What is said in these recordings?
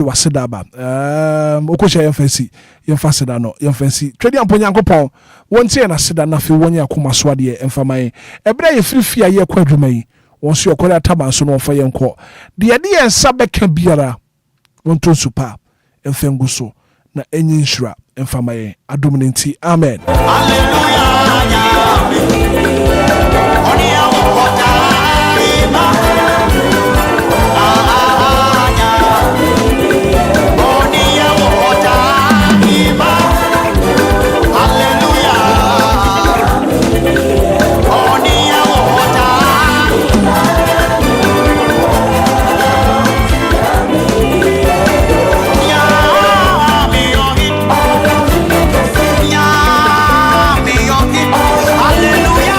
wasedaba okosha yemfa seda no yemfansi twedi amponyankopon wontie na seda na fe wonya akoma so ade emfamaye ebra ye firifia ye kwa adwuma yi wonso yekore ataba so no fa yenko de ye nsa beka biara wonto supa emfengu so na enyi nshura emfamaye adomnenti amen. Hallelujah. Hallelujah.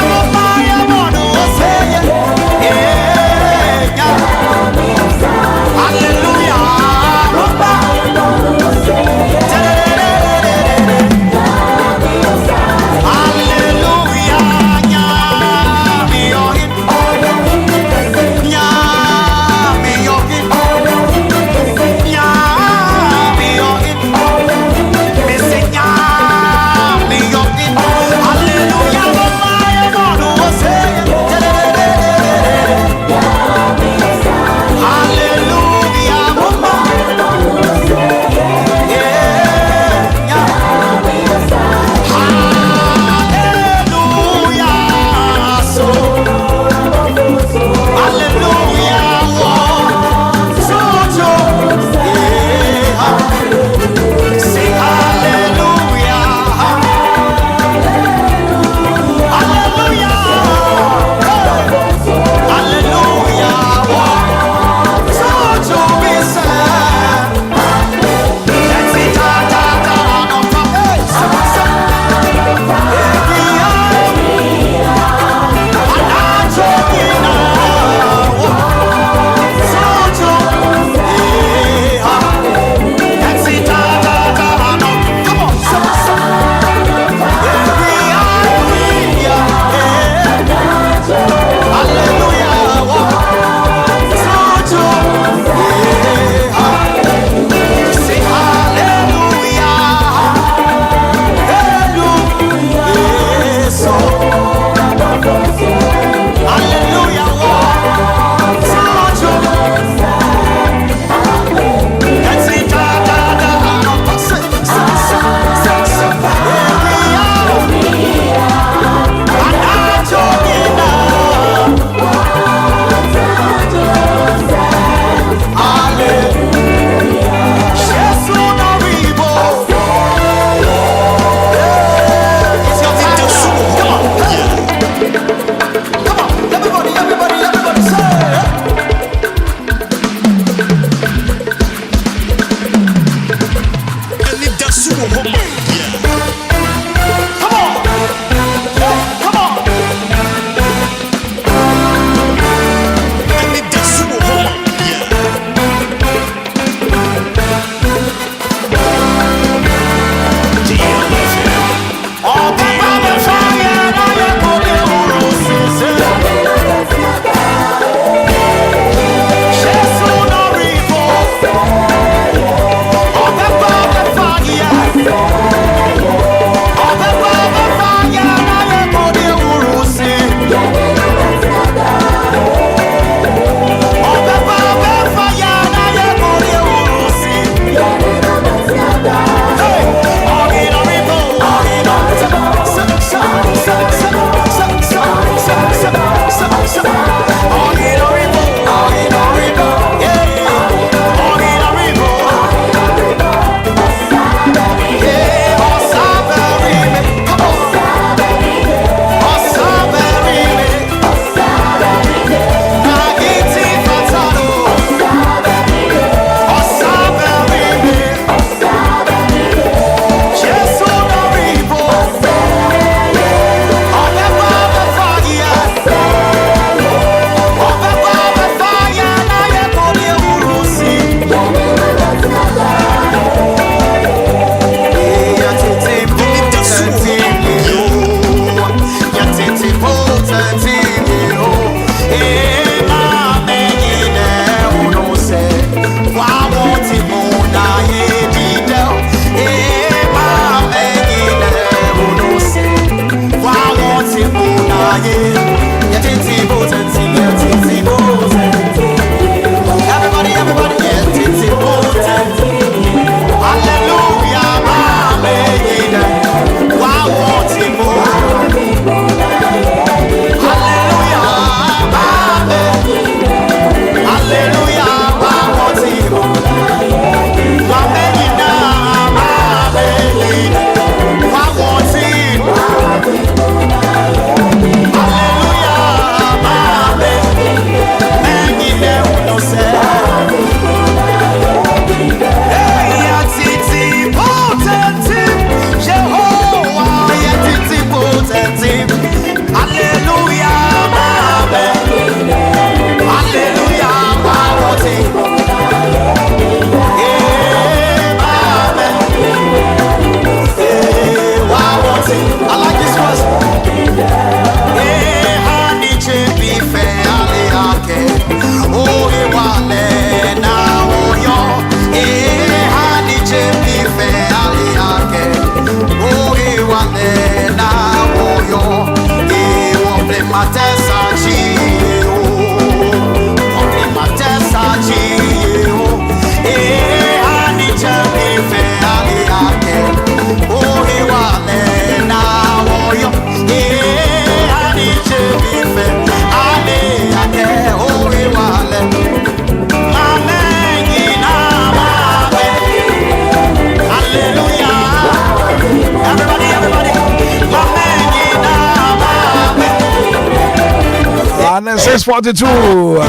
6:42.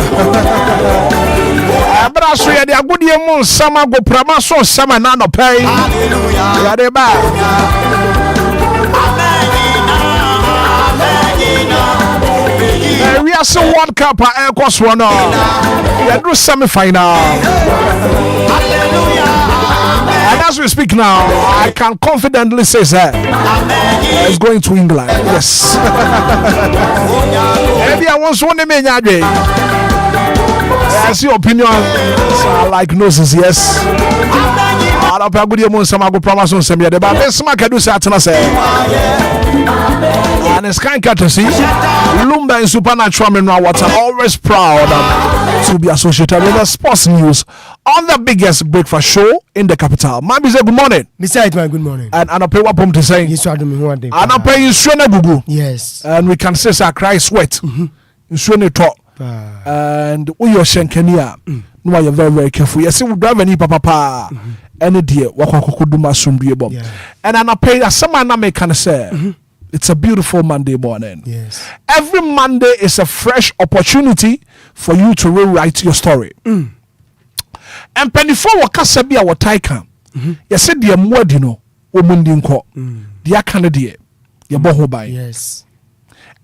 Abraso ya de agudie mu sama go prama so sama na no pay. Ya de ba. We are so World Cup Air Course one. We are do semi-final. And as we speak now, I can confidently say that it's going to England. Yes. Maybe I want one name. I see opinion. So like noses, yes. I don't good you some go promise on some the but this market do say say. And it's kind of see Lumba and Supernatural Mineral Water always proud to be associated with the sports news on the biggest breakfast show in the capital. Maybe say good morning. Mr. Hitman, good morning. And I pay what to say. Yes, I do. And I pay you swing gugu. Yes. And we can say I cry sweat. You swing it top. And we your shenkenia. No, you're very, very careful. Yes, we drive any papa. Any dear wakakuduma sumbi bob. And I pay a someone I can say. It's a beautiful Monday morning. Yes. Every Monday is a fresh opportunity for you to rewrite your story. And before wakasabia wataika, you said the muadino omundinko, the akanadie, your boho by. Yes.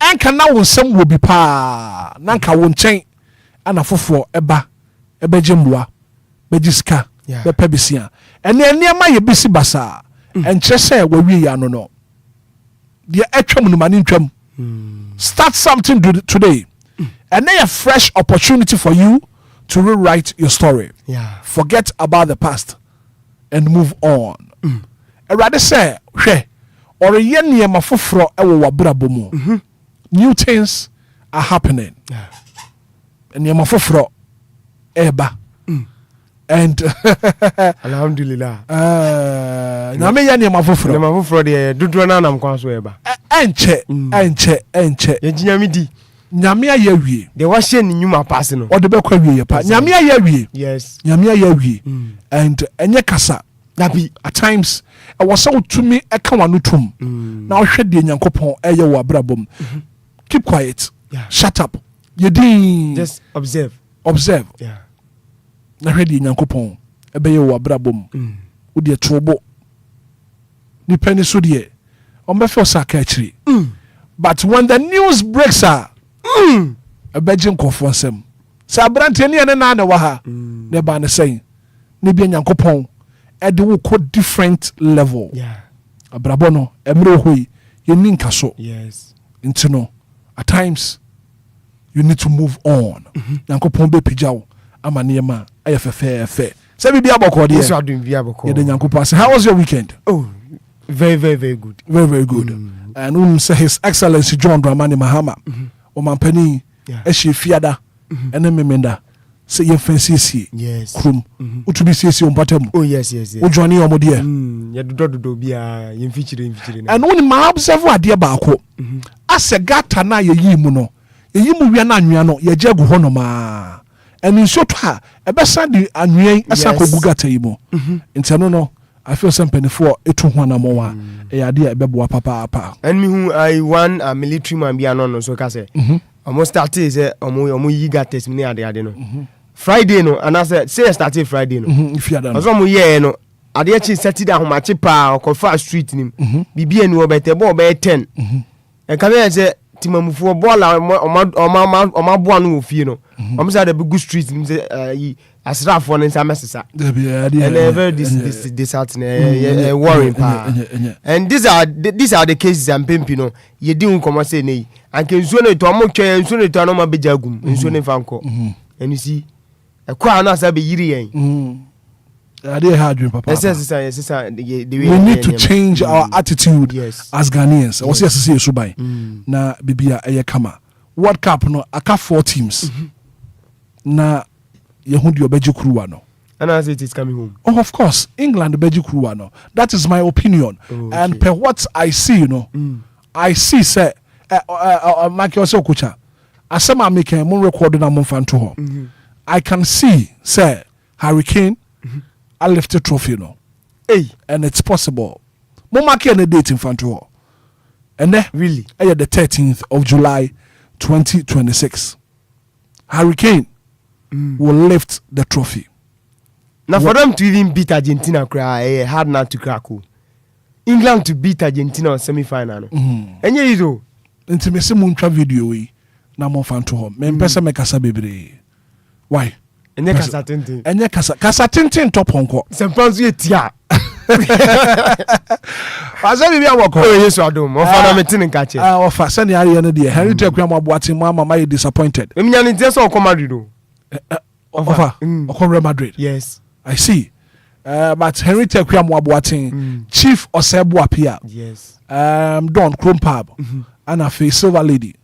And can now some will be pa, nanka won't change, and a fofo eba jimbua, bejiska, the pebisia, and then near my busy basa, and chese where we are no. Start something today, and then a fresh opportunity for you to rewrite your story. Yeah. Forget about the past and move on. I rather say, or a year near my fufro ewa brabomo. New things are happening, and near my fufro eba. And Alhamdulillah. Na me ya ne mafoforo. Na mafoforo de dudu na nam kwan so eba. Enche. Ye nyame di. Nyame aye wie. De wa hye ni nyuma pass no. O de be kwa wie pa. Nyame aye wie. Yes. Nyame aye wie. And enye kasa. Dabi At times I was so to me e ka wanu tum. Na o hwe de Nyankopon eye wo abrabom. Keep quiet. Yeah. Shut up. You din. Just observe. Yeah. Na hwede Nyankopon ebeye wo abrabom wo de trobo ni pani so de o me fe osaka akiri but when the news breaks ebeje nkofo nsem sa abrante ne na wa ha ne ba ne sen ne bia Nyankopon e de wo ko different level abrabo no emre hoyi ye ninka so Yes. into no at times you need to move on Nyankopon be pijaw ama niema ayefefe say bibia boko de Yes, I do bibia boko. ye de Nyankopon say how was your weekend? Oh, very, very, very good. Very, very good. And say His Excellency John Dramani Mahama o mampani e hye fiada ene memenda say ye fancy Yes. krum utubi sisi ompatem. Oh yes. O johnny omo de Ye dodo bia ye mfichire na. and when ma observe ade baako ase gata na ye yi mu no ye yi mu wia na anwea no ye jagu ho no ma and in short ha ebesa di anwea asa kogu gata yi mu intano no I feel something for etu ho na mo wa e ade e beboa papa And me who I one a military man bia no so ka say almost started say omo yi gates me ade no Friday no and I say started Friday no if you aso mo ye no ade chi Saturday ahomache pa okofa street nim bibia ni obete bo be 10 e ka be say timamufo bola oma boa no ofie no omo say the big street nim say asrafo no nsa mesesa and ever this out worrying pa and these are the cases and pimpi no ye di nkomo say nei anke nsuo no to omo twa nsuo no to no ma beja gum nsuo no fa nko and you see e kwa na sa be yiri yen papa. We need to change our attitude as Ghanaians. Yes. Yes. Subai. Na bibia eye kama. World Cup no aka 4 teams. Na yehudi obeji kruwa no. And as it is coming home. Oh, of course, England beji kruwa no. That is my opinion. Okay. And per what I see, you know, I see say Maki also kucha. Asema make mun record na mun fan to ho. I can see say Hurricane I left a trophy, you know. Hey, and it's possible. Momaki and a date in front of her. And then really? The 13th of July 2026. Hurricane will lift the trophy. Now for them to even beat Argentina, cry hard not to crack. England to beat Argentina on semi-final. And you do. Intimacy Muntra video we na mo fan to home. Me mpesa me kasa bebre. Why? Enye kasa tintin. Enye kasa tintin top honko. Sempanzu ye tia. Aza bibi awoko. Oh Yesu adom. Ofa na metin nkache. Ofa sani ari no de. Henry Tekwa mo aboatin mo mama you disappointed. Eminya ni ntia so okọ Madrid o. Ofa. Okọ Real Madrid. Yes. I see. But Henry Tekwa mo aboatin Chief Osebo Apia. Yes. Don Krompab. And a face silver lady.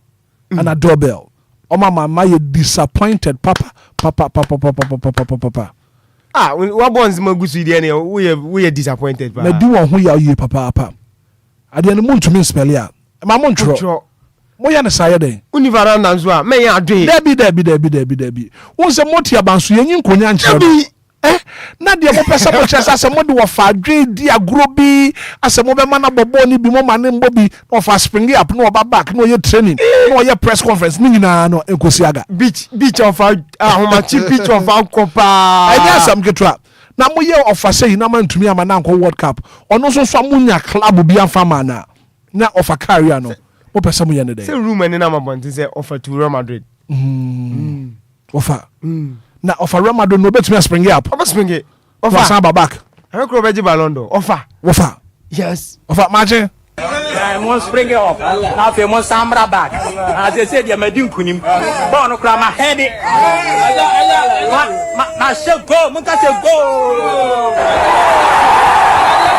And a doorbell. Oh mama you disappointed papa. What bonds magusu dey we are disappointed pa. Na di won ho ya ye papa. Ade no muntu me spell ya. Ma mo ntro. Mo ya ne saye den. Univara nanzo a me ya adwen. Debi. Won se moti abanso yenyi nkonya nkyere. Na de mo pesa mo kyesa se mo de wo fa adwen di agro bi ase mo be ma na bobo ni bi mo ma ne mbo bi no fa spring up no ba back no ye training no ye press conference ni nyina no enkosi aga beach of ahomachi beach of akopa anya sam ketwa na mo ye ofa sei na mantumi ama na nko world cup ono so so amunya club bi afama na ofa career no mo pesa mo ye ne dey say room ni na mabonti say offer to Real Madrid ofa na offer Real Madrid no betumi spring up offer san back I go beji Ballon d'Or offer yes offer magic I must spring it up. Now if you must sambra back. As I said, you're making kunim. Bono krama head it. Ma shall go. Munka shall go.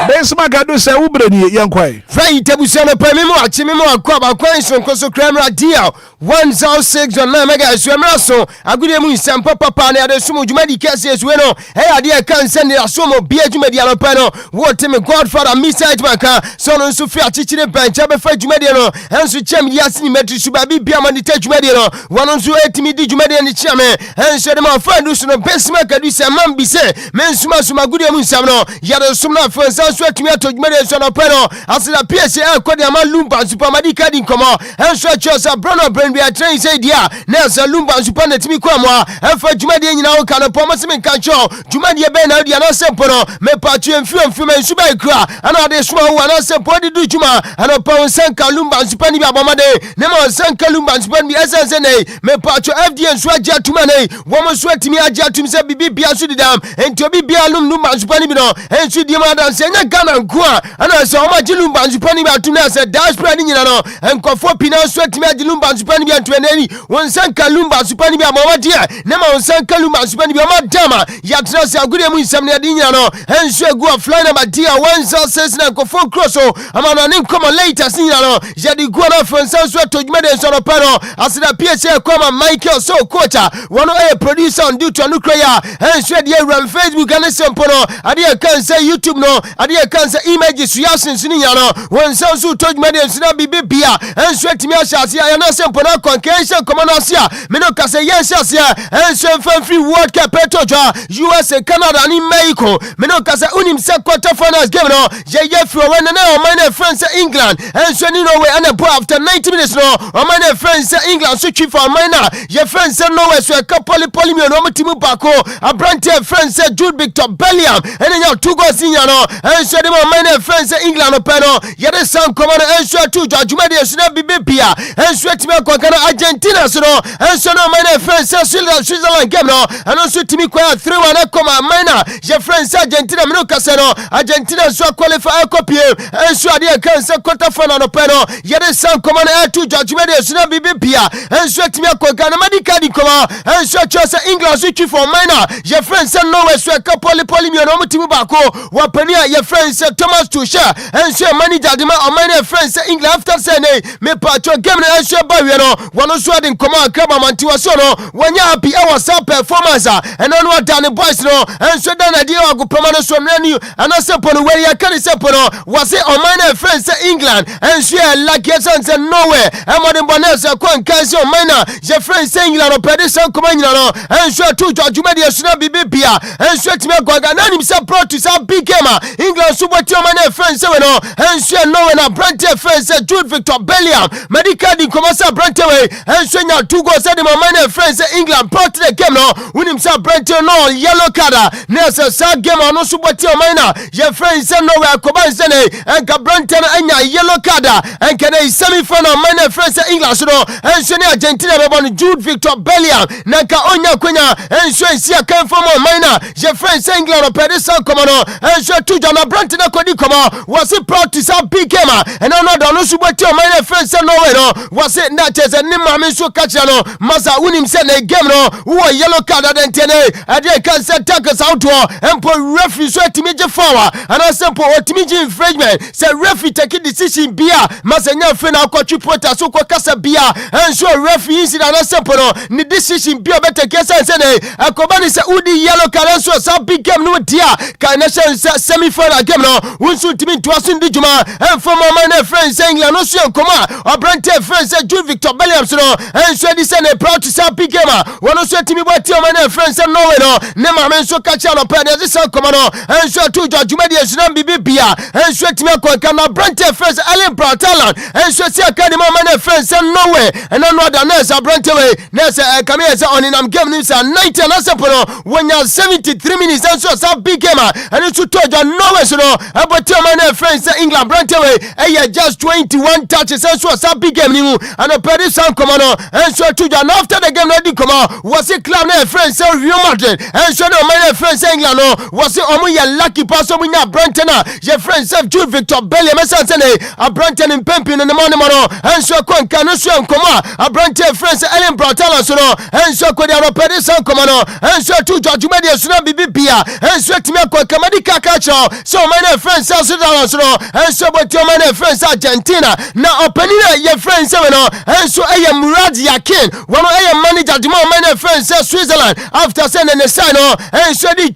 Besma gadu se ubreni yankwai. Fai tebusana pa memo achimemo akwaba kwanso nkoso kramra dia 106.9 mega swemra so agude mu nsampa papa na ade sumu dwumadi kase esuwe no ade kan sende asomo bia dwumadi alopa no wote me godfather Mr. Hitman ka so no nso fi achichire bencha be fa dwumadi no enso chem yasi ni metri suba bi bia mani ta dwumadi no wono nso etimi di dwumadi ni chiame enso de ma fa ndu so no besma gadu se mambise mensuma suma agude mu nsam no yade sum na fa so atumi atodwumade so no pero asida PSA akodi ama Lumba supermadi kadi nkomo enso chosa brono brand a train say dia na sa Lumba super na timi kwa mwa efa dwumade nyina wo kana pomo se menka cho dwumade be na dia na sempo no me patu emfiomfim enso ba ikra ana ade so wo na sempo di du dwuma ana pa sanka Lumba super ni bi abomade ne ma sanka Lumba super ni esense nei me patu FD enso agya tuma nei wo mo so atimi agya tum se bibi bia so didam enti obi bia Lumba super ni bi no enso di ma dan se nya Ghana nkoa ana se o ma Lumba super ni bi atum na se diaspora ni nyina no enkofo pina so atimi agya Lumba super ni bi antuanani won sanka Lumba super ni bi amawade ne ma won sanka Lumba super ni bi amadama ya tra se agure mu nsam ne de nyina no enso egu of line number dia 166 na enkofo cross o amana ne nkoma later sin nyina no ya di go na fansan so atodwumade so no pa no asida PSA koma Michael so coach wono producer on duty anu kraya enso de ram Facebook ane sempo no ade kan say YouTube no ade kan say images yasin sin nyina no won san so todwumade so na bibia enso atimi ahyase ya na sempo na convention commonasia me no kase yenhyase enso free World Cup petotwa USA Canada ni Mexico me no kase unim se quarter finals game no ye free when na o man France England enso ni Norway and after 90 minutes no o man France England so chief for minor ye France Norway so poly me no timu bako abrante France Jude Victor Bellingham and ya two goals in ya no enso de man France England no pe no ye de san common enso two judgment so na bibia enso timi akokana Argentina so no enso no man France Switzerland game no and also timi kwa 3-1 koma minor ye France Argentina me no kase no Argentina so qualify copy enso ade kan se quarter final no pe no ye de san common two judgment so na bibia enso timi akokana medical di koma enso chose England so chief for minor ye France Norway so poly me no timi bako wapania ye France Thomas Tuchel enso manager de ma o minor France England after say me patcho game na enso ba we no wono so ade nkoma akraba mantiwa so no wanya happy our sub performance and no done boys no enso dan ade agopama no so mrani anase pono we ya kan se pono was it on minor France England enso like yes and Norway and modern bonus kon kan se on minor je France England no prediction koma nyina no enso tu judgment so na bibia enso timi gwaga na nim se pro to some big game England enso botio man friends we no enso no we na brante friends Jude Victor Bellingham medical di komasa brante we enso nya 2 goals the man friends England part the game no winim sa brante no yellow card na sa game no so botio man na your friends no we akoban se ne enka brante no anya yellow card enka na semi final man friends England so no enso ne Argentina be bon Jude Victor Bellingham na ka onya kwenya enso ensia kan for man na your friends England pede san komo enso tu jana brante na kodi komo was it proud to say big game and no do no so botio man friends no we no was it na chese ni ma me so catch no masa unim se na game no wo yellow card den tene ade kan se tackles out to empo referee so atimi je forward and simple atimi je infringement se referee take decision bia masa nya fe na akotwi protest so kasa bia enso referee incident na simple no ni decision bia better kesa se ne akobani se udi yellow card so sa big game no dia kan na semi final game no unsu timi to aso ndi juma enfo mama na friends England no so nkoma obrante friends Jude Victor Bellingham so enso di se ne proud to say big game wono so timi boti o man friends no we no ne ma men so catch no pe de se nkoma no enso to juma di esunan bibia enso timi akonka na brante friends Allen Bratalan enso si akadi mama na friends no we and no da na sa brante we na se kame se oninam game ni sa 90 na se pono wonya 73 minutes enso sa big game and to toja no we so no aboti o man friends England brante we just 21 touches enso sa big game ni mu and pedi san komo no enso toja after the game no di komo was it club na friends Real Madrid enso no man friends England no was it omo ya lucky pass omo nya brante na your friends Jude Victor Bellingham sense ne abrante ni pempi no money no enso konka no so komo abrante friends Allen Bratalan so no enso ko dia no pedi san komo no enso toja juma di suna bibia enso timi akonka medical catch so man friends so no enso boti man friends Argentina na openina your friends we no enso Murad Yakin one manager the man friends Switzerland after sending the sign no enso di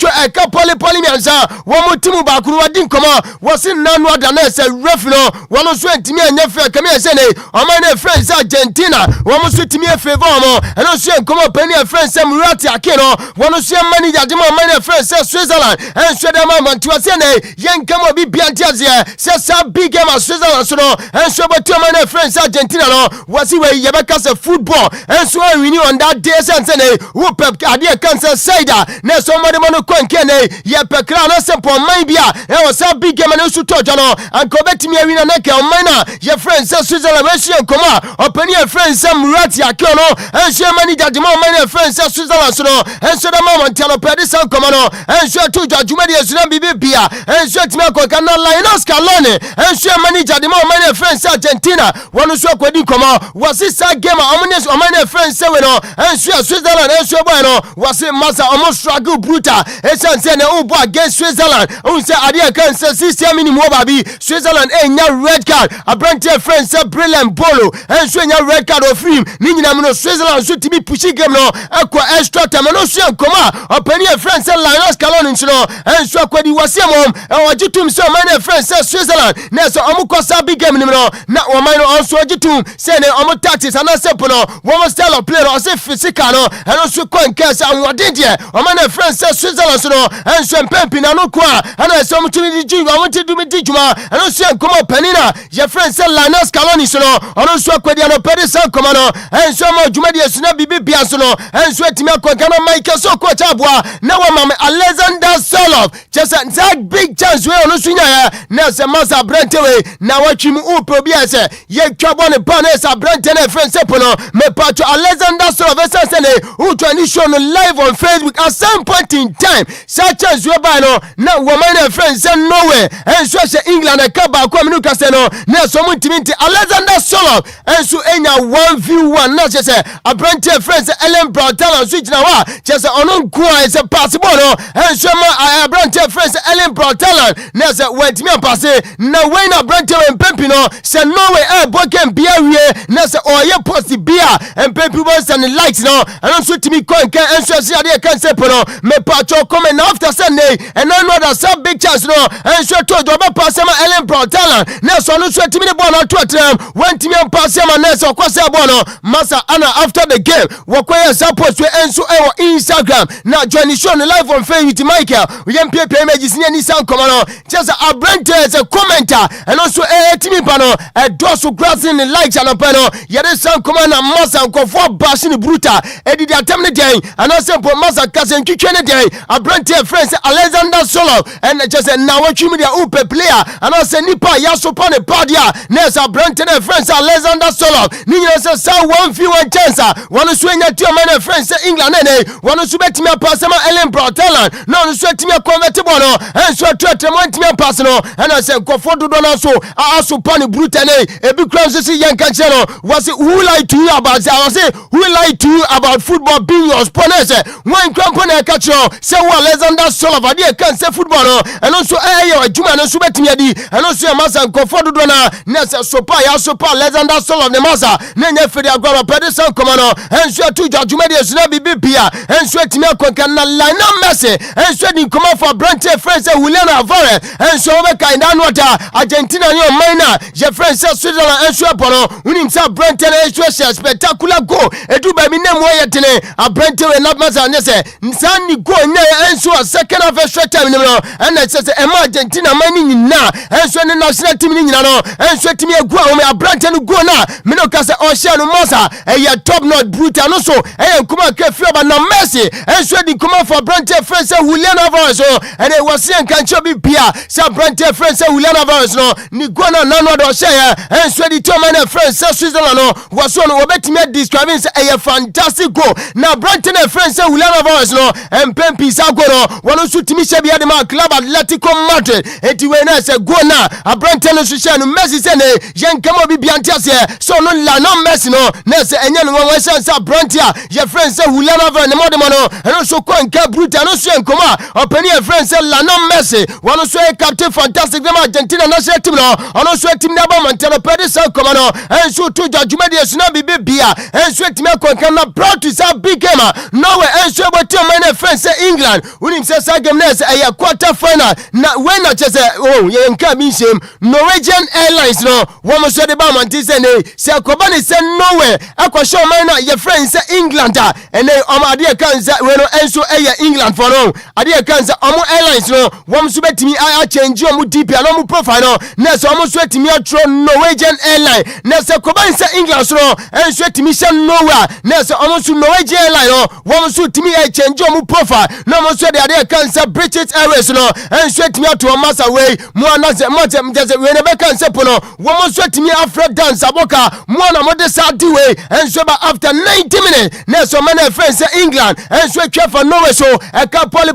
poly mianza one mo timu ba kuru wadin komo was in none other than say ref no one so ntimi anya fe kame say ne o man friends Argentina one so timi favor mo and so komo penny friends Murad Yakin no one so manager the man friends Switzerland enso the man to say ne yen kamo bi biantia say big game Switzerland so no enso boti man friends Argentina no was we yebeka say football enso we on that day sense ne who pep ade cancer side na somebody man ko nke ne ye pekra na simple man bia e was a big game na so tojo no and ko betimi awina na ke o man na ye friends Switzerland we see nkoma openi ye friends Murat Yakin no enso manager de man friends Switzerland so no enso da man tell pedi san nkoma no enso to judgment ye so na bibia enso timi ko kan na Linus Scaloni enso manager de man friends Argentina one so kwadi nkoma was this game o man friends we no enso Switzerland enso boy no was it massa almost struggle brutal esense na ubo against Switzerland un say ade kan say 60 minutes mo babi Switzerland enya red card abrante friends say brilliant bolo enso enya red card of him ni nyina no Switzerland so tibi pushi game no akwa extra time no so nkoma openi friends say Linus Scaloni no enso kwadi wase mom e wajitum so man friends say Switzerland na so omuko sa big game ni no na o man no also wajitum say ne omo tactics and simple no one style of play no say physical no and so kon case and what did here o man friends say Switzerland no and so pempi na no kwa and so mutumi di ju o muti dumi di juma and so nkoma penina your friends say Linus Scaloni no ono so kwadi no pedi san koma no and so mo juma di esuna bibia so no and so timi akonka na Michael so ko chabua na wa mama Alexander Soloff just that big chance we ono so nya na se masa brante we na watchim upo bia se ye twabo ne pa na sa brante na friends say pono me pacho Alexander Soloff say ne who to show no live on Facebook at some point in time such as we buy no na woman and friends say nowhere and so England e ka ba kwa minu ka say no na so mutimiti Alexander Soloff and so enya 1v1 na say abrante friends Allen Bratalan switch na wa just ono kwa is a possible no and so ma abrante friends Allen Bratalan na say went me pass na when abrante we pempi no say nowhere e boken bia wie na say oye post bia and pempi boys and likes no and so timi kon kan and so see ade kan say no me pacho come na after Sunday and then another some big chance no and so to do ba pass ma Allen Bratalan na so no so timi the ball na to atrem when timi pass ma na so kwase ball no masa ana after the game wakoya support we enso e Instagram na join show live on Facebook with Michael we yam pay images ni san come no just a brand as a commenter and also timi pa no doso grassing the likes and no yere san command and massa and for bashing bruta edi the attempt day and also for massa kasen kitchen day a brand friends Alexander Solo and just a now media upe player and also nipa yaso pan a padia nessa brand friends Alexander Solo ni say sa one few one chance one swing at your man friends England one so bet me pass Ellen Bratalan no so bet me convertible no and so to want me pass no and I say go for do no so also pan brutane e big cross see yanka channel was it who lie to you about I say who lie to you about football being your sponsor one company catch you say Alexander Solova dey can say football no and also your juma no so bet me di and also your master go for do na say sopa ya sopa Alexander Solova the master na nya fede agwa pedesal command and so to juma dey so na bibia and so timi akonkan na line Messi and so din come for Brent friends Julian Alvarez and so be kind and water Argentina your minor je friends Switzerland and so bono unim say Brent and so spectacular goal edu ba mi nem woyetene a Brent we not matter and say nsani goal nya and so second half extra time no and say Argentina mani na and so national team ni nyina no and so timi agua o me a Brent no goal na me no ka say o share no mosa e top not brutal no so e kuma ke fi ba na Messi and so di come for Brent friends Julian Alvarez and it was saying can you be Pia say Brent friends Julian Alvarez no ni go na no do share and so di two man friends Switzerland no was on obetime describing say a fantastic goal na Brent friends Julian Alvarez no and Pempi sa go no one so timi she bia de ma club Atletico Madrid eti we na say go na a Brent no so share no Messi say ne yen kama bi biantia say so no la no Messi no na say enye no one say Brent ya your friends Julian Alvarez no no and also Enquires brutal no so enkoma openi friends la no Messi one so captain fantastic them Argentina national team no ono so team na ba Montero pedesal come no and so to judgment dey so na bibia and so team Enquires na proud to say big game no way and so but team my friends England unim say sa game na say a quarter final na when na say oh ye nka mi shame Norwegian Airlines no one so dey ba Manchester say Kobani say no way akwa show my na your friends England and they ade kan say we no enso England for no ade kan say omo airlines no wom so betimi a change omo DP and omo profile no na so omo so etimi atro Norwegian airline na say Koban say England so enso etimi say nowhere na say omo so Norwegian airline no wom so etimi a change omo profile no omo so ade kan say British Airways no enso etimi ato mass away mo na say mo just we never can say no wom so etimi afro dance aboka mo na mo de sadi way enso ba after 90 minutes na so man friends England and so for Norway so a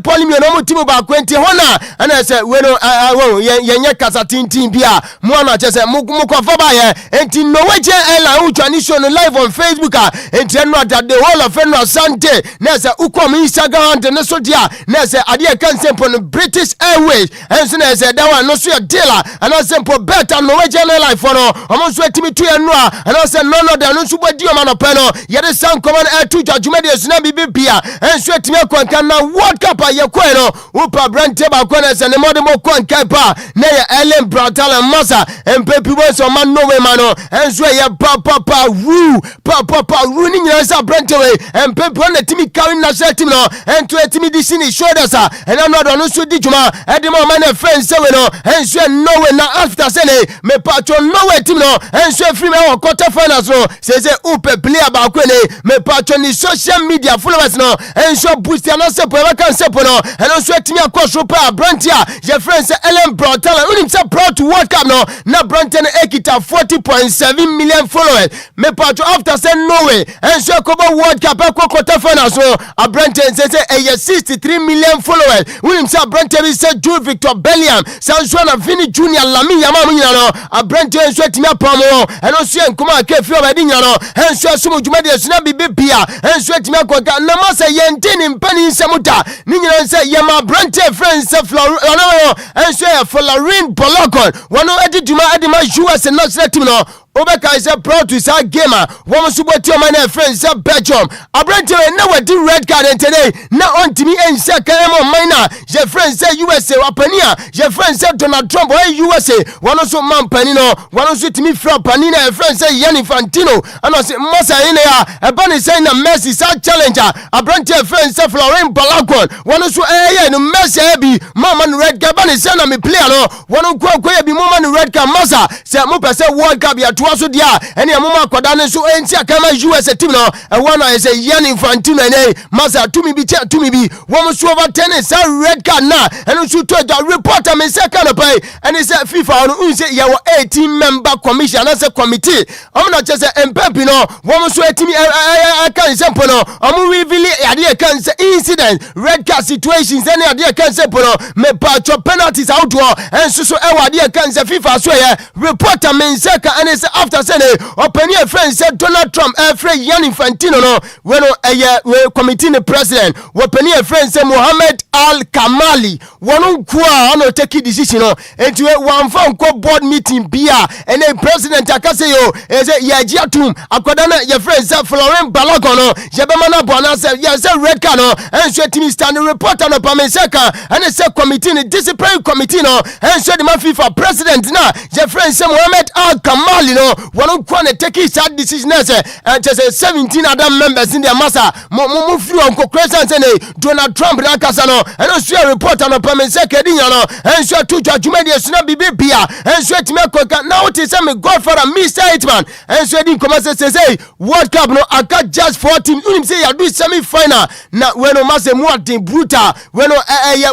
poly me no team ba kwenti hona and I say we no yenye kasa tintin bia mo na che say mo ko fa ba ye enti Norwegian airline who show no live on Facebook enti no that the whole of no Sunday na say ukom Instagram and so dia na say ade kan simple British Airways and so na say that one no so a dealer and I simple better Norwegian airline for no omo so etimi to e no and I say no that no so bodi o man o pe no ye de san common air to judgment dey so na bibia and so etimi akwankan na World Cup ye ko no upa Brent ba ko na se ne modemo kwankan pa na ye Ellen Bratalan masa empepi we so man no we man no and so ye pa ru ni nyina sa Brent we empepi on etimi carry national team no and to etimi di sini shoulders and no so di juma e di mo man e friends we no and so no we na after say me patro no we team no and so free me o quarter finals no say upe player ba ko me patro ni social media followers no and so boost ya no se po e kan se po no and so etimi akosho pa Brent ya your friends Ellen Bratalan unim say proud to World Cup no na Brent na ekita 40.7 million followers me patro after say no way and so ko World Cup e quarter finals no a Brent say 63 million followers unim say Brent be say Jude Victor Bellingham Sansuana Vini Junior Lami Yama nyina no a Brent so etimi apam no and so enkuma ke fi o ba di nyina no and so sumo djuma de so na bibia and so etimi akoka na ma say yentini mpani nsemuta ni nyina say yama Brent friends and so Florine Bolokon one edi djuma edi ma US national team no Obeka is a proud to say gamer. Woman support your man friends say Belgium. Abrante na we do red card today. Na on to me and say Kemo minor. Your friends say USA Wapania. Your friends say Donald Trump or USA. One also man panino. One also to me from Panina. Your friends say Yanni Fantino. And I say Massa in there. A bunny saying a Messi side challenger. Abrante friends say Florent Balakon. One also no Messi be Mama red card. Bunny saying me player no. One who go be Mama red card Massa. Say Mupa say World Cup ya tuaso dia. Any a Mama Kodane so NC Kama USA team no. And one I say Yanni Fantino and Massa to me be one was over tennis red card now and also told the reporter me second pay and he said FIFA on say you 18 member commission as a committee. I'm not just a Mpempino one was 18 I can't sample no I'm really idea can say incident red card situations any idea can sample no me patch penalties outdoor and so idea can say FIFA swear reporter me second and he said after saying open your friend said Donald Trump Fred Yanni Fantino no when a committee president wapeni a friend say Mohammed Al Kamali wonu kwa ono take decision no enti one phone call board meeting bia and the president akase yo say yaji atum akoda na your friend say Florent Balogun no yebema na bona say ya say red card no and so team stand report on Pameseka and say committee the discipline committee no and so the FIFA president na your friend say Mohammed Al Kamali no wonu kwa na take that decision say and just 17 other members in their massa mo free on Crescent Donald Trump na kasa no and also a report on Pameseka dinya no and so to judgment dey na bibi bia and so timi akoka now it say me godfather Mr. Hitman and so din come say World Cup no aka just 14 unim say ya do semi final na when no mase more than brutal when no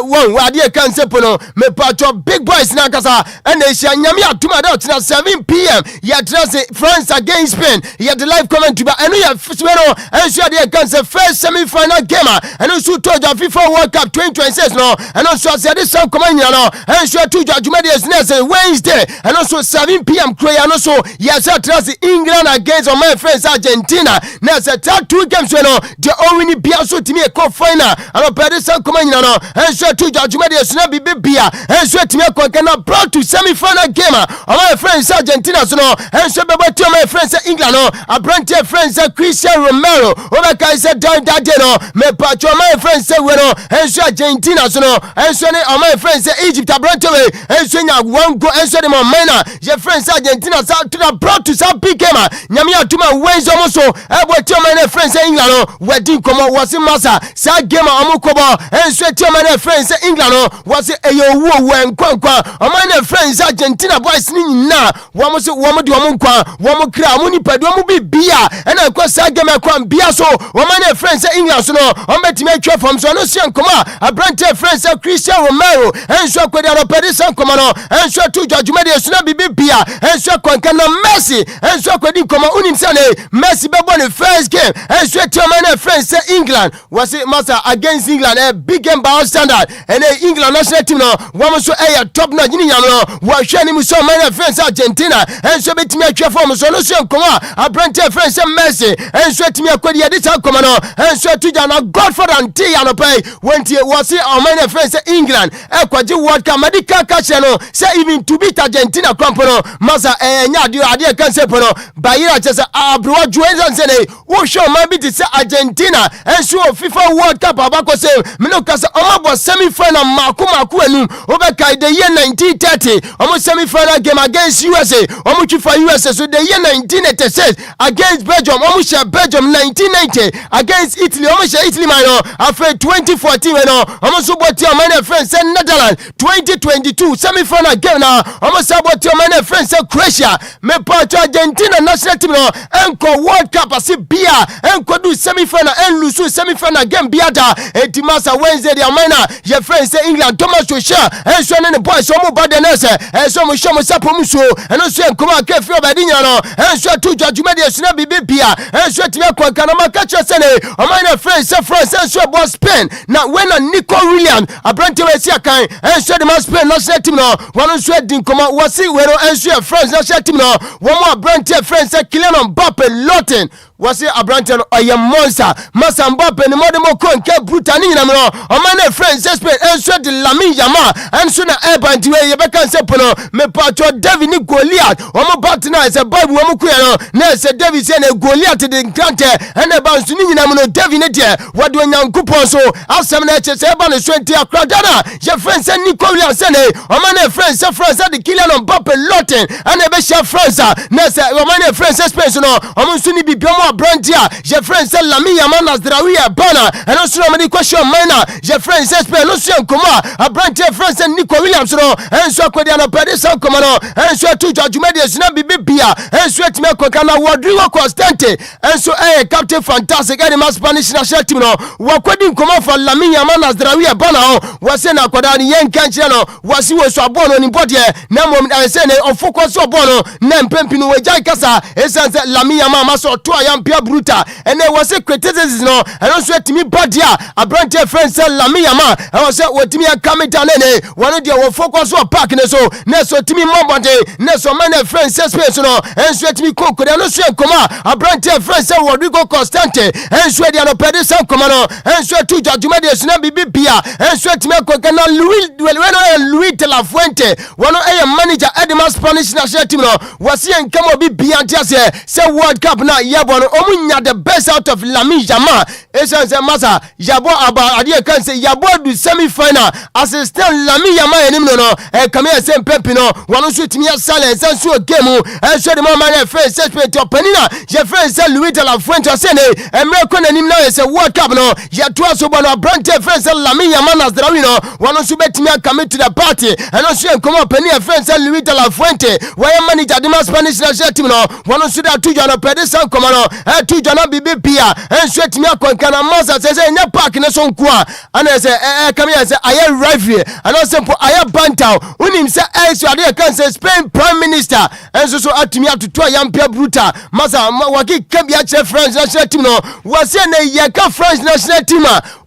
one we dey can say no me patcho big boys na kasa and they share nyame atuma da na 7 p.m. ya say France against Spain ya the live comment to ba and ya no and so dey can say first semi final game and also to the FIFA World Cup 2026 no and also say this some come no and so to judgment is next Wednesday and also 7 p.m. Korea and also yes trust England against my friends Argentina now say 2 games no the only bia so timi e cup final and pay this some come no and so to judgment is na bibi bia and so timi e can brought to semi final game my friends Argentina so no and so be to my friends England no a brand friends Cristiano Romero over kai say down that day no me patcho my friends say we no and so Argentina so no and so my friends say Egypt abroad and so nya one go and so the man your friends Argentina so to the brought to some big game nyame atuma wins almost so to my friends England no wedding come was in massa say game amukobo and so to my friends England no was eyo wo nkwankwa my friends Argentina boys ni na wo de omunkwa wo kra mo nipa wo bi bia and akwa say game akwa bia so my friends England so no betimi atwa from so no sian koma abrante friends Cristiano Romero and so kwede aropedison koma no and so to judgment dey so na bibi bia and so kwanka na Messi and so kwede koma unim say Messi be born the first game and so to my friends England was it master against England a big game by standard and England national team no one so top na gini yam no wa hwe ni mu so my friends Argentina and so betimi atwa from so no sian koma abrante friends Messi and so timi akwede dey say koma no and so to jana godfather anti ya pay when tie was it our my friends England ekwaji World Cup medical catch no say even to beat Argentina kwampo masa nya ade kan say no bayira just abroad joinson say wo show man be say Argentina and so FIFA World Cup abako say me no kasa omabo semi final maku enum obeka the year 1930 omo semi final game against USA omo twifa USA so the year 1986 against Belgium omo share Belgium 1990 against Italy omo share Italy man after 2014 no omo so boti o my friends say Netherlands 2022 semi final game na omo so boti o my friends say Croatia me part Argentina national team no enko World Cup asi bia enko do semi final en lose semi final game bia da etimasa Wednesday dia mana your friends say England Thomas Tuchel en so ne boys omo bad na say en so mo show mo sapom so en so enko ma ka fi obadinya no en so to judgment dey suna bibia en so timi akwanka na maka che say ne o my friends say France en so boss Spain na when Nico Williams abrante we sia kan en so the Spain national team no one so din koma wasi we no en so France national team no one more abrante friends say Kylian Mbappe Lotten wasi abrante no oye monster masa Mbappe ni modemo ko nke brutal ni nyina no o my friends say Spain en so de Lamine Yamal en so na abrante we ye be kan say pono me patro David ni Goliath o mo that na se Bible wo mu no na se David say na Goliath de grante ene ba nsu ni nyina mu no David ne de wode onyankopon so asem na eche se ba no so enti akrada na je friend say Nicolas say ne o man e friend say the killer on Mbappe Lotten ene be share friends na se o man e friend say space no o mun su ni bibia mo abrantia je friend say Lamine Yamal Nasraoui bana ene so no me question mana je friend say space no so nkoma abrantia friend say Nico Williams no enso akwadi na pede so nkoma no enso atu judgment na bibia enso etime koka na Rodrigo Constante enso captain fantastic ene Spanish national team no wakwadi nkoma for Lamine Yamal Nasraoui bana o wase na akwada ni yen kanche no wasi wo so abo no ni body na mom say ne of focus abo no na mpempi no wajai kasa esanse Lamine Yamal maso to ayampia bruta ene wase criticism no eno so etimi body a branch friend say Lamine Yamal e wase wotimi akamita ne wano de wo focus o park ne so timi mobode ne so man friend say space no enso etimi kokore eno so enkoma a branch friend say Rodrigo Constante enso de no pede sam koma no enso tu judgment de na bibia enso etimi kokana Louis de la Fuente wano manager Edema Spanish national team no wasi enkamo bi biantia say World Cup na yebo no omunya the best out of Lamine Yamal esanse masa yabo aba ade kan say yabo du semi final assistant Lamine Yamal enim no kame say Pepe no wano so timi asale senso game enso de mama na face set openina je friend say Louis de la Fuente say ne emre ko nanim na say World Cup no ye to so bono brand friend say Lamine Yamal Nasraoui no wano so betimi come to the party and also come up any friend say Louis de la Fuente why manager the Spanish national team no wano so that two jana pede san come no two jana bibia and sweat me akon masa say nya park na so nko and say come here say I rivalry and also for I banter unim say so ade kan say Spain prime minister and so atumi atoto ayampia bruta masa waki kabia che French national team no was say na yeka French national team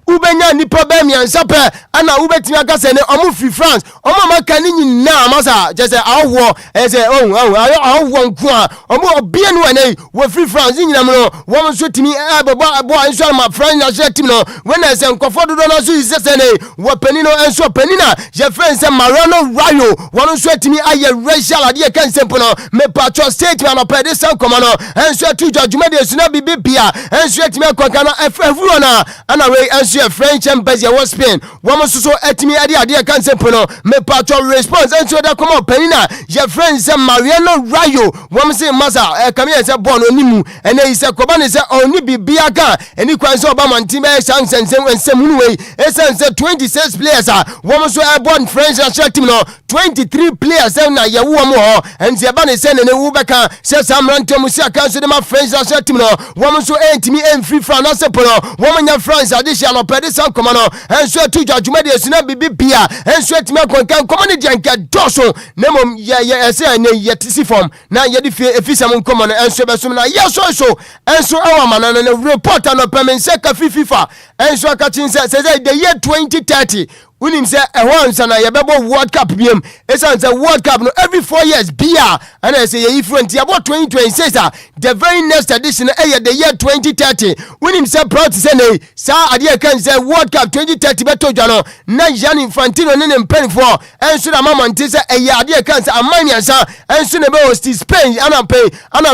ubenya nipa ba miansa pe ana ubetimi aka se ne omo fi France omo maka ni nyina masa je se awo awo nko a omo obia no ane wo fi France nyina mo wo so timi abo enso ma France national team no when I say nkofo do no so ise se ne wo panino enso panina je friend say Mariano Rayo wo so timi aye racial ade kan sempo no me patro statement no pede san koma no enso tu judgment de suna bibia enso timi akonka no everyone ana we enso French embassy was Spain woman so etimi ade kan sempo no me patro response enso da come up penina je friend say Mariano Rayo woman say masa come here say born onimu ene ise koba ne say oni bibia kan eni kwan say oba manti be ensem we esense 26 players woman so born French national team no 23 players na ye wo mo ho ense ba ne say ne wu beka say samranto mu sia kan so de ma French national team no woman so entimi free France sempo no woman nya France additional pede san koma no enso tu judgment de suna bibia enso etimi konkan koma ne janka doso nemom ye say ne ye tisi form na ye di efisam nkoma no enso besum na ye so enso awama na report no pemense ka FIFA enso akachin say the year 2030 unim say ehon na yebebo World Cup biem esan say World Cup no every 4 years bia and I say ye different about 2026 the very next edition the year 2030 unim say proud to say ne sa ade kan say World Cup 2030 beto dwano na Gianni Infantino ne mpenfo enso na mama nti say ade kan say amaniansa enso ne be host Spain ana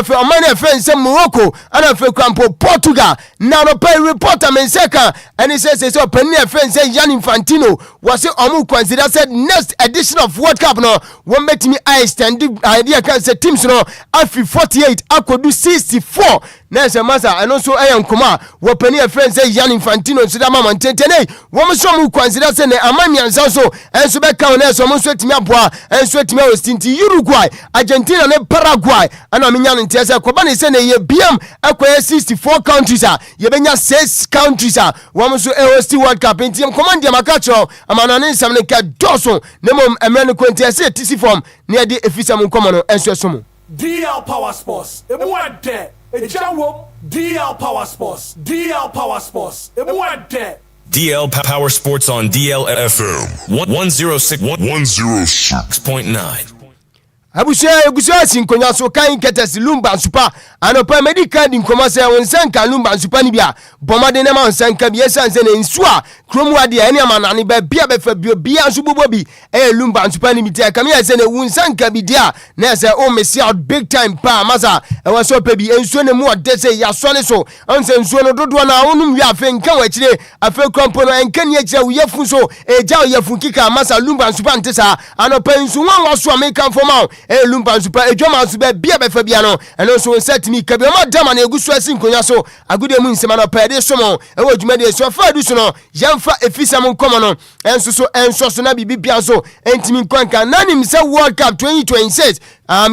fe amani friends say Morocco ana fe kwampo Portugal na no pay reporter menseka and he says so penny friends say Gianni Infantino was omu consider said next edition of World Cup no won bet me I stand idea can say teams no afi 48 akodu 64 na se masa and also nkoma wo pani a friend say Gianni Infantino so da mama ntentene wo so mu consider say na amami ansa so enso be kan na so mo so timi aboa enso timi hostinti Uruguay Argentina ne Paraguay ana menya no ntese ko ba ne say na ye biam akoye 64 countries ye benya 6 countries wo so host World Cup ntiem command ya makacho amana ne nsam ne ka doso nemom emre ne kwenti ase tisi form ne ade efisam nkomo no enso so mu DL Power Sports emuade ejawo DL Power Sports emuade DL Power Sports on DLFM 106.9. Abusia sinkonya so kan ketes Lumba super anopa medical din koma se wonsanka Lumba super ni bia bomade na ma wonsanka bia sanse ne nsu a kromwa de ene amanane ba bia be fa bia nso bobo bi Lumba super ni bitia kamia se ne wonsanka bi dia na se o mesi out big time pa masa e wo so pa bi ensu ne mu ode se ya so ne so onse nsu no dodo na wonum wi afa nka wa kire afa krompo no enka ne kire wo yefu so eja wo yefu kika masa Lumba super ntesa anopa nsu wan wo so American formal Lumba super ejoma super bia be fa bia no eno so set me kabi ma dama na egusu asi nkonya so agude mu nsema no pa de somo e wo dwuma de so fa du so no yemfa efisam nkomo no enso so na bibia so entimi nkwanka nanim se World Cup 2026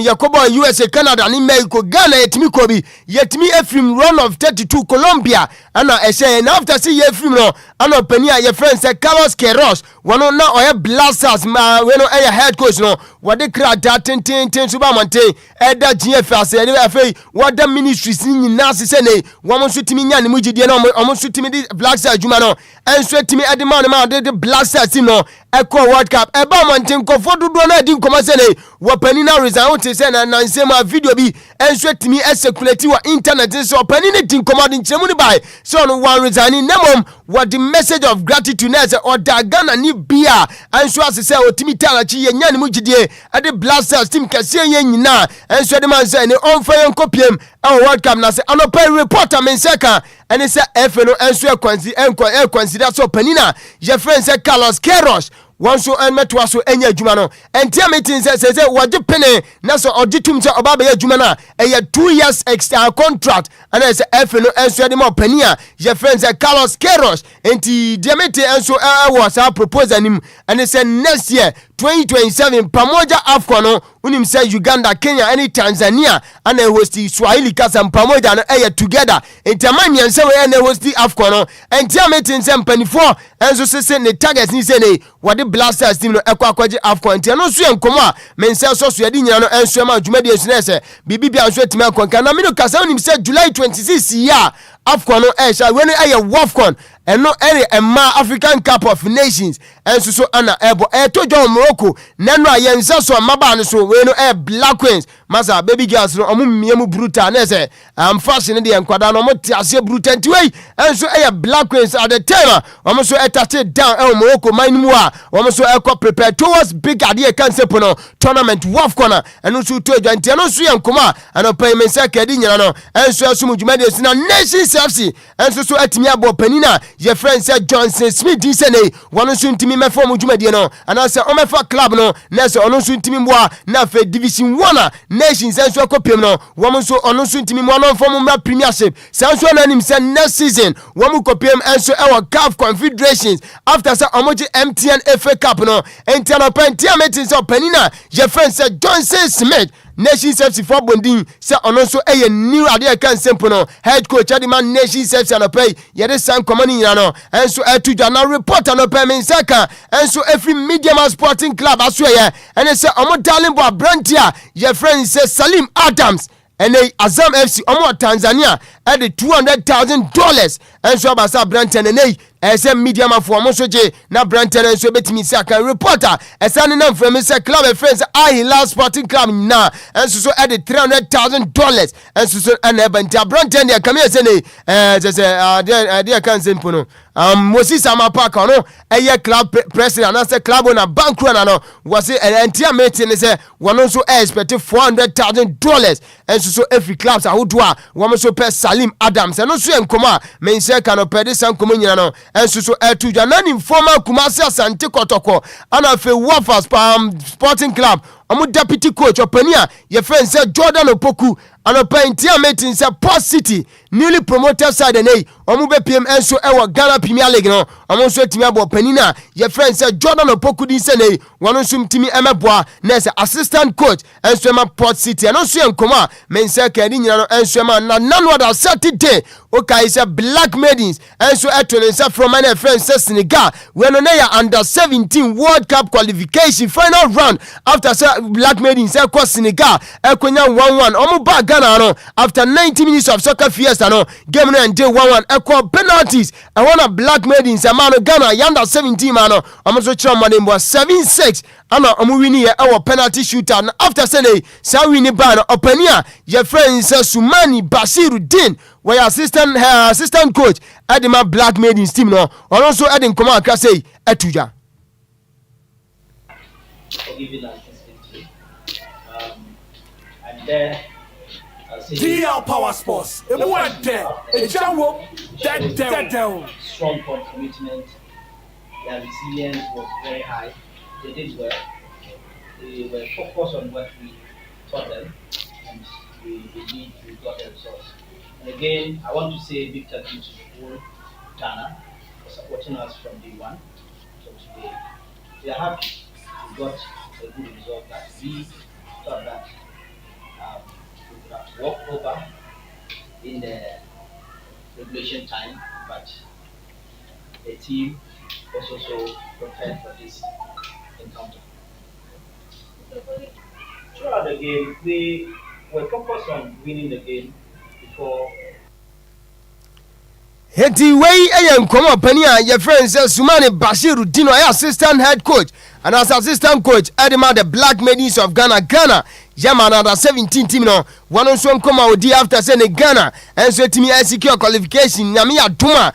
Yakobo USA Canada ni Mexico Ghana yetimi kobi yetimi efrim run of 32 Colombia ana ehye na after see efrim no ana pani a ye friend say Carlos Queiroz wono na oye Blasters we no head coach no wode kra daten suba monte eda GF ase e afei wode ministries ni nyina se ne wo so timi nya ne mugidie no omo so timi di Blasters adwuma no enso timi edema ma de Blasters team no Echo World Cup eba monte nkofo dodo na di nkoma se ne wo pani na resign wote se na nsema video bi enso timi circulate wa internet so pani ne di nkoma di nchemu ni bai so no one resigning nemom what the message of gratitude na se Ghana ni bia enso asese otimi talachi ye nya ne mugidie ade Blasters team kase ye nyina enso de man se ne onfa ye nkopiem World Cup na se anopa reporter men seka ene se efe no enso consider so panina je friend se Carlos Queiroz wanso enmetwa so enya adwuma no entia meeting se wode pene na so ogitum se oba be adwuma na 2 years extra contract and se efe no enso de ma pania je friend se Carlos Queiroz enti diamete enso was a proposal nim and se next year 2027 pamoja AFCON no unim se Uganda Kenya and Tanzania and hosti Swahili kasa pamoja no together enti amamian se we hosti AFCON no entia meeting se mpanifo enso se ne targets ni se ne wode Blasters team no ekwaje AFCON enti no so enkomo a mense so so yadi nyina no enso ma dwuma de esu se bibia enso timi akonka na mino kasa unim se July 26 year AFCON no sha we no WAFCON eno Emma African Cup of Nations enso so ana ebo to John Morocco nano ayense so maba no so we no Black Queens masa baby girls no omu miemu brutal na se fashion de enkwada no mo tiase brutal ntiwei enso Black Queens at the time omo so touch down Morocco manimu a omo so prepare towards big idea concept no tournament WAFCON eno so to adwanti eno so yenkoma ano payment sekedi nyina no enso so mujumade sina Nations FC enso so atimi abo panina your friend said Johnson Smith disene wonu so ntimi mefo mujumade no ana se o mefa club no na se onu so ntimi mboa na fe division 1 Nations enso akopiem no womu so onu so ntimi mo no form ma premiership sanso na nim se next season womu kopiem enso CAF Confederations after say omoji MTN FA Cup no entiano pentia meeting so panina your friend said Johnson Smith Nations FC for bonding say ono so new ade kan simple no head coach Adman Nations FC no pay ye de san command nyina no enso to journal reporter no pay men saka enso every medium sporting club aso ye ene say omo darling boy brantia your friend say Salim Adams and Azam FC omo Tanzania at the $200,000 enso abasa brantia ne ese media mafo omo soje na branten enso betimi saka reporter esane na mframe se club friends highlife sporting club na enso so at the $300,000 enso so na bantia branten de come here say ne they can simple no Moses Amapaka no club president na say club na bankrupt na no was entia meeting say one so expect $400,000 enso so every clubs ahodoa wo so pe Salim Adams no so enkoma men say kan opede san komo nyina no enso so etuja na ni former Kumasi Asante Kotoko ana fe Wafas Sporting Club omo deputy coach opania ye friend say Jordan Opoku ano paintia meeting say Port City newly promoted side and omo be PM enso Ghana Premier League no omo so timi abo panina ye friend say Jordan Opoku din say nei wono so timi emeboa na say assistant coach enso ma Port City ano so enkoma men say ka di nyina no enso ma na nano da Saturday okay say Black Maidens enso etone say from my friend say Senegal we no na under 17 World Cup qualification final round after say Black Maidens say ko Senegal ekonya 1-1 omo ba Ghana no after 90 minutes of soccer fiesta no game no end 1-1 call penalties. I want a black maidens a man Ghana yanda 17 man omoso chira money 7-6 ana omo wini our penalty shooter after Sunday sa wini ban opania your friends Sumani Basiruddin where assistant coach at the black maidens team no or also adding come on say etuja and then DL Power Sports. It went there. It jumped down. Strong commitment. Their resilience was very high. They did well. They were focused on what we taught them, and we got the results. And again, I want to say big thank you to the whole Ghana for supporting us from day one. So today, we are happy we got a good result that we thought that we could have walked over in the regulation time, but the team was also prepared for this encounter. Throughout the game, we were focused on winning the game before. Heti way ayen komo pani a your friend says Sumani Basiruddin assistant head coach and as assistant coach Edema the Black Maidens of Ghana Yaman under 17 team no one on some come out after saying Ghana and so team secure qualification nyame adoma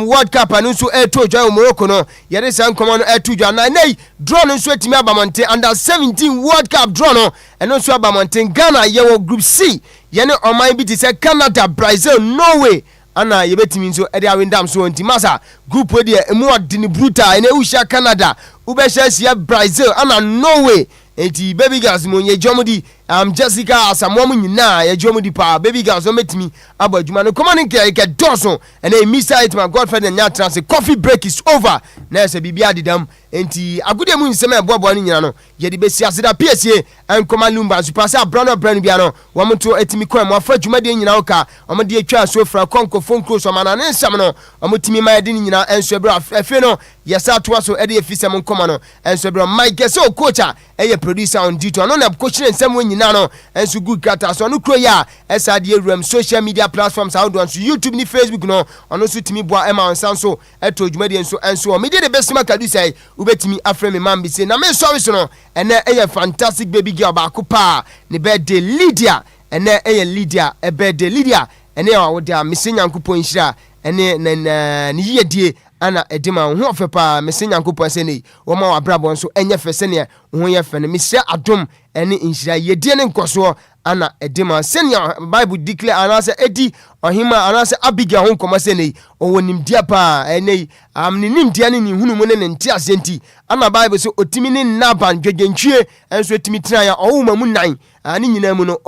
World Cup and so air to join Morocco no yere san come on air to join na nay draw no so team abamonte under 17 World Cup draw no and also abamonte Ghana ye group C ye no oman bi ti say Canada, Brazil, Norway ana yebetimi nso ede awindam so nti masa group we de emu adini brutal ene usha Canada ubesha sia Brazil ana Norway enti baby girls mo ye jomudi Jessica asamwo nyina ye jomudi pa baby girls o metimi abo adwuma no come on ke doso ene Mr. Hitman Godfather nya trans coffee break is over na se bibia didam enti agode mu nsem eboabo no nyina no ye de besi aseda PSA enkoma Lumba super sa brano bia no wo mto etimi kwan mo afa adwuma de nyina oka omo de atwa so fra konko phone close o mana ne nsam no omo timi ma de nyina enso ebra afi no yesa to so ede efisem nkoma no enso ebra Mike so coach a eye producer on duty no na coach ne nsem nyina no enso good kata so no kro ya esa de ewram social media platforms how do on YouTube ni Facebook no ono so timi boa ema onsan so eto adwuma de enso o me de best makadu sai ubetimi afre me man bi say na me sorry so no ene eye fantastic baby girl ba kopa ne birthday Lydia ene eye Lydia e birthday Lydia ene ya wo dia mesenya nkopon hira ene ne yedie ana edema ho ofepa mesenya nkopon se nei wo ma wa brabo nso enye fese ne ho ye fe ne mesya adom ene nhira yedie ne nkoso ana edema senior Bible declare anase edi ohima anase Abigail ho nkoma se nei owonim dia pa ene ne nimdia ne hunu mu ne nti asenti ana Bible so otimi ne naban dwedwentwie enso otimi tira ya owuma mu nan ani nyina mu no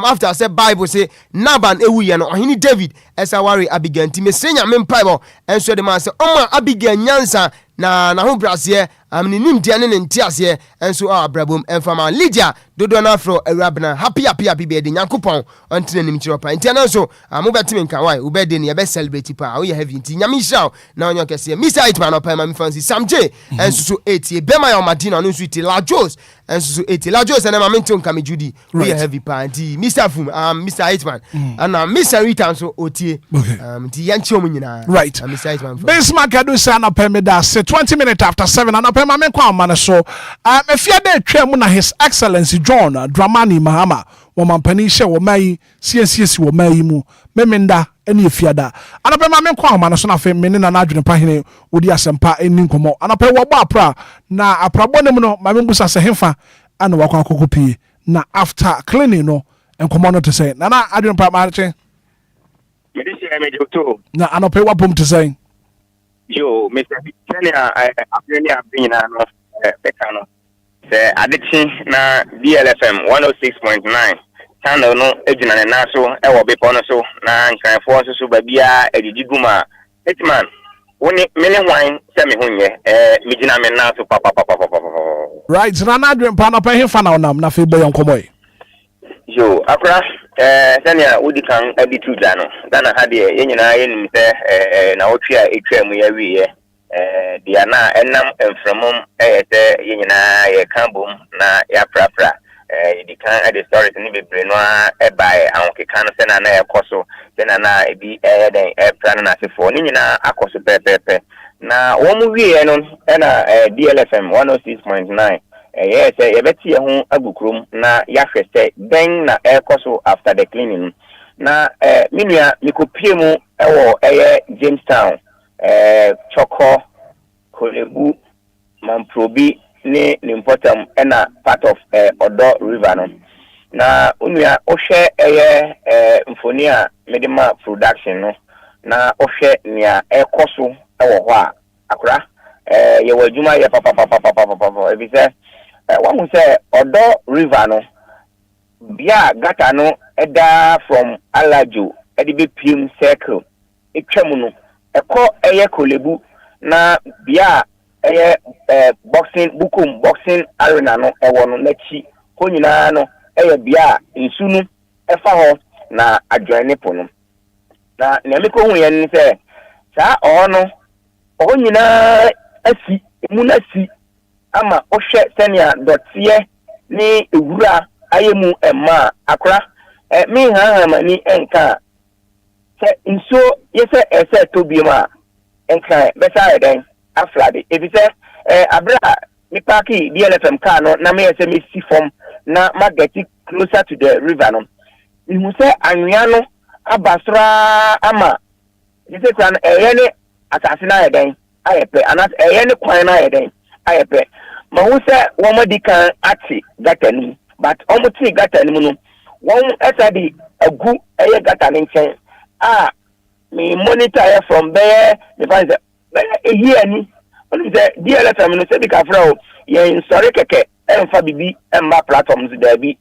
after say Bible say naban ewuye no ohini David esa ware Abigail nti mesenya mempaibo enso de man say oma Abigail nyansa na ho brase ne nimdia ne nti ase enso abrabom enfama Lydia dodo na afro awrabna happy birthday nyankopon ontene nim kiro pa nti na so mobetimi nka why wo birthday ne be celebrate pa wo ye heavy nti nyame hira na onyo kese Mr. Hitman opa ma mi fancy Samje enso so 8 be ma ya Madina no so iti Lajos enso so 8 Lajos na ma mention kame Judy wo ye heavy pa nti Mr. Fum Mr. Hitman ana Mr. Rita so otie nti yanchi omu nyina right Mr. Hitman Bismarck adu sa na peme da se 20 minutes after 7 ana pema men kwa ma so efia de twa mu na His Excellency John Dramani Mahama wo mampani hye wo mai siesiesi wo mai mu memenda ene efiada anapɛ ma men kwa ma no so na fe mene na adwene pahene odi asempa eni nkomo anapɛ wo bɔ apra na aprabɔ nem no ma men busa se hefa ana wakɔ akokopie na after cleaning no nkomo no to say na adwene pa ma che medisi emejoto na anapɛ wapom to say yo Mr. Kenya apeni abina no beka no se adechi na DLFM 106.9 channel no ejina ne na so e wo bepo no so na nkanfo so babia ediduguma Hitman woni mene hwan se me hunye me jina me na so papa right na adwen pa na pa hefa na onam na fe boy nkomoy yo akra senia wodi kan abitu da no dana ha de yenyina yenim se na wotwa etwa mu ya wiye dia na enam enfremom eyete yenyina ye kambom na ya prapra the kind of the stories in the brain by Uncle Can send an air coso, then an I be air plan as for Nina Acoso Pepe. Now, 1 movie and DLFM 106.9. Yes, I bet you home a book room. Na Yafre say, then na air coso after the cleaning. Na Minia, you could pay more Jamestown, Choco, Kolebu, Mamprobi. Ni important ena part of Odo River no na unia ohwe mfonia medima production no na ohwe nia ekoso ewo ho a akora ye wadwuma ye papa ebi se wan say Odo River no bia gata no eda from Alajo edi be pim circle etwam no eko Kolebu na bia boxing bukum boxing arena no ewo no nachi ko nyina no bia nsunu efa ho na adwane po no na nemiko hu ye ni se sa no nyina asi emu na si ama ohwe senia dotie ni ewura ayemu ema akora mi ha mani enka se nso yese ese tobiema enka besa eden aflade if you say abra mi parki DLFM car no na me say me see from na ma get closer to the river no you say anwia no abasra ama you say kan ne asase na eden ayepe anas ne kwan na eden ayepe ma hu say wo madi kan ati gatanu but omo ti gatanu no won esadi agu gata ne nchen me monitor from there me find here ni only say DLFM no say be kafra o ye sorry keke emfa bibi emba platforms there be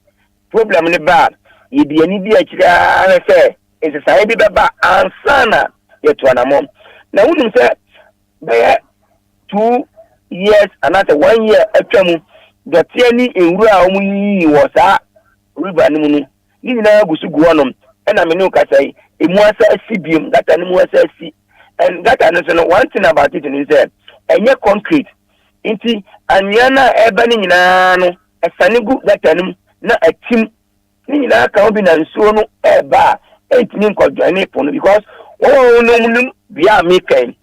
problem ni ba ye di ani bi akira say is say bi beba ansana ye to anamom na wonu say be 2 years another 1 year atwamu the tiani enwura omu yi wo sa river ni mu no ni na gusugu onom na me no ka say emu asa asibiem data ni mu asa asi and that and so one thing about it is that enye concrete inti anyana eba ni nyina no esanigu that anim na atim ni nyina ka obi na nsuo no eba entimi nkodwane pono because no munum bia mekan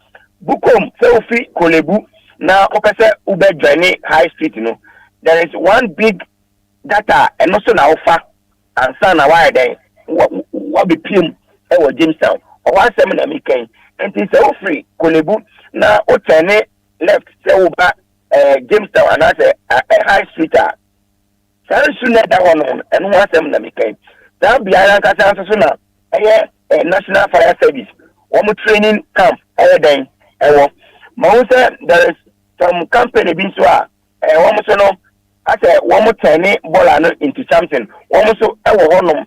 bukom se ofi Kolebu na opese ubedwane high street no there is one big data and also na ofa ansa na why then what be pim e wo Jamestown o wa sem na mekan and it's all free Kolebu na o turn left say uba Jamestown and I say a high street so soon that one and one sem na mekan that be an kasa so na national fire service one training camp then ma say there is some company bin so one so no I say one turn ball into something one so e wo honom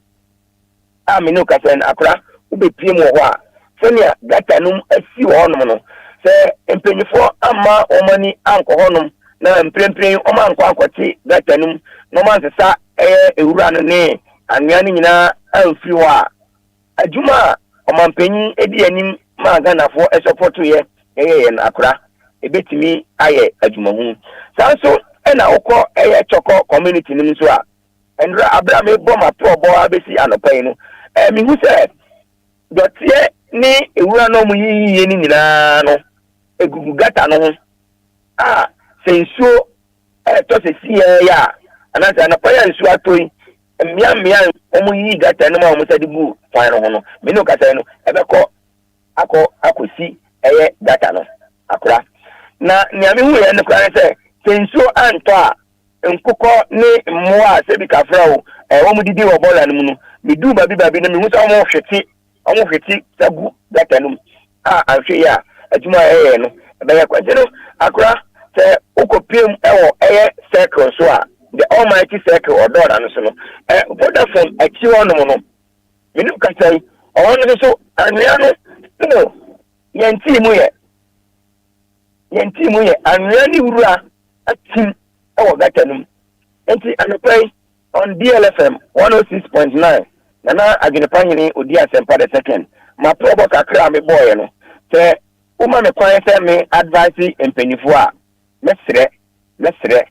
me no kasa na akra ube piem wo ho senia data num asi honum no se empenyifo ama omani anko honum na emprempren oma anko akwati data num no man sesa ewura no ne anwea ni nyina amfiri ho a adwuma omampanyi edi anim ma Ghanafo support ye na akora ebetimi aye adwuma hu sanso na okọ choko community nim so a endra abraham eboma probo abesi anopai no mi hu se dotie ni ewura no mu yiye ni nyina no egugu gata no ho sensuo to se sie ya anasa na paya nsuo atoi mmia omu yi gata no ma mo sadi bu kwan no ho no me no kasa no ebekọ akosi gata no akora na nyame hu ye ne kwa se sensuo anto a nkukọ ni mmoa se bi kafra o omu didi wo bola no mu no medu babi na me hu se omu hweti sagu data num anhwe ya adwuma no be kwa no akora se ukopiem ewo circle so a the almighty circle or door and so no Vodafone achi wono no menu kasai ono so anwea no yenti mu ye anwea ni wura atim ewo data num enti anopai on DLFM 106.9 nana aginepanyini odi asempa the second ma probo kakra me boy no se uma me kwan se me advice empanifo a mesre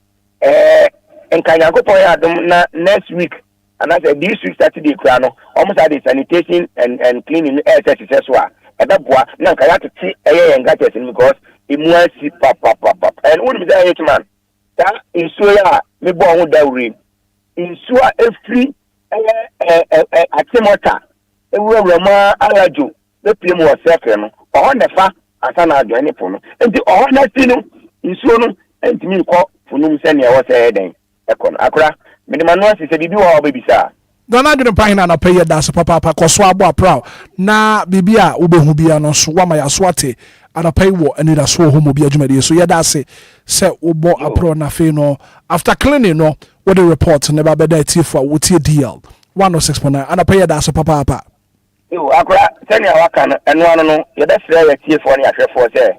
and Kanyakopo Adam next week. And I said this week Saturday Krano, almost had the sanitation and cleaning air successful. And that boy, now I have to see air and gadgets because it must see pop. And what is that Hitman? That is so ya, me born that rain. In so a free a timota. E wo rema alajo the play more second on the fa asana do any pono enti honestly no nsuo no enti mi ko funum se ne wo se den ekon akora me de manu ase se bibi wo obebisa Dona dwene pahina na pay da so papa koso abo apra na bibia wo behu bia no so wa ma ya so ate ana pay wo Anidaso Wɔhɔ mo bia dwumade so yeda ase se wo bo apra na fe no after cleaning no what the report ne ba beda tifo wo tie DL 106.9 ana pay da so papa akora sani awaka no eno ano no yeda sere ya tie fo ne ahwefo se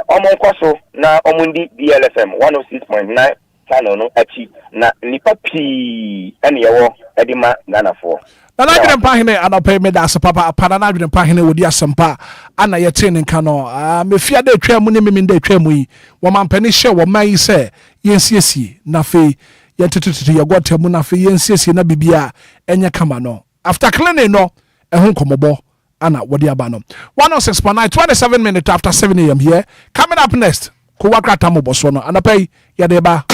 omo nkoso na omundi DLFM 106.9 channel no achi na nipa pi ene yewo edima Ghana fo na dwene pahine ana pay me da so papa na dwene pahine wodi asempa ana ye te ne nka no mefia da atwa mu ne memi da atwa mu yi wo mampani hye wo man yi se yensiesie na fe yetetetu ye gotamu na fe yensiesie na bibia enye kama no after cleaning no ehun komobo ana wodi aba no 106.9 27 minutes after 7 a.m. here coming up next ko wakrata mo boso no anapai ya de ba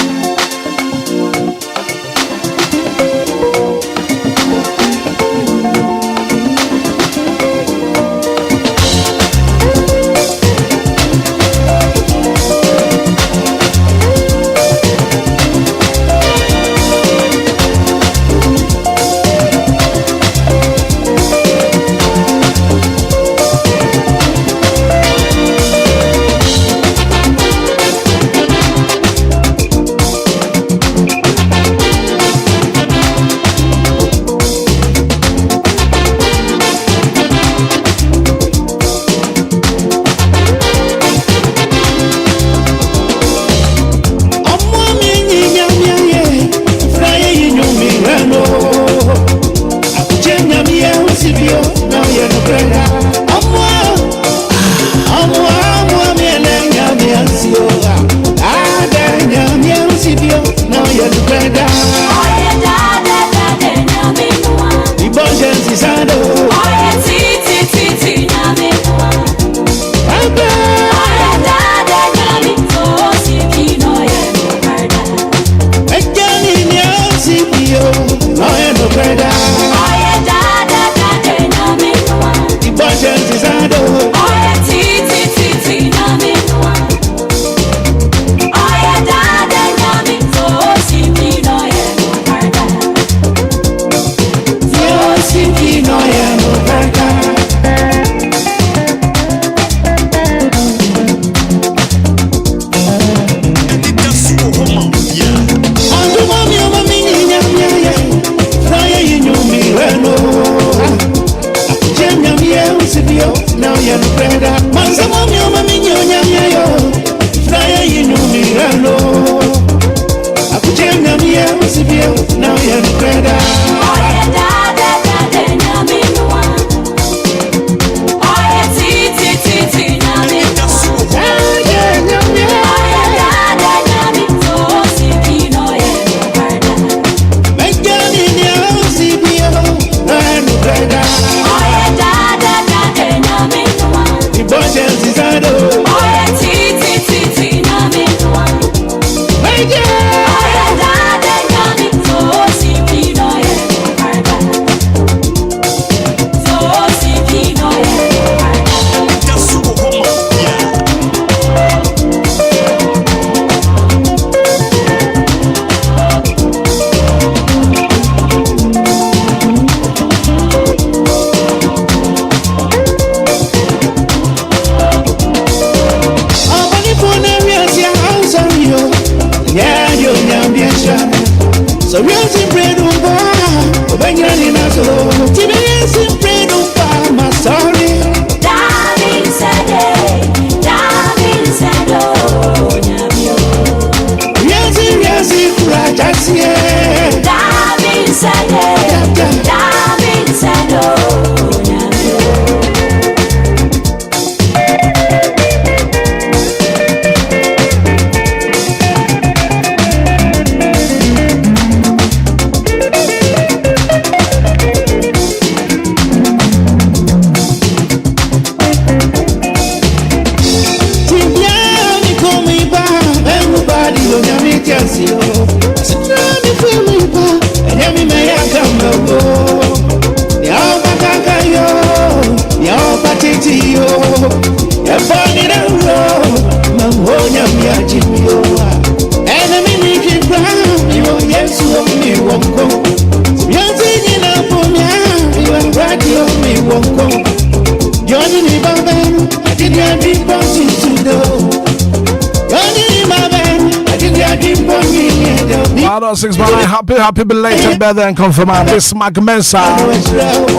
Happy belated birthday and confirm Miss Magmensa.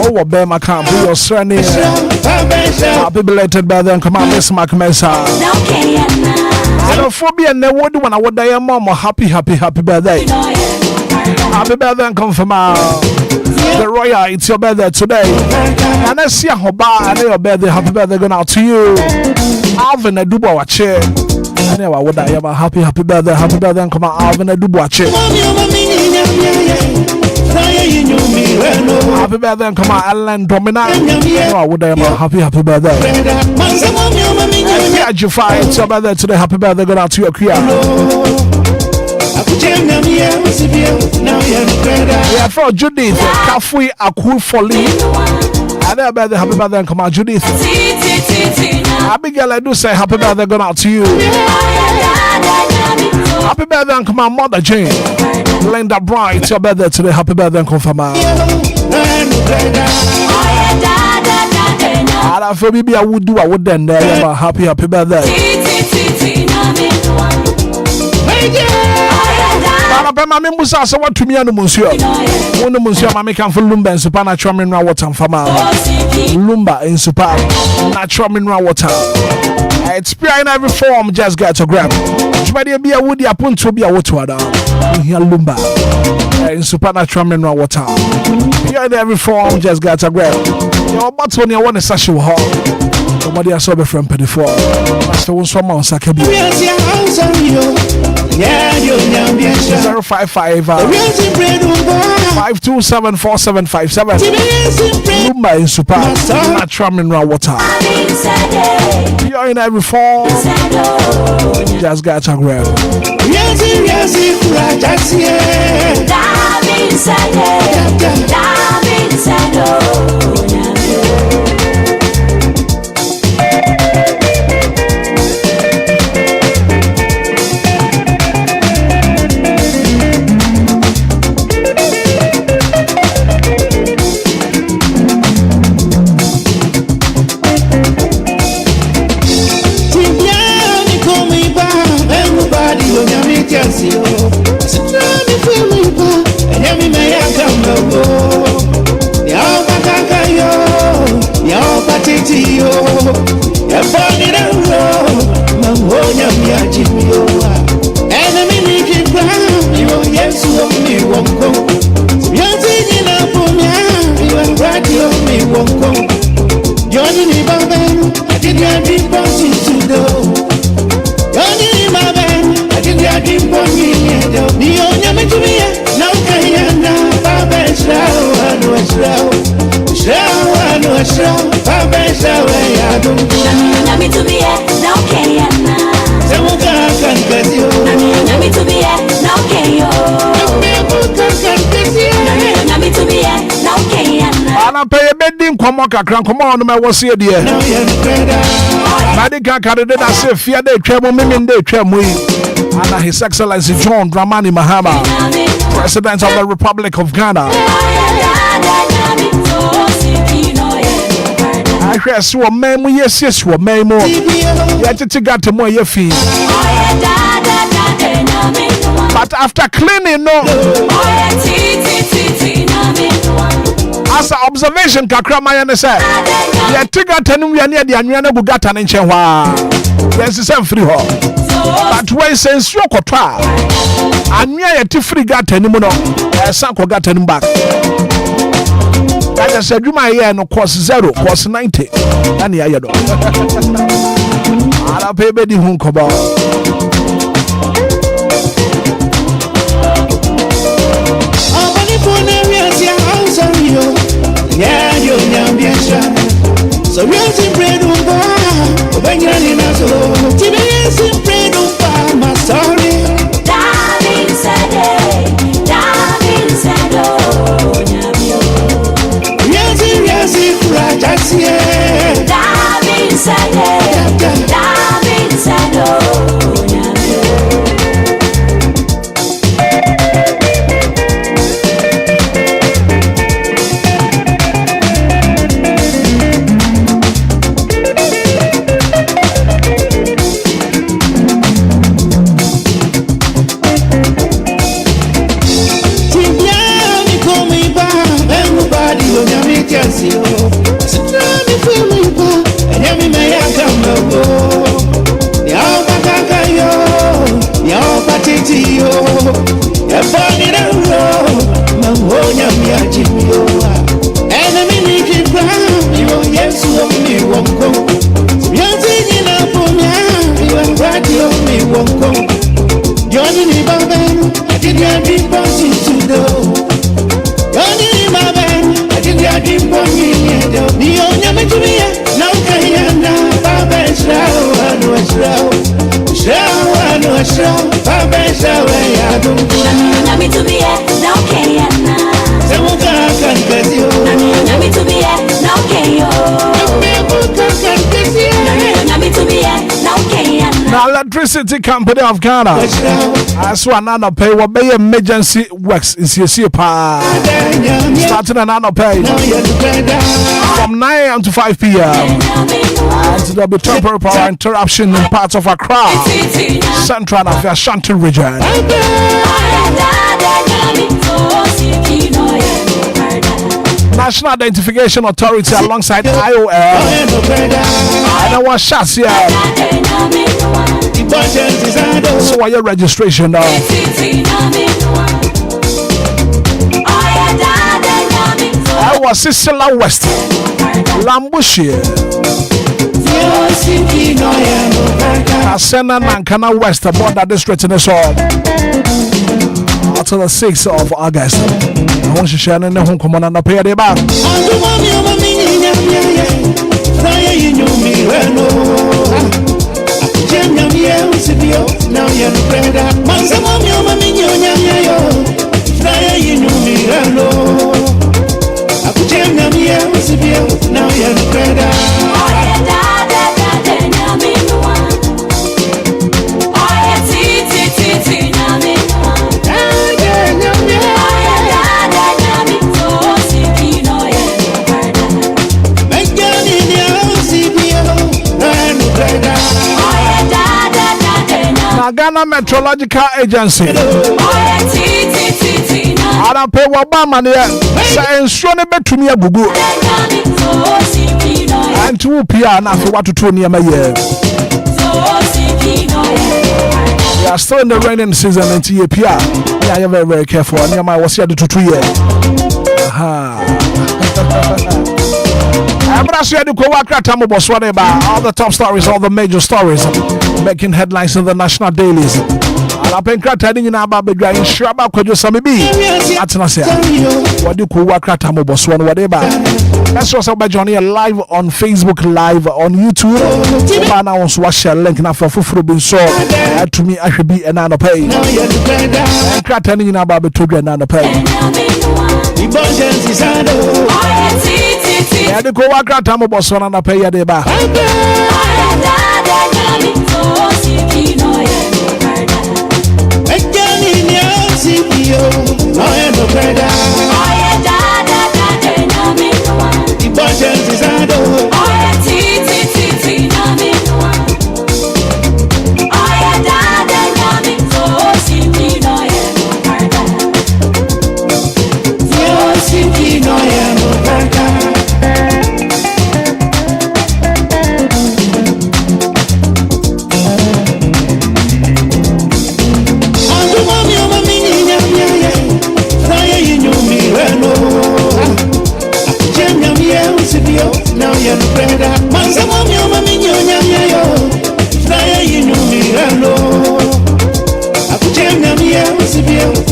Oh, what bear my camp, your son. Happy belated birthday and come on, Miss Magmensa. Xenophobia never do when I would die a mom. Happy birthday. Happy birthday and confirm the Royal, it's your birthday today. And I see a hoba and your birthday. Happy birthday going out to you. Alvin a dubo watch it. Anyway, what I am a happy birthday and come on, Alvin a dubo watch it. Happy birthday and come on, Alan Domina. Anyway, what I am a happy birthday. Yeah, Jaffa, it's your birthday today. Happy birthday going out to your creator. Yeah, for Judith, Kafui Aku Folly. And happy birthday and come on, Judith. Abigail, I do say happy birthday going out to you. Happy birthday and come on, Mother Jane. Linda Bright, it's your birthday today. Happy birthday and confirm. I feel maybe I would do, I would then there. Happy birthday. Bama me musa so what to me and monsieur. One monsieur mama can for Lumba and super natural mineral water and farmer. Lumba in super natural mineral water. It's pure in every form, just get to grab. Jumadi be a woody upon to be a water. Here Lumba in supernatural mineral water. Pure in every form, just get to grab. Your bottle when you want a sachet hall. Somebody I saw the friend petty for. That's the one someone Sakabi. 055 5274757. Lumba in super natural mineral water. You're in every form. Just got to grab. Come on, my was here, dear. Medical candidate, I say, fear they tremble, women they tremble. And His Excellency John Dramani Mahama, President of the Republic of Ghana. I hear so a memo, yes, you a memo. Yet it got to more your feet. But after cleaning, no. As an observation, Kakramaya said, "Yeah, trigger ten we are near the Anyana Bugatan in Chenwa. There's the same free hall. But when says Yokota, and near a Tifri got anymore, a Sanko got him back. I said, you my year no cost 0, cost 90. And the Ayado. I'll pay baby Hunkoba. Yeah, you're bien so we're bread on bar. When you're in a soul, TBS bread on bar, my sorry. Darling Saturday, darling Saturday. Yes, yes, darling Saturday, darling Saturday. Jimio, a funny road, Mamonia Mia Jimio, enemy Nicky Brown, you yes, me won't go. You're singing up for me, you are radio, me won't go. You're the Baba, I did your dream bossy to do. You're the Baba, I did your dream bossy to do. The only to me, now can you Baba Shroud, I know Shroud, Shroud, Baba Shroud, I don't know. Me to be now can you? Someone can get you. Me to be now can you? Me to be now can you? Now, Electricity Company of Ghana. I swear, none pay what be emergency works in CC Pa. Starting an annual pay from 9 a.m. to 5 p.m. And there will be temporary power interruption in parts of Accra, Central and the Ashanti region. National Identification Authority alongside IOL. And I want shots here. So are your registration now? I was Sicily West, Lambushire, Asena Nankana West, border district in the south. Until the 6th of August. I want to share in the home command and the pay the back. Ghana Meteorological Agency. I don't pay what Bama say and show me to me a bugu. And 2 p.m. after what to 2 near my year. We are still in the raining season in TAPR. Yeah, you're very, very careful. And I was here to 2 years. I'm not sure to go back at all the top stories, all the major stories making headlines in the national dailies. I'm telling you now about the guy in Shraba Kojo Samibi. What do you work at Tamoboswan, whatever? That's what's up by Johnny live on Facebook, live on YouTube. And I want to watch a link now for Fufu being so to me. I should be an anno pay. I'm telling you now about the 2 grand anno pay. Yeah, the go work at Tamoboswan and I pay a deba.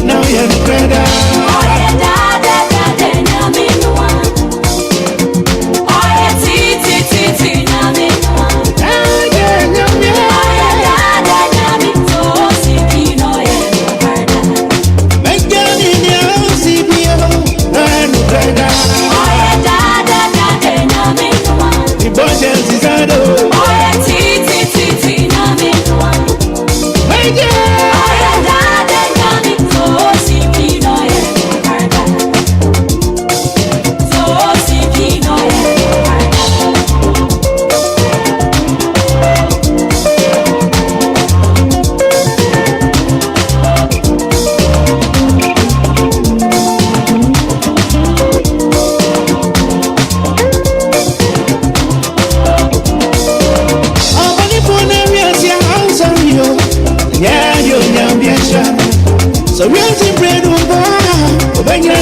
Now you're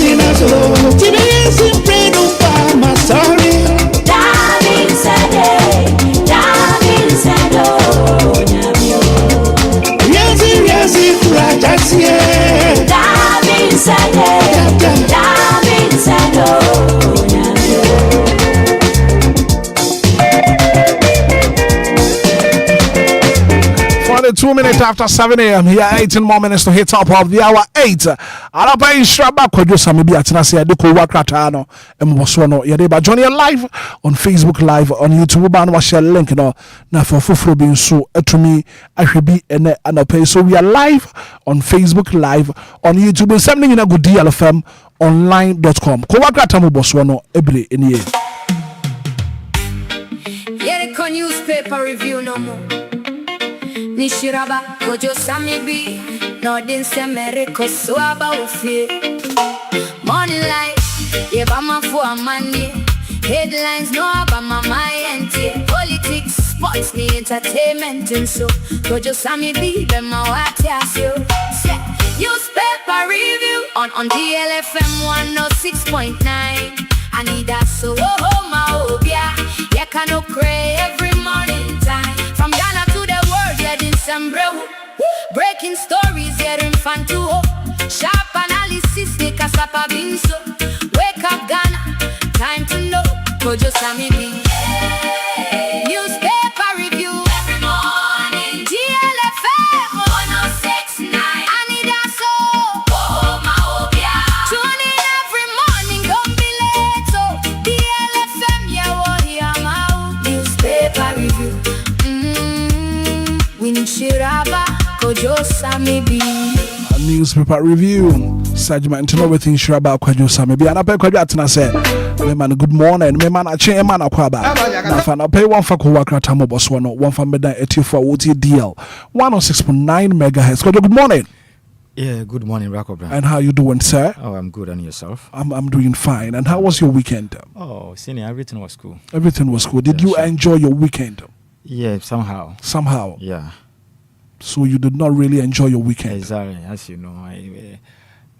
Anidaso Tibe sempre no fama sorry David said Riazi kurajasie David said the 2 minutes after 7 a.m. Here, 18 more minutes to hit top of the hour 8. Alapa in Shraba Kojo Samibi Atinasi Adiko Wakratano and Moswono Yadeba Johnny live on Facebook Live on YouTube ban was share link no na for fufro being so to me I should be and pay. So we are live on Facebook Live on YouTube something in a good DLFM online.com. Ko Wakratamo Boswono every in ye. Yeriko newspaper review no more. Nishiraba Kojo Samibi Nordin Semeriko Swaba Ufie Morning light Yebama for money Headlines no Abama my NT Politics, sports, me entertainment and so Kojo Samibi Bema Watiasio Newspaper review on DLFM 106.9 Anidaso Wɔhɔ ma Obia Yekano cray every morning time From Ghana to the world breaking stories here in Fantuo Sharp analysis make us up a binso Wake up Ghana, time to know Kojo Samibi Newspaper review every morning DLFM 106.9 Anidaso Wɔhɔ ma Obia Tune in every morning, don't be late So DLFM, yeah, Wɔhɔ Newspaper review Winchiraba Kojo Samibi Newspaper review Sajman to know everything sure about Kojo Samibi and I pay Kojo Atina say man good morning me man ache man akwaba na fa na pay one for Wakratamo Boswono one for Meda 84 OT DL 106.9 megahertz. Kojo, good morning. Yeah, good morning, Rakobra. And how you doing, sir? Oh, I'm good. And yourself? I'm doing fine. And how was your weekend? Oh, senior, everything was cool. Everything was cool. Did you enjoy your weekend? Yeah, somehow. Somehow? Yeah. So you did not really enjoy your weekend? Exactly. As you know,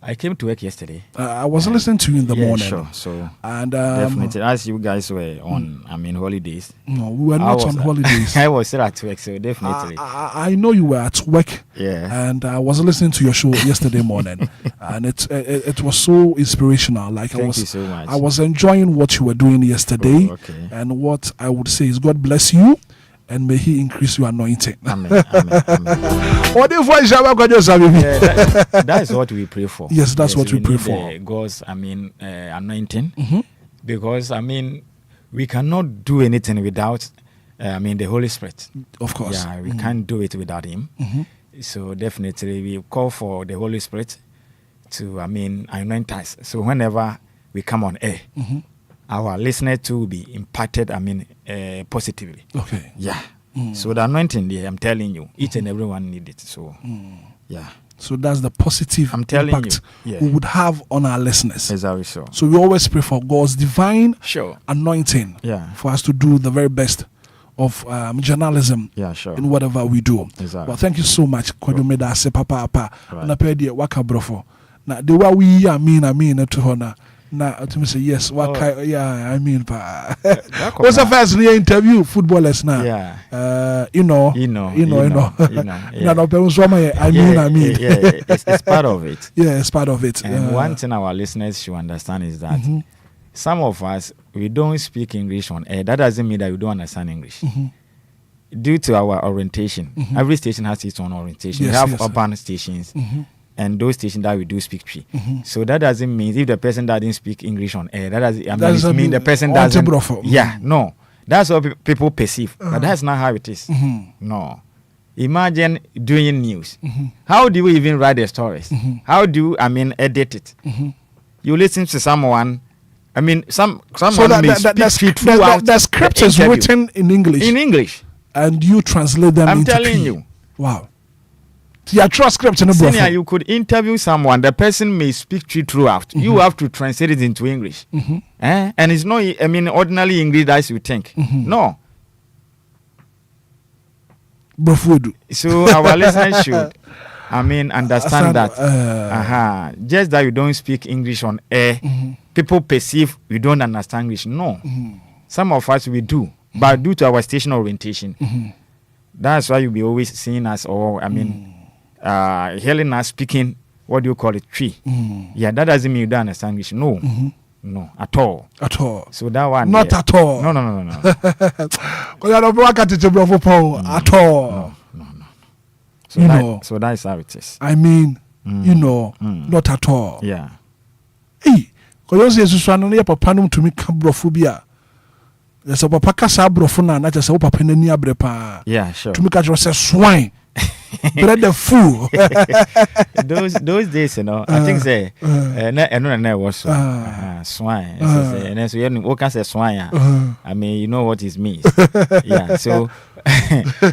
I came to work yesterday. I was listening to you in the morning. Sure. So and definitely, as you guys were on, holidays. No, we were not on holidays. I was still at work, so definitely. I know you were at work. Yeah. And I was listening to your show yesterday morning, and it was so inspirational. Like Thank you so much. I was enjoying what you were doing yesterday. Oh, okay. And what I would say is, God bless you. And may He increase your anointing. Amen. What if that is what we pray for. Yes, that's what we pray for. God's, anointing. Mm-hmm. Because, we cannot do anything without, the Holy Spirit. Of course. Yeah, we can't do it without Him. Mm-hmm. So definitely we call for the Holy Spirit to, anoint us. So whenever we come on air, mm-hmm. our listener too will be impacted, positively. Okay. Yeah. So the anointing there, I'm telling you, each and everyone need it. So, yeah. So that's the positive impact we would have on our listeners. Exactly so. So we always pray for God's divine anointing for us to do the very best of journalism in whatever we do. Exactly. Well, thank you so much. Kodumeda se papa na pedi waka brofo. Na the way we mean to honor. Na to me say yes. What's the first interview footballers now? Yeah. No, it's part of it. Yeah, it's part of it. And one thing our listeners should understand is that some of us, we don't speak English on air. That doesn't mean that we don't understand English. Due to our orientation, every station has its own orientation. Yes, we have urban stations. And those stations that we do speak Twi. So that doesn't mean if the person doesn't speak English on air, that doesn't mean the person doesn't. Yeah, no. That's what people perceive. But that's not how it is. No. Imagine doing news. How do you even write the stories? How do you, edit it? You listen to someone. Someone so may speak throughout the script is written in English. In English. And you translate them into telling Twi. you. Wow. Your transcript in the Senior, you could interview someone. The person may speak Twi throughout. You have to translate it into English. And it's not, ordinarily English as you think. No. So our listeners should I mean, understand that. Just that you don't speak English on air, people perceive you don't understand English. No. Some of us we do, but due to our station orientation, that's why you'll be always seeing us, hearing us speaking, what do you call it, tree. Yeah, that doesn't mean you don't understand English. No. No, at all. At all. So that one. Not at all. No. At all. No. So that is how it is. I mean, not at all. Yeah. Hey, because you say no, your papa no to me cabrophobia. There's a papa kasa brofuna, not just a papa ni abrepa. Yeah, sure. To me catch was a swine. Bread the fool. those days, I think say no was swine. And then so you know can say swine. I mean, you know what it means. Yeah, so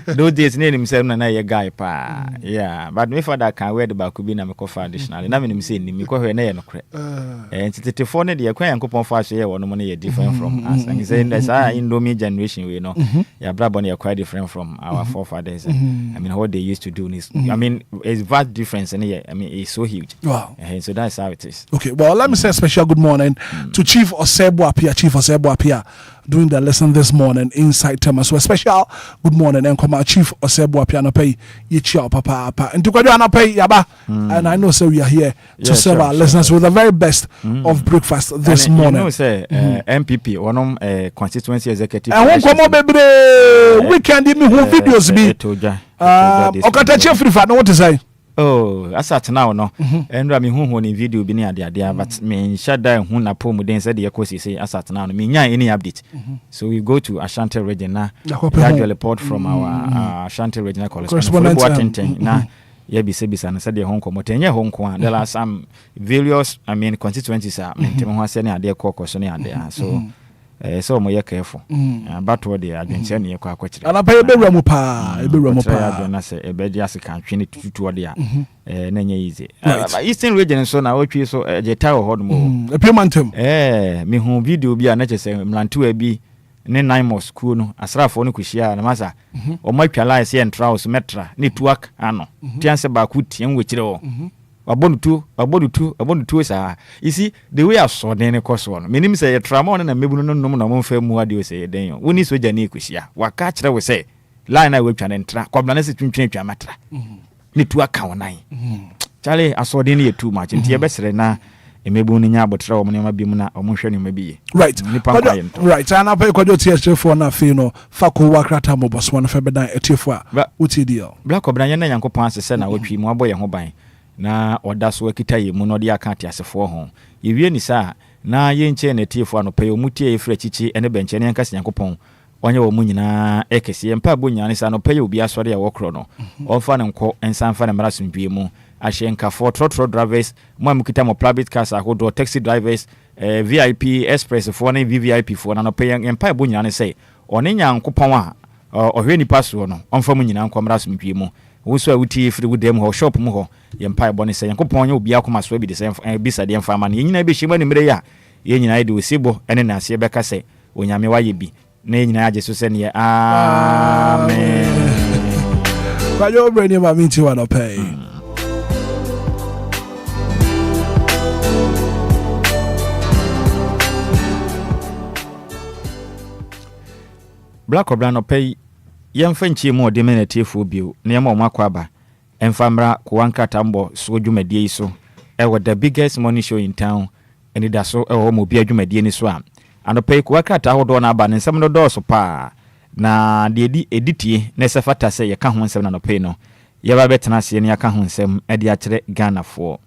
those days name himself na a guy pa. Yeah, but me father can wear the bakubi na me kofa additionally. Na me nim say ni me ko hwe na ye no kre. And tete ne de kwan yankopon fa so ye wono mo na different from us. And he say that's Indomie generation we know. Yeah, brabo na quite different from our forefathers. I mean what they used to do is, I mean, it's vast difference in here. I mean, it's so huge. Wow. So that's how it is. Okay, well, let me say a special good morning to Chief Osebo Apia doing the lesson this morning inside Tema. So a special good morning and come out Chief Osebo Apia na pay yichia papa and to go na pay yaba. And I know so we are here to serve our listeners with the very best of breakfast this morning. You know, say MPP one constituency executive. I won't come on baby. Weekend me who videos be. Okatachi free fa no what to say. Oh, as at now no. And I mean who in video be near there but me shut down who na po mu den said the ecosi say as at now me nya any update. So we go to Ashanti region na gradual report from our Ashanti regional correspondent na yeah be say na said the home comot enye home ko there are some various constituencies are mentem ho ase na ade kokko so na ade so so mo ye careful but what they adwenche na ye kwa kwachire ana pa ebewura mu pa na say ebeji asika twene tutu ode a na nya easy Eastern region so na otwi so jeta ho hodmo epimantem me hu video bi a na chese mlantewa bi ne nine mo school no asrafo no kuhia na masa o matwala ese entraus metra network ano tianse ba ku tien wechire o abonutu sa you see the way I saw den course one menim say trauma on na mebunu no nom na mo fa mu ade o say den woni so jani kuhia waka kire we say line na we twa na ntra kwabla na se twintwen twa matra network ka wonan chale aso den ye too much ntie besere na emebu ni nya abotra o mo bi mu na o mo hwe ni mabi right and I pay kojo TS4 na fe no fako wakrata mo boss one fa bedan etefo a uti deal black obran ye na yankopon asese na wotwi mu aboye ho ban na oda so akita ye mu no de akante asefo ho yewie ni sa na ye nche na etefo ano pay omutie efra chichi ene benche ne yankase yankopon onye wo mu nyina ekese mpa bonya ne sa no pay obi asore ya wokro no onfa ne nko ensan fa ne maraso ndwie mu ahyenka for trotro drivers mo amukita mo private cars ahodo taxi drivers VIP express for na VVIP for na no pay mpa bonya ne say one nyankopon a ohwe nipa so no onfa mu nyina nko maraso ndwie mu wo so awuti free with them ho shop mu ho ye mpa bone say yankopon nye obi akoma so bi de say bisa de mfa ma ne nyina be hima ne mire ya ye nyina ye de osibo ene na ase be ka say onyame waye bi na nyina age so se ne amen kwa yo bre ni ma mi ti wa no pay black obran no pay yemfa nchie mu ode menetefo bio na yema omakwa ba emfamra ko wankata mbo so dwumadie so the biggest money show in town Anidaso mo bia dwumadie ni so a anopay ko wakata hodo na aba nsem no do so pa na de editie na sefata se ye ka ho nsem na anopay no ye ba betena se ne ya ka ho nsem ade a kire Ghana for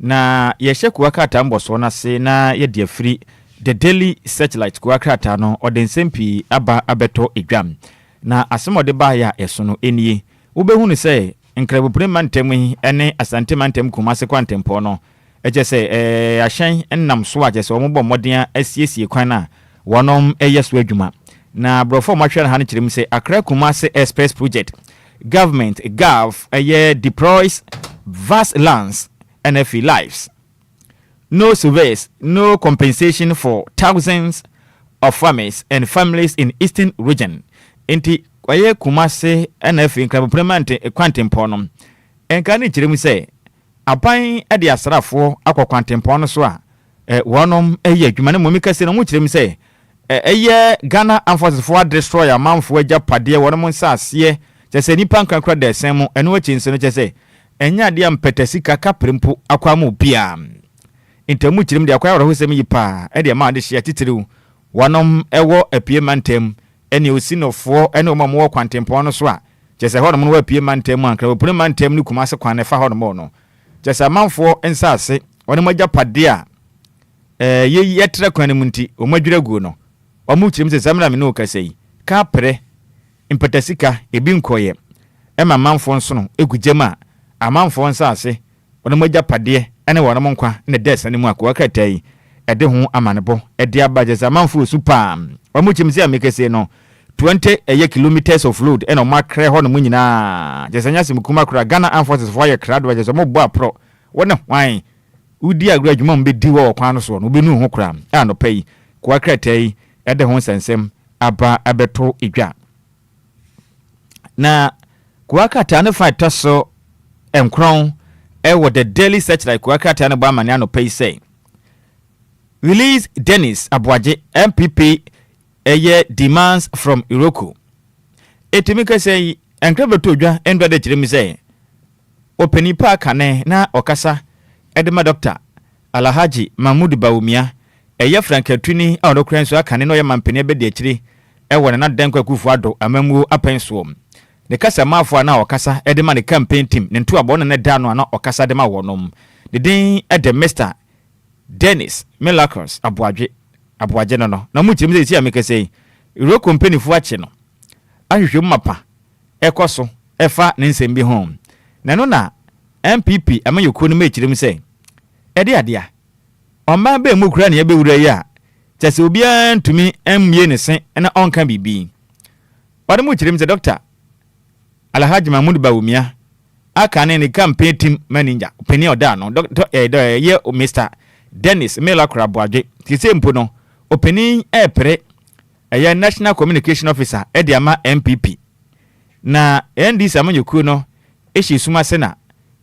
na ye hye ko wakata mbo so na se na ye de afiri the daily satellite ko wakata no odensem pi aba abeto edwam na asemode ba ya eso no enie wobehu ne se nkrabo premantem ene asante mantem kumase kwantempo no eje se ahyen ennam so aje se ombo moden asiesie kwan na wonom eyeso adwuma na brofo mahwe ha ne kirem se Accra Kumase Express project government deploys vast lands and lives, no surveys, no compensation for thousands of farmers and families in Eastern region. Inti kwaye Kumase NF Incredible Permanent Quantum Ponum enka ne kyerem sɛ aban de asrafo akɔkwantempɔn no so a wɔnom ɛyɛ adwuma ne momi kase no mu kyerem sɛ ɛyɛ Ghana amforcefo destroy amanfo agya padeɛ wɔnom nsaseɛ kyɛ sɛ nipa nkankra da ɛsɛn mu ɛno akyi nso no kyɛ sɛ ɛnya adeɛ mpɛtɛsi kaka prempo akwa mu bia ntamu kyerem de akwa wɔrɔ hosɛm yi pa ɛde ma ade hyɛ titiriw wɔnom ɛwɔ apie mantem ɛne osinofo ɛne ɔma mo kwantempɔn no so a kyɛ sɛ hɔnom no wɔ apie mantem ankra wɔpune mantem no kuma se kwan fa hɔnom no kyɛ sɛ amanfo nsase wɔnom agya padeɛ a yɛtrɛ kwan mu nti ɔmadwira gu no ɔmo kyerem sɛ samra me no kasa yi ka prɛ mpɛtɛsika ebi nkɔyɛ ɛma amanfo nso no egugye ma amanfo nsase wɔnom agya padeɛ ɛne wɔnom nkwa ne dɛs ne mu akɔ akata yi ɛde ho amanebo ɛde abaje amanfo su pa ɔmo kyerem sɛ amekase no 20 kilometers of road ɛna ɔmo akrɛ hɔ no mu nyinaa kyɛ sɛ nya sem kuma kora Ghana Armed Forces fo ayɛ krado kyɛ sɛ ɔmo bɔ apro wɔne hwan udi agro adwuma mbedi wɔ kwan no so no benu ho kora a no pɛ yi ko akrata yi ɛde ho sensem aba abeto edwa na ko akata ne fa toso enkron ɛwɔ the daily search like ko akata ne ba mane ano pɛ yi sɛ release Dennis Abuaje MPP demands from Iroko. Etimika say enkrabeto dwa endwa de kyerem say openi pa kane na okasa edema doctor Alhaji Mahmud Bawumia Frankatuni a odokran so akane no ye mampene be de akyire ewo na dan kwakufu ado amamuo apenso ne kasa mafo na okasa edema ne campaign team ne nto abo ne da no na okasa de ma wonom de din ede Mr Dennis Milakers Abuaje no na mu kyerem sɛ tia meka sɛ ro company fu ache no ahwehwem mapa ekoso efa ne nsɛm bi ho na no na MPP amayoko no ma kyerem sɛ ɛde adea ɔma ba mu kura ne yɛbɛwura yi a kyɛ sɛ obia ntumi mmie ne se na ɔnka bibi ɔde mu kyerem sɛ Dr. Alhaji Mahmud Bawumia aka ne campaign team manager openi oda no ye Mr. Dennis Milakers Abuaje tisempo no openi epre National Communication Officer Ediama MPP na NDC amanyoku no eshi suma sena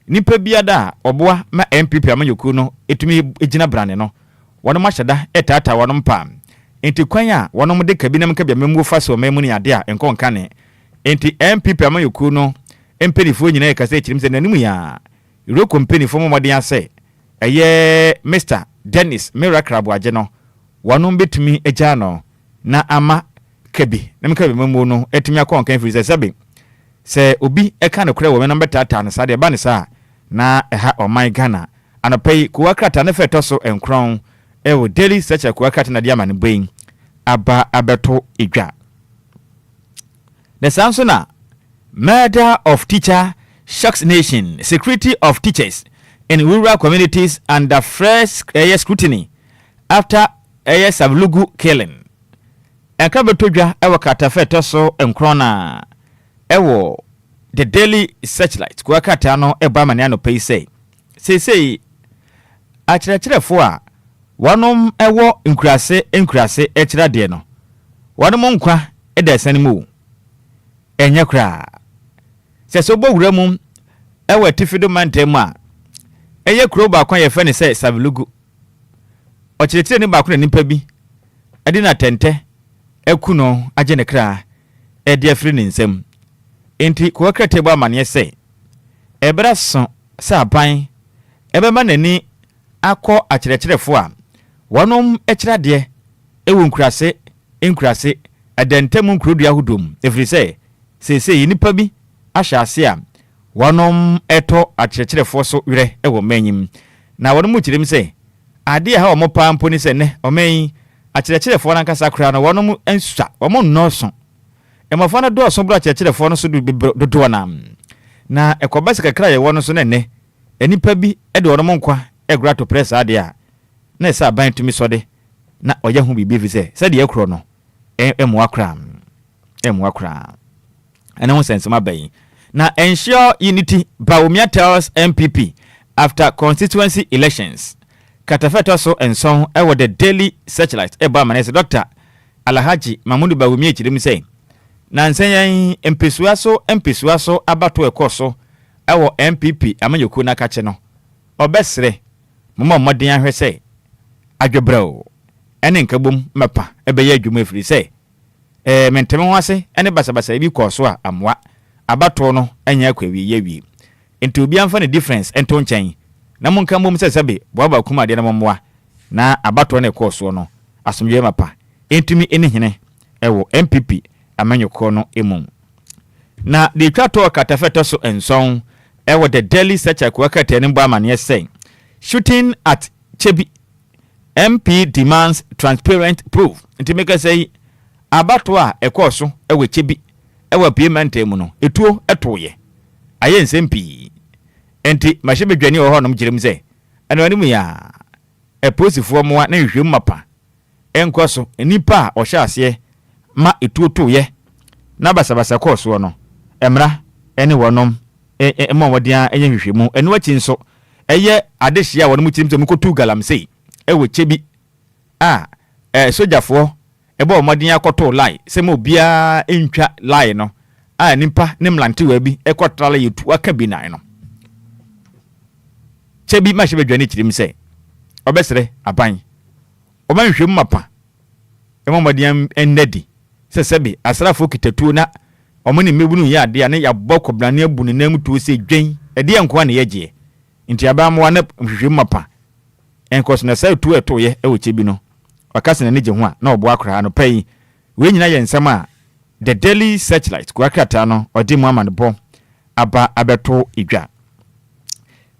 nipa biada oboa ma MPP amanyoku no etumi ejina brane no wono mahyeda etata wono mpa enti kwan a wono de kabinam ka bia memu fa so memu ne ade a enkonka ne enti MPP amanyoku no empenifo nyina e kasa echirim se nanimu ya ro company fo momode ase Mr. Dennis Milakers Abuaje no wono betumi eja no na ama kabi na mekabi memu no etumi akonka free sebe se obi eka ne kora wo me betata no sade ba ne sa na eha oman Ghana anopai kuwakrata ne feto so enkron ewo daily search kuwakrata na dia mane boyin aba abeto edwa the sanso na murder of teacher shocks nation, security of teachers in rural communities under fresh scrutiny after Savlugu killing. Enkabetojwa ewo katafeto so enkrona ewo the daily searchlight kwa kata no eba mane ano pay say akyerɛkyerɛfo a wanom ewo nkurase ekyira de no wanom nkwa eda sanimu enya kra sɛ bo wura mu ewo tifido mantem a eye kuro ba kwan ye fe ne sɛ Savlugu ɔkyerɛkyerɛ ni ba kwan nipa bi ade na tente ekuno agye ne kra ede afiri ne nsam enti ko krete ba amane sɛ ebra so sɛ aban ebema nani akɔ akyerɛkyerɛfo a wonom ekyira de ewo nkurase adantam nkurodua hodom efiri sɛ sese nipa bi ahyase a wonom eto akyerɛkyerɛfo so werɛ ewo manyim na wonom kyerem sɛ ade ha omo pampo ni sɛ ne oman akyerɛkyerɛfo na nkasa kra na wonom ensa omo nnɔso emafo na do so bra akyerɛkyerɛfo no so do na ekɔba sika kra ye wono so ne enipa bi de wonom nkwa egura to press ade a na esa ban tumi so de na oya hu bibi fi sɛ de ekro no emoa kra ana ho sense mabai na ensure unity Bawumia tells MPP after constituency elections katafeto so enson ewo the daily searchlight eba manese Dr. Alhaji Mahmud Bawumia kyerem sɛ na nsenyan empesua so abato ekoso ewo MPP amanyoku na kache no obesre mama modin ahwe se adwebrao ene nkabom mepa ebeye adwuma efiri se menteme ho ase ene basabasa bi koso a amwa abato no enya akwawi yewi enti obi amfa ne difference ento nchen na monka mbom se sebe boaba kuma de na momwa na abato ne koso no asomye mapa entumi ene hene ewo MPP amanyoko no emum na de twato katafeto so enson ewo the daily search akwakata ne mbo amane say shooting at Chebi MP demands transparent proof enti make say abato a ekoso ewo Chebi ewo payment emu no etuo etoye aye nsempi enti mahebedwani ho honom girem say eno ani mu ya eposifo mo na hwehwem mapa enkoso nipa a ohya ase ma etuo toye na basabasa koso no emra ene wonom ema wodian enye hwehwemu eno achi nso eye adehia wonom chirim to mikotu galamsey ewo Chebi sojafo ebe omodin akoto lie se ma obia entwa lie no nipa ne mlante wa bi ekotala yetu aka bi nan no Chebi ma hwebedwane chirim se obesere aban omanhwem mapa ema omodin endedi se sebi asrafo kitatuo na omani mebunu ya ade ne yabɔ kobrane abu ne nam tuo se dwen ade enko na yeje nti abamwa na hwehwem mapa enkos na sai tuo etoye ewo Chebi no wakase na neje ho a na obo akra no pai we nyina ye nsam a the daily searchlight kwakata no odi mu amanebo aba abeto idwa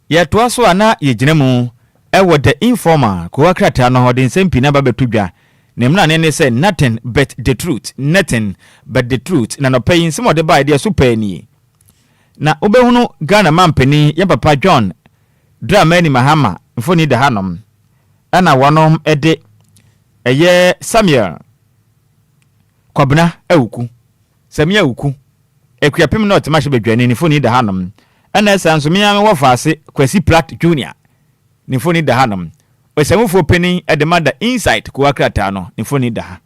ye to aso ana ye gina mu ewo the informer kwakata no odi nsempi na babeto dwa nemna ne say nothing but the truth na no pay nsem ode ba idea super ni na obehunu Ghana mampani ya papa John Dramani Mahama mfoni da hanom ana wonom ede eye Samuel Kwabna awuku Samuel awuku ekuapem na otemashe bedwane ni foni da hanom ana sanso miame wo faase Kwasi Plat Junior ni foni da hanom osamufo peni edemada insight kuwakrata no ni foni da ha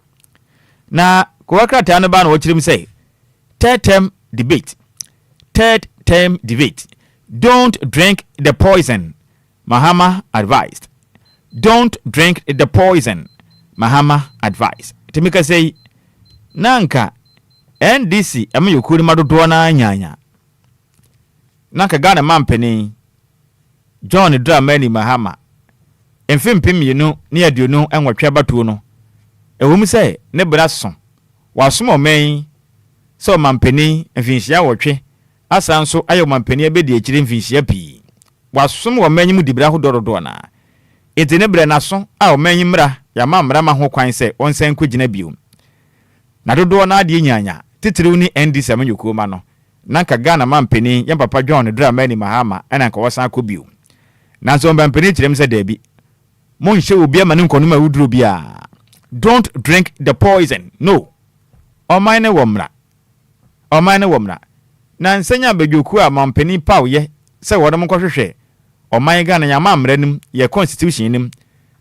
na kuwakrata no ba no wochirim say third term debate don't drink the poison Mahama advised don't drink the poison Mahama advised timika say nanka NDC amayokuri madodo na nyanya nanka Ghana mampeni John Dramani Mahama emfempem yenu ne aduonu enwotwe abatuo no ewom se ne braso wasom omen so mampeni mfinhia wotwe asanso ayo mampeni abedi akire mfinhia pi wasom omen mu dibra ho dododo na etene bre naso a omen mra ya mamra ma ho kwan se onsen kwagina bio na dodo na ade nyanya titiriw ni NDC amanyoko ma no nanka Ghana mampeni ya papa John Dramani Mahama ana nka wosan ko bio nanso mampeni tirem se dabi Monshe Obia maninkonuma wudro bia don't drink the poison no omane womra na nsenya bedwoku a mampeni pawye se wodom kohwehwe oman Ghana nyama amranim ye constitution nim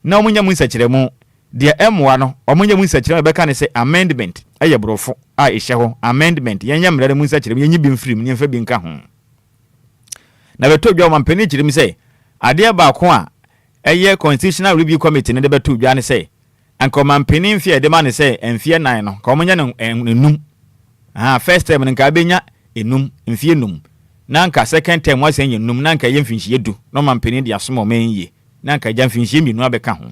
na omunya mu nsakiremu de emwa no omunya mu nsakiremu beka ne se amendment aye brofo a ehye ho amendment yenya mrare mu nsakiremu yenyi bi mfrim ne mfa bi nka ho na betodwa mampeni kirim se ade ba ko a eye constitutional review committee ne de beto dwa ne say anko mampeni mfie de ma ne say emfie nan no ka omunya no enum first term nka benya enum mfie enum nanka second term wa sen enum nanka ye mfinhie du no mampeni de asomo menye nanka ja mfinhie minu abeka ho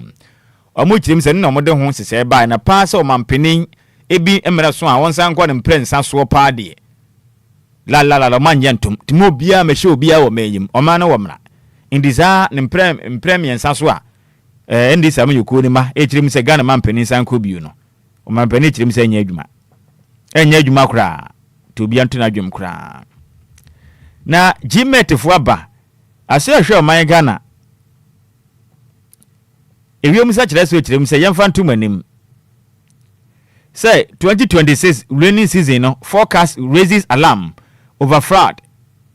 omo kirim se no mode ho sese ba na pa se o mampeni ebi emra so a wonsan kwa ne mprensa so pa de la manya ntum timo bia mehye obia wo menyim oma na wo mra indiza ne mprem yensa so a ndi sam yoko ni ma ekirim se Ghana mampeni san ko biu no o mampeni ekirim se enya adwuma kura to bia nto na adwum kura na GMET fo aba ase ahwe o man Ghana ewiem sa kire so ekirim se yemfa nto manim say 2026 rainy season no forecast raises alarm over flood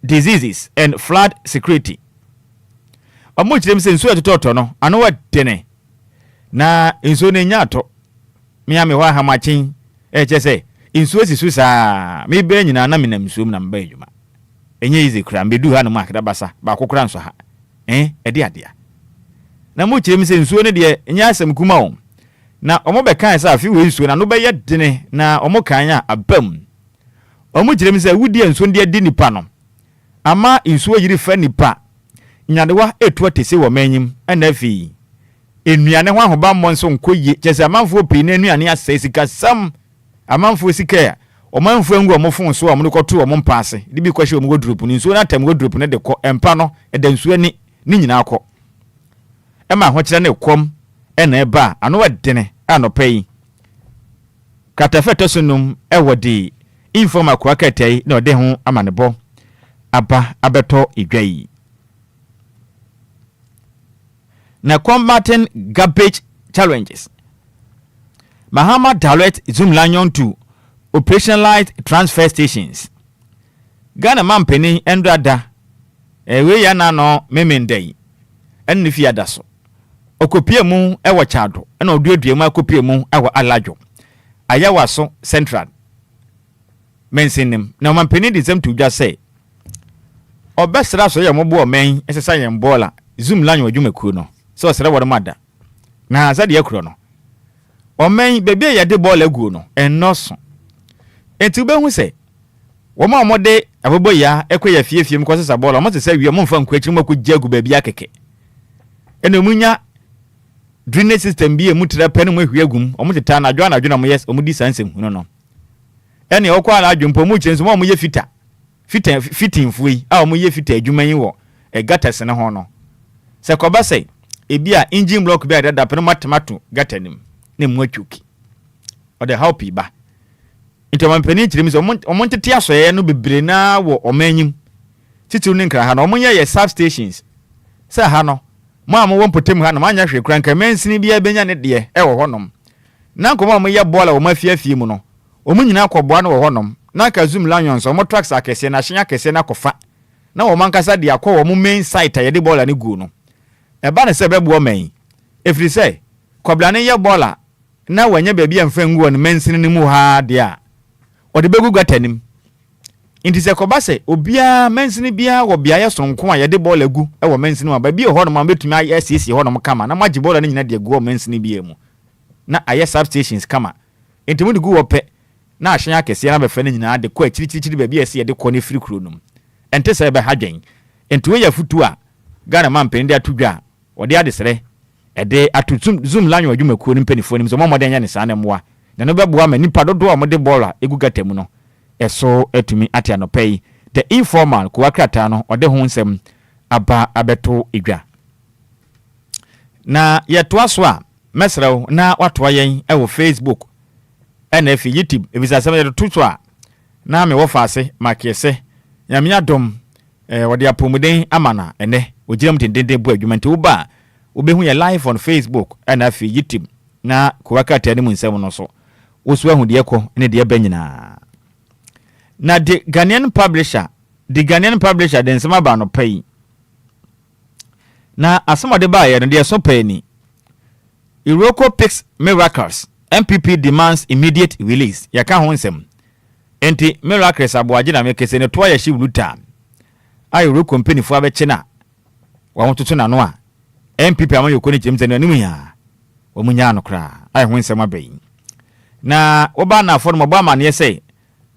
diseases and flood security. Omo kirem se nso etototo no ano wa dene na nso ne nyato miame wa hamachin chese nso sisu sa me be nyina na menam nsuom na mba adwuma enye easy kra mbedu ha no makeda basa ba kokora nso ha ede adea na mo kyerem se nsuo ne de enya asem kuma o na omo be kan sa afi we nsuo na no be ye dene na omo kan a abam omo kyerem se wudi nsuo de di nipa no ama nsuo yiri fa nipa nyadewa etu atese wo manyim na afi enuane ho ahoba mmɔ nso nkoye kyese amanfo pii na enuane asɛ sika sam amanfo sika omanfo ngu omofon so omo koto omo mpaase de bi kwahye omo wodrop ni nsuo na tam wodrop ne de kɔ empa no eda nsuo ni nyina akɔ ema ho kyerɛ ne kom na eba ano wadene anopai katafeto sunum ewodi informa kwakatai na ode ho amanebo aba abeto idwai na combating garbage challenges. Mahama direct Zoom Lanyon to operationalized transfer stations. Ghana mampeni endrada we ya na no memendai ennifi adaso okopie mu ewo chado na oduadua mu akopie mu ewo alajo ayawa so central mensinim na mampeni de sem to dwa say obesra so ye mobo omen esesa ye mbola Zoom Lanyon adwumakuo no so sere wode mada na azade yakuro no omen bebe ya de ball aguo no enoso enti be hu se wo ma omode abobo ya ekoya fiefie m kwasesa ball o mo se wie mo mfa nkwachi mo kugya gu ba bia keke ene munya drainage system bi emu tra pe ne mo hwie agum o mo teta na adwo na mo yes o mo di sansem hu no ene okwa ala adwumpo mo chenso mo ye fitin fuyi a o mo ye fita adwuma yi wo gatas ne ho no se koba sei ebia engine block bi ada pe no matemato gatanim ne mo atwuki o de help iba ntamampani chirim so o tete asoye no bebre na wo omanyim titiru ne nkra ha no omonye ye substations sa ha no mo amwo potem ha no manya hwe kran ka mensini bia benya ne de wo honom na nkomo mo ye bola wo mafiafie mu no omunyina akọboa no wo honom na ka Zoom Lanyon so mo tracks akese na hyen akese na kofa na wo mankasa de akọ wo main site ye de bola ne gu no eba ne se bebu o man efri se kobla ne ye bola na wanya baabi amfa ngu no mensini ne mu ha de a o de begu gatanim inti se koba se obia mensini bia wo bia ye sonko a ye de bola gu e wo mensini wa ba bi ho no ma betumi aye siesie ho no kama na maji bola ne nyina de gu o mensini bia mu na aye substations kama inti mu de gu wo pe na ahyen akese na be fa ne nyina de ko akirichiri baabi ese ye de ko ne firi kuro no ente se be hadwen enti we ya futu a Ghana man pen de atudwa o de adesere e de atutum Zoom Lanyon adwumakuo ni mpanifo ni so mo modern ya ne saa ne moa na no beboa ma nipa dodo a mo de bola egu gatamu no eso etumi ate anopai the informal ko akrata no o de ho nsem aba abeto edwa na yeto aso a mesrew na watoa yen e wo Facebook na fi YouTube ebisa sem de tutu a na me wo faase makese nyamia dom wode apomuden amana ene ogiram tendende bu adwumanti wo ba obehu ye live on Facebook na fi YouTube na ko akata ne mu nsem no so wo so ahu de ko ne de banyina na the Ghanaian publisher den sama ba no pai na asomode ba ye no de so pai ni Iroko picks miracles MPP demands immediate release yaka ho nsem enti miracles aboaje na mekese ne to ya shi luta ayoro company fo abeche na wa hototo na no a MPP amayoko ne chemze no anim ya wo munya no kra ay ho nsem abai na oba na afọ no mo ma ne say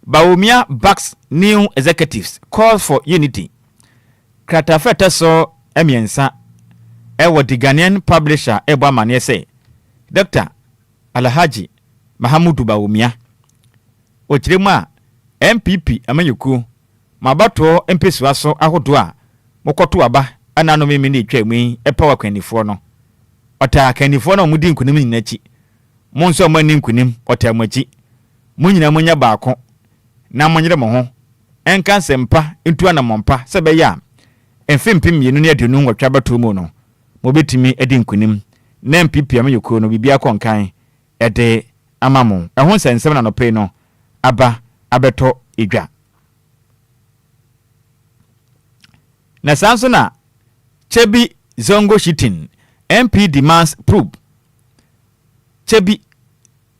Baumia backs new executives calls for unity Kratafeta so emiensa ewo the Ghanaian publisher ebo ma ne say Dr. Alhaji Mahamudu Baumia ochiremu a MPP amayoko mabato empesua so ahodo a mokoto aba ana no memi ne twam epa wakwanifo no ota kanifo no mudi nkunim nyinachi monso mani nkunim ota machi munyina munya baako na monyere mo ho enka sempa entu ana mompa se be ya enfempim yenu ne adenu nwotwa bato mu no mo betimi edi nkunim na MPP amayoko no bibia konkan ede amamu ehon sensem na no pe no aba abeto edwa na sanso na Chebi Zongo shooting MP demands probe Chebi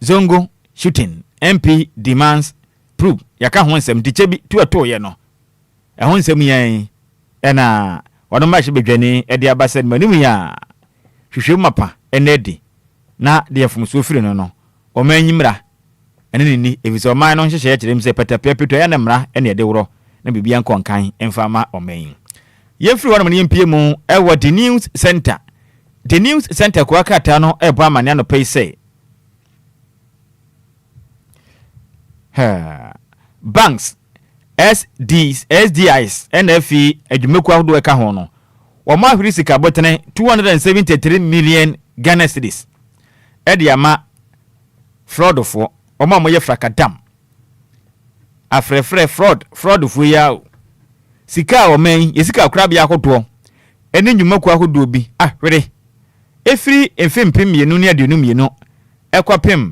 Zongo shooting MP demands probe yaka ho nsem di Chebi tu ato ye no ɛho nsɛm yɛn ɛna wɔn ma hye bedwane ɛde abasa manim ya hwehwɛ mapa ɛnɛdi na de afumso firi no ɔma anyimra ɛne ne ni efisɛ ɔman no hyehyɛ kyerɛm sɛ patapia peto ya na mmra ɛne ɛde worɔ na bibia nkɔnkan ɛmfama ɔman yɛmfiri wɔn ne yɛmpie mu ɛwɔ the news center ko akata no ɛbɔ amane anɔpɛ yi sɛ banks SDIs NFE adwumaku ahodoɔ ɛka ho no wɔn ahwere sika bɔtene 273 million Ghana cedis ɛde ama fraudfo wɔn a wɔyɛ frakadam afrɛfrɛ fraudfo ya sika a wɔn yɛ sika korabea ahodoɔ ɛne nnwumaku ahodoɔ bi ahwere efiri mfempem mmienu ne aduonu mmienu ɛkɔpem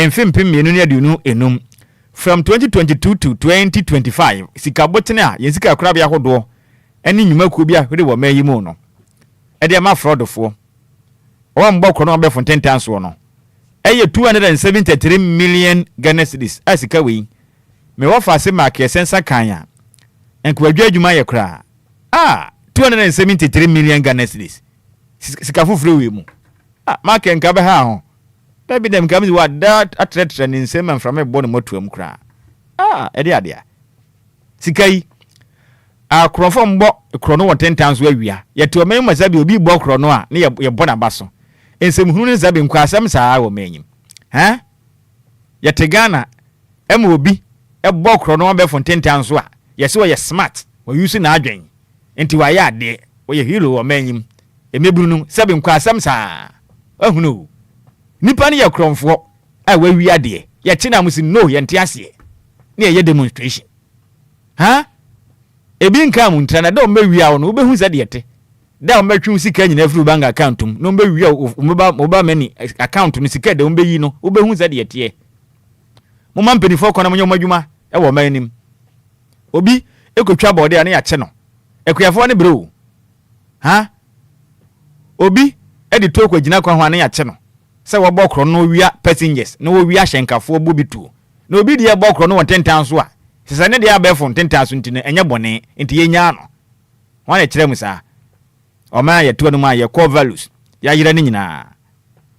mfempem mmienu ne aduonu enum from 2022 to 2025 sika botene a yɛn sika korabea ahodoɔ ɛne nnwumaku bi ahwere wɔ man yi mu no ɛde ama fraudfo wɔn mbɔ kɔ no ɔbɛfo ntentanso no ɛyɛ 273 million Ghana cedis a sika wei me wɔfa ase mark yɛsensa kan a nkwadwa adwuma yɛ kora 273 million Ghana cedis sika foforo we mu mark nka bɛ ha ho da bi dem kam wa that atretre ne nsɛm amfra me bɔ no motuam kora ɛde adea sika yi akrɔfo mbɔ krɔ no wɔ tentanso awia yɛte ɔman mu sabi obi bɔ krɔ no a ne yɛbɔ na ba so nsɛm hunu ne sabi nkɔ asɛm saa wɔ manyim yɛte Ghana ɛma obi ɛbɔ krɔ no bɛfo tentanso a yɛse wɔyɛ smart wɔ use na adwen nti wayɛ ade wɔyɛ hero wɔ manyim emeburu no sabi nkɔ asɛm saa ahunu nipa ne yɛ krɔmfoɔ a wawi ade yɛte na musi no yɛnte aseɛ ne yɛ demonstration ebi nka mu ntra na da ɔmɛwi a no wobɛhu sɛ deɛ te da ɔmɛtwe sika nyina afiri bank account mu no ɔmɛwi a mobile money account no sika da ɔmɛyi no wobɛhu sɛ deɛ te mo man penifo kɔ na mo nyɛ adwuma ɛwɔ man nim obi ekotwa bɔde a ne yɛakye no ekuyafo ne bro obi ɛde toko gyina kwan ho a ne yɛakye no sɛ wɔbɔ krɔ no wia passengers na wo wia hyenkafo bo bituo na obi de bɔ krɔ no wɔ tentanso a sisa ne de abɛfo tentanso ntine enye bɔne nti yenya no wɔn kyerɛ mu saa ɔma yɛ to no ma yɛ core values ya yira ne nyinaa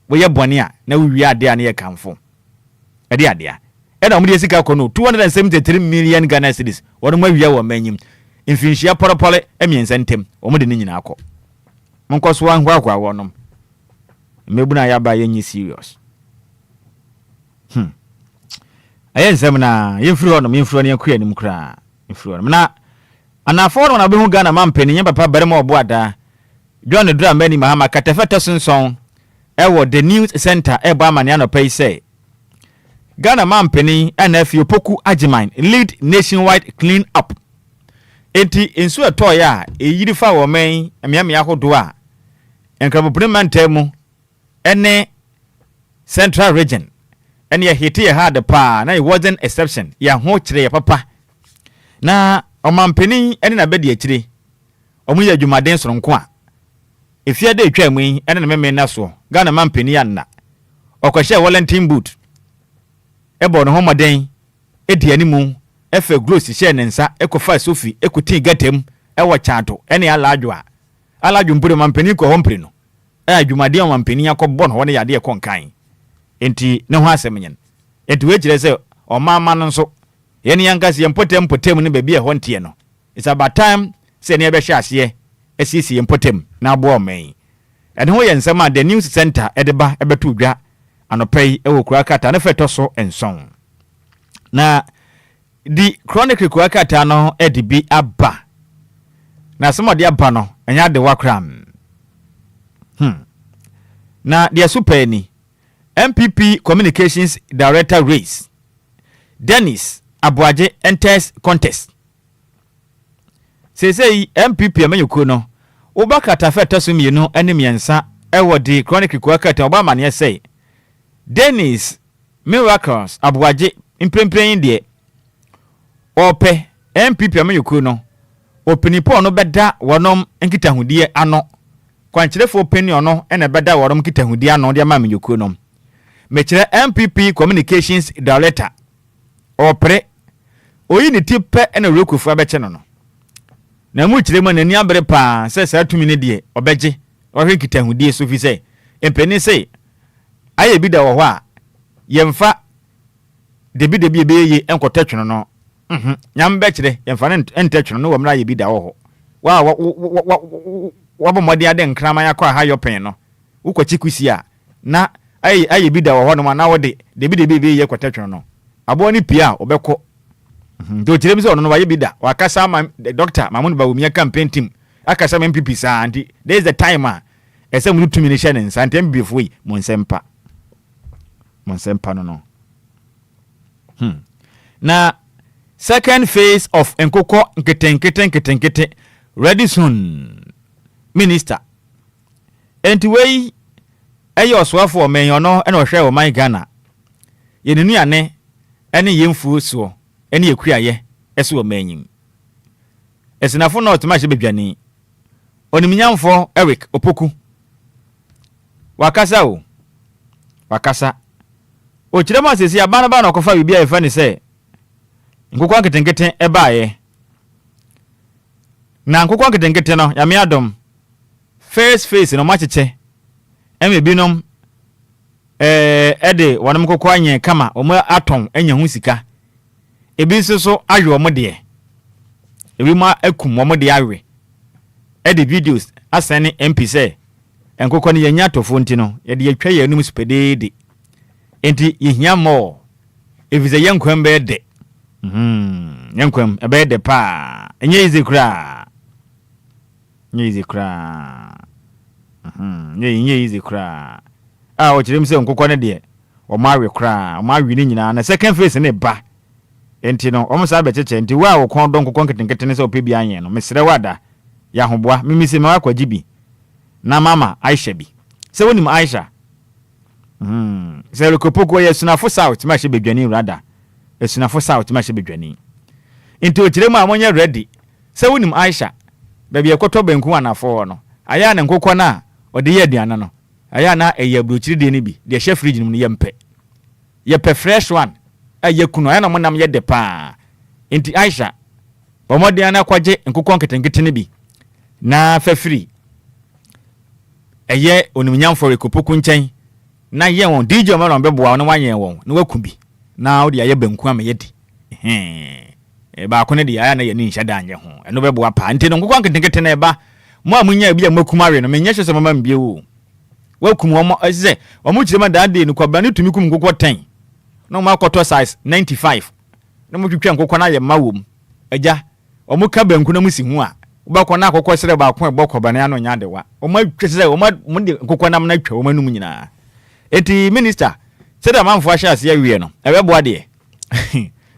wo yɛ bɔne a na wo wia ade a ne yɛ kanfo ɛde ade a ɛna ɔmo de sika kɔ no 273 million Ghana cedis wɔn mo wia wɔ manyim mfinhyia pɔrɔpɔrɔ emiɛnsa ntem ɔmo de ne nyinaa kɔ monkɔ so anhwa akwa wɔnom mebuna ya ba yenyi serious ayen nsɛm na yɛmfiri hɔ no yɛmfiri ne yakua nim kra yɛmfiri hɔ na anafo no na bɛhu Ghana mampani nyɛ papa barema ɔbo ada John Dramani Mahama katafeta sonson ɛwɔ the news center ɛbɔ amane anɔpɛ yi sɛ Ghana mampani NF Yopoku Ajiman lead nationwide clean up enti ensu ɛtɔɔ ya eyiri fa wɔ man amiame ahodo a enkrabopre mantemu ene central region ene ye hiti ye hard pa na it wasn't exception ya ho kire papa na omampeni ene na bedi akire omu ya dwumaden soronko a efia de atwa mu ene na meme na so Ghana mampeni ya nna okwahye Wellington boot ebo no homoden edi animu efe gross hye ne nsa ekofa sofi ekuti gatem ewo chato ene aladwo mpure mampeni ko hompre no adwumaden mampeni yakɔbɔ no wɔne yade ɛkɔnkan enti ne ho asɛm nyen enti we kyerɛ sɛ ɔmama no nso yɛne yankase yɛmpotem ne baabi ɛhɔ nteɛ no it's about time sɛ ne yɛbɛhwɛ aseɛ asiesie yɛmpotem na aboa ɔman ɛne ho yɛ nsɛm a the news center ɛde ba ɛbɛto dwa anɔpɛ yi ɛwɔ kura kata ne fɛtɔ so nson na di chronicle kura kata no ɛde bi aba na asɛm ɔde aba no ɛnyɛ ade wakram na dia super ni MPP Communications Director race Dennis Abuaje enters contest say MPP amanyuko no obakata feta so mienu ene miensa ewo di chronicle kwakata obama ne say Dennis Miracles Abuaje imprempren de ope MPP amanyuko no opinipo no beda wonom nkitahudie ano kwankyerefo opinion no ene beda wonom nkitahudie ano de amanyuko no mechire MPP Communications Director opre oyi ni tipe ene rekufu abeche no na mu kyerɛ mu na ni abere pa sɛ saa tumi ne de obɛgye ɔhwe kitahudie so fi sɛ empani sɛ ayɛ bi da wɔ hɔ a yɛmfa debi ebeye enkɔtɛ twono no nyam bɛ kyerɛ yɛmfa ne ntɛ twono no wɔ mra yɛ bi da wɔ hɔ wa bɔ mɔde ade nkrama yakɔ ha yɔpɛn no wokɔkyi kusi a na ayɛ bi da wɔ hɔ no ma na wɔde debi ebeye kɔtɛ twono no abo ni pia obɛkɔ do kyerɛ mi sɛ ɔno no wayɛ bi da wakasa ma doctor mamun ba wumia campaign team akasa ma MPP saa anti there is the time a ɛsɛ mu tumi ne hyɛ ne nsa ntem befo yi mo nsɛmpa no na second phase of Nkokɔ nkete ready soon minister enti wei ɛyɛ ɔsoafo ɔmɛn ɔno ɛna ɔhwɛ wɔ man Ghana yɛnenu ane ɛne yɛmfuo soɔ ɛne yɛkuayɛ ɛso wɔ manyim ɛsinafo na ɔtema hyɛ bedwane oniminyamfo Eric Opoku wakasa o kyerɛ ma sesi abana ba na ɔkɔfa bibia yɛfa ne sɛ Nkokɔ nketenkete ɛbaayɛ na Nkokɔ nketenkete no yame adom first phase no makyekyɛ ɛmɛ binom ɛde wɔnom Nkokɔ anyɛ kama ɔmo atɔn anya ho sika ebi nso so awe ɔmo deɛ ebi ma akum ɔmo deɛ awe ɛde videos asɛne MP sɛ Nkokɔ no yɛnya atɔfo nti no yɛde yɛtwa yɛ anum spedede enti yɛhia mɔ efisɛ yɛnkwam bɛyɛ de yɛnkwam ɛbɛyɛ de pa ɛnyɛ easy kra nyɛ easy kra a ɔkyerɛm sɛ Nkokɔ no deɛ ɔmo awe kra ɔmo awe ne nyinaa na second phase ne ba enti no ɔmo saa bɛkyekye enti wa wɔkɔn dɔn Nkokɔ nketenkete ne sɛ ɔpɛ bi anyɛ no mesrɛ wada ya hoboa mimisi ma akwaji bi na mama Aisha bi sɛ wonim Aisha sɛ Rekopoko yɛ sunafo south ma hye bedwani rada sunafo south ma hye bedwani enti okyerɛ mu a monye ready sɛ wonim Aisha ba bi ekɔtɔ banku anafo no aya na Nkokɔ na ɔde yɛ aduane no aya na ɛyɛ brochiri de ne bi de hye fridge no yɛmpɛ yɛpɛ fresh one ayɛ kunu aya na monam yɛ de pa enti Aisha bomode na kwagye Nkokɔ nketenkete ne bi na fafiri ɛyɛ onimnyamfo Rekopoko nkyɛn na yɛ wɔn DJ ma no bɛboa no wanyɛ wɔn na waku bi na wode ayɛ banku ama yɛdi ba ko ne de aya na yɛ ni nhyɛ da anyɛ ho ɛno bɛboa pa nti no Nkokɔ nketenkete na ɛba mo amunya bi a makum awe no menyɛ hwɛ sɛ mama mbie wo wakum wɔn ɛsɛ wɔn kyerɛ ma da de no kwaba ne tumi kum Nkokɔ 10 na mo akɔtɔ size 95 na mo twitwa Nkokɔ na yɛ ma wom agya wɔn ka banku na mo si hu a wobakɔ na Akokɔ sere ba ko ɛbɔ kɔba na no nya de wa wɔn atwa sɛ wɔn de Nkokɔ nam na twa wɔn anum nyinaa eti minister sɛ da manfo ahye ase awie no ɛbɛboa de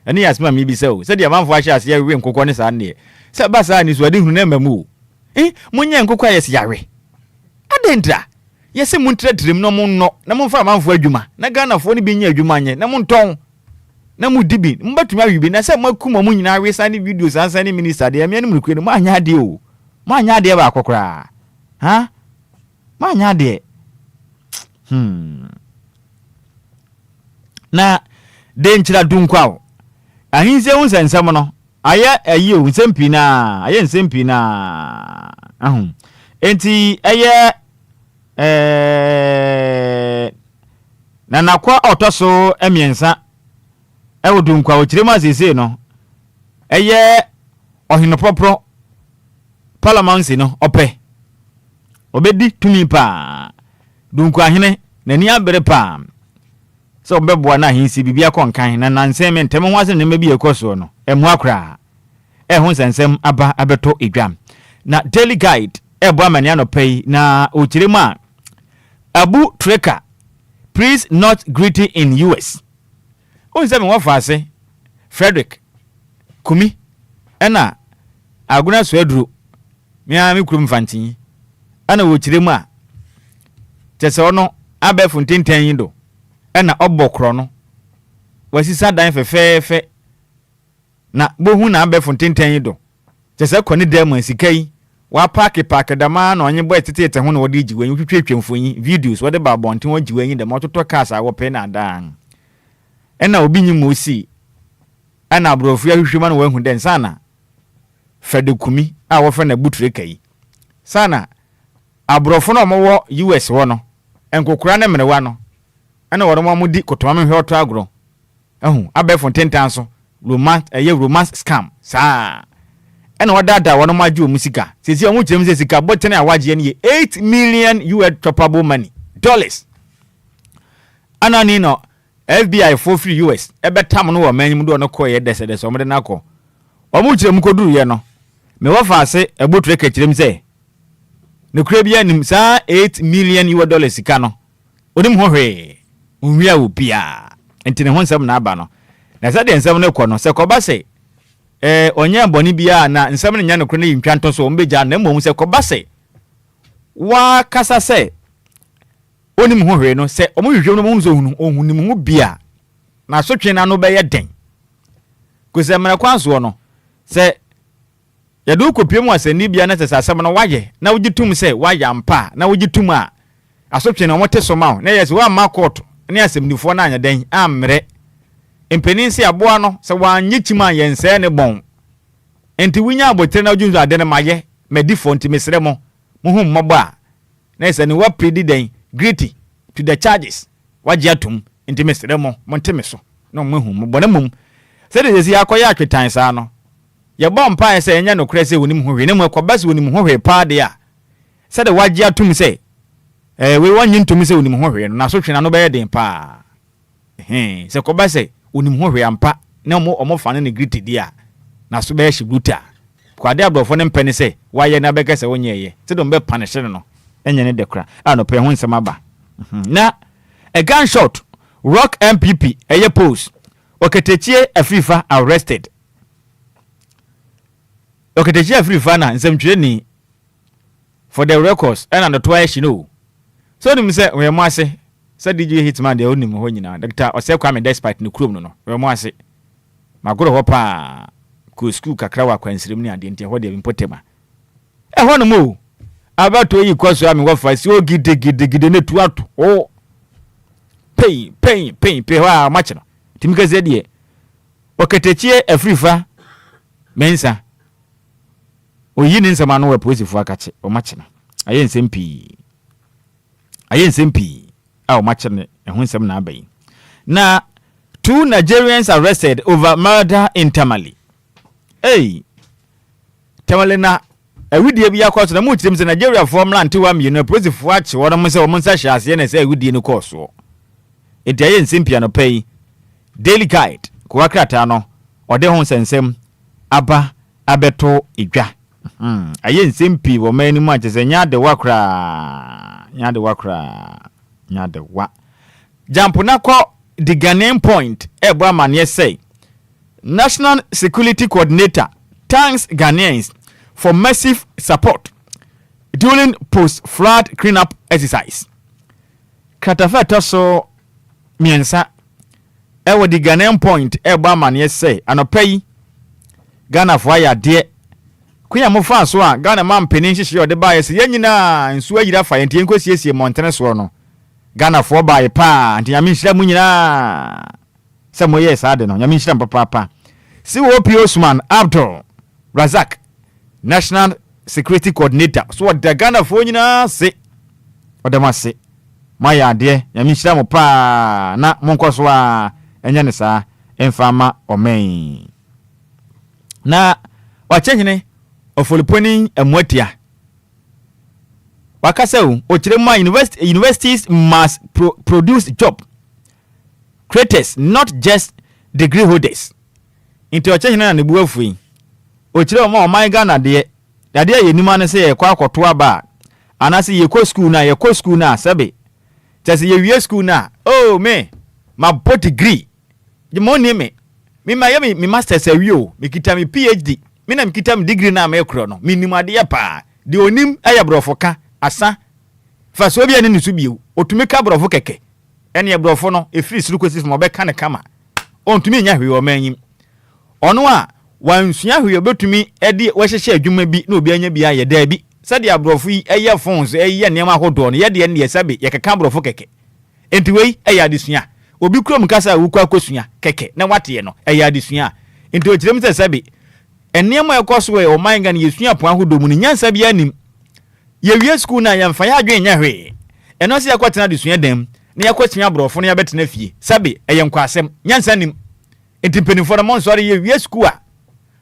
ɛne yasma mi bi sɛ o sɛ da manfo ahye ase awie Nkokɔ ne saa ne sɛ ba saa ni so ade hunu na mamu munya Nkokɔ ayɛ se yawe adentra yɛsɛ muntrɛtrem no mo no na momfa manfo adwuma na Ghana fo ne bi nya adwuma nyɛ na montɔn na mudi mbatumi awi bi na sɛ makuma mu nyina we sane videos ansane minister de ame anim rekwe no ma anya de o ma anya de ba akokora ha ma anya de na de nkyira dunkwa o ahinse hu sensem no aya ayi o nsempi na aya nsempi na enti aya na nakwa otoso emiensa ewo dunkwa o kyerema sese no eye ohinopopro parliament no ope obedi tumi pa dunkwa hene nani abere pa so obeboa na hinsi bibia konkan na nansem ntem ho ase ne ma bi ekoso no emu akra ho sensem aba abeto edwam na daily guide ebo amani anopai na o kyerema Abu Treka please not greeting in US onsem wo faase Frederick Kumi ena aguna so aduro me kurum fantin ana wo kyerem a tese ono abefu ntenten yindo ena obokro no wasisa dan fefefe na bohu na abefu ntenten yindo tese koni dem asikai wa park dama na onye boy tete ho na wode giwen twetwetwemfonyi videos wode ba bonten wo giwen dem ototo cars a wo pe na dan ena obi nyi mosi ana abrofu ahwehwema na wahu den sana Fede Kumi a wɔfrɛ na Butreka yi sana abrofo no mo US wo no enkokora ne mrewa no ene wo mo di kotoma hwe oto agro abefo tentan so romance scam saa ene wadada wo no maji o musika sesi o mu kyerem se sika botene a waje ne $8 million US choppable money dollars anani no FBI for free US ebetam no wo manyim do no koye dese o mde na akọ o mu kyerem koduru ye no me wo fa ase Butreka kyerem se ne kura bia nim saa $8 million US dollars sika no onim ho hwe onwia Obia enti ne ho nsɛm na aba no na sɛ de nsɛm ne kɔ no sɛ kɔba sɛ onye bɔne bia na nsɛm ne nya ne kro ne yintwa nto so ombegya na mmom sɛ kɔba sɛ wa kasa sɛ onim ho hwe no sɛ omo hwehwem no mo nso ohunim ho bia na sotwe na no bɛyɛ den ko sɛ mra kwanso no sɛ yɛdo kopiem asani bia na sɛ asɛm no wayɛ na wogitum sɛ wayɛ ampa na wogitum a asotwe na omote so ma na yɛ sɛ wa ma court ne asɛmnifo na anya den amre empeninsi aboa no sɛ wanye chima yɛnsɛ ne bon enti winya abotre na wujunzu ade ne maye medifo nti mesre mo hu mmɔbɔ a na sɛ ne wa predi den greedy to the charges waje atum enti mesre mo nteme so na mo hu mmɔbɔ na mum sɛ de sɛ yakɔyɛ atwetan saa no ye bɔ mpa sɛ enya no kure sɛ wonim ho hwe ne mo akɔba sɛ wonim ho hwe pa de a sɛ de waje atum sɛ we wanye ntum sɛ wonim ho hwe no na so twena no bɛyɛ den pa sɛ kɔba sɛ wonim ho hwe ampa na omo fa ne greedy dia na so bɛyɛ hibruta kwade abrofo ne mpene sɛ wayɛ na bɛka sɛ wonyɛyɛ sɛ do mbɛ punish no enye ne de kra no pɛ ho nsɛm aba na a gunshot rock MPP eye pose oketechie Afrifa arrested oketechie Afrifa na nsɛmtwere ni for the records and the twice so nim sɛ we mo ase sɛ DJ Hitman de onim ho nyina Dr. Ose Kwame despite ne krom no we mo ase magoro ho pa ko school kakra wa kwansirem ni ade ntia ho de impotema ho no mo abato yi kwaso ami wa fa si o gide ne tuato o pay wa match no timika ze de oketechie Afrifa mensa oyi ni nsama no we posifu akache o match no aye nsɛmpi a o match ne ho nsɛm na abai na 2 Nigerians arrested over murder in Tamale. Tamale na awudie bi yakɔso na mu kyerem sɛ Nigeria formula ntewa mienu posifu ache wɔn mo sɛ wɔn nsa hyɛ ase na sɛ awudie no kɔɔso enti aye nsɛmpi ano pɛi Daily Guide ko akrata no ɔde ho nsɛnsɛm aba abeto edwa aye nsɛmpi wɔ mani mu ache sɛ nya de wa jampo na kɔ the Ghanaian point ebo amane say National Security Coordinator thanks Ghanaians for massive support during post-flood cleanup exercise. Katafa so miensa ewo the Ghanaian point ebo amane say anopai Ghana fo ya de kuya mo fa so a Ghana man penin hihye ode ba yesi yanyina nsu ayira fa yenti enkosiesie montene so no Ghana fo ba pa anti nyame nhira mu nyina se mo yes ade no nyame nhira papa COP Osman Abdul Razak National Security Coordinator so the Ghana fo nyina se odamase maya ade nyame nhira mo pa na monkoso a enya ne sa emfama omen na wachenhene ofoliponi emwatia wakaseu ochirema universities must produce job creators not just degree holders into ochehina na buafu yi ochire ma oman Ghana de ye nima ne se ye kwa akoto aba anase ye ko school na sabe tese ye wie school na oh me ma bo degree je mo ni me ma ye me masters awio me kita me PhD me na me kita me degree na me kro no minimade ya pa de onim ayabrofo asa fa so bia ne nisu bio otumi ka brofo keke ene brofo no e free suru kwesi mo be ka ne kama ontumi nya hwe o manyim ono a wansua hwe obetumi edi wahyehye adwuma bi na obi anya bia ye da bi sade abrofo yi eye phones eye nema hodo no ye de ne ye sabe ye keka brofo keke enti wei eye adesua obi krom kasa wu kwa kosua keke na wate ye no eye adesua enti o kirem sabe eniema ekoso e o man Ghana yesua po ahodo ni nyansa bia nim ye wie school na yemfa ya adwen nya hwe eno se yakotena de sua dem na yakotia brofo na yabetena fie sabe eye nkwasem nyansa nim entipenifo na monsori ye wie school a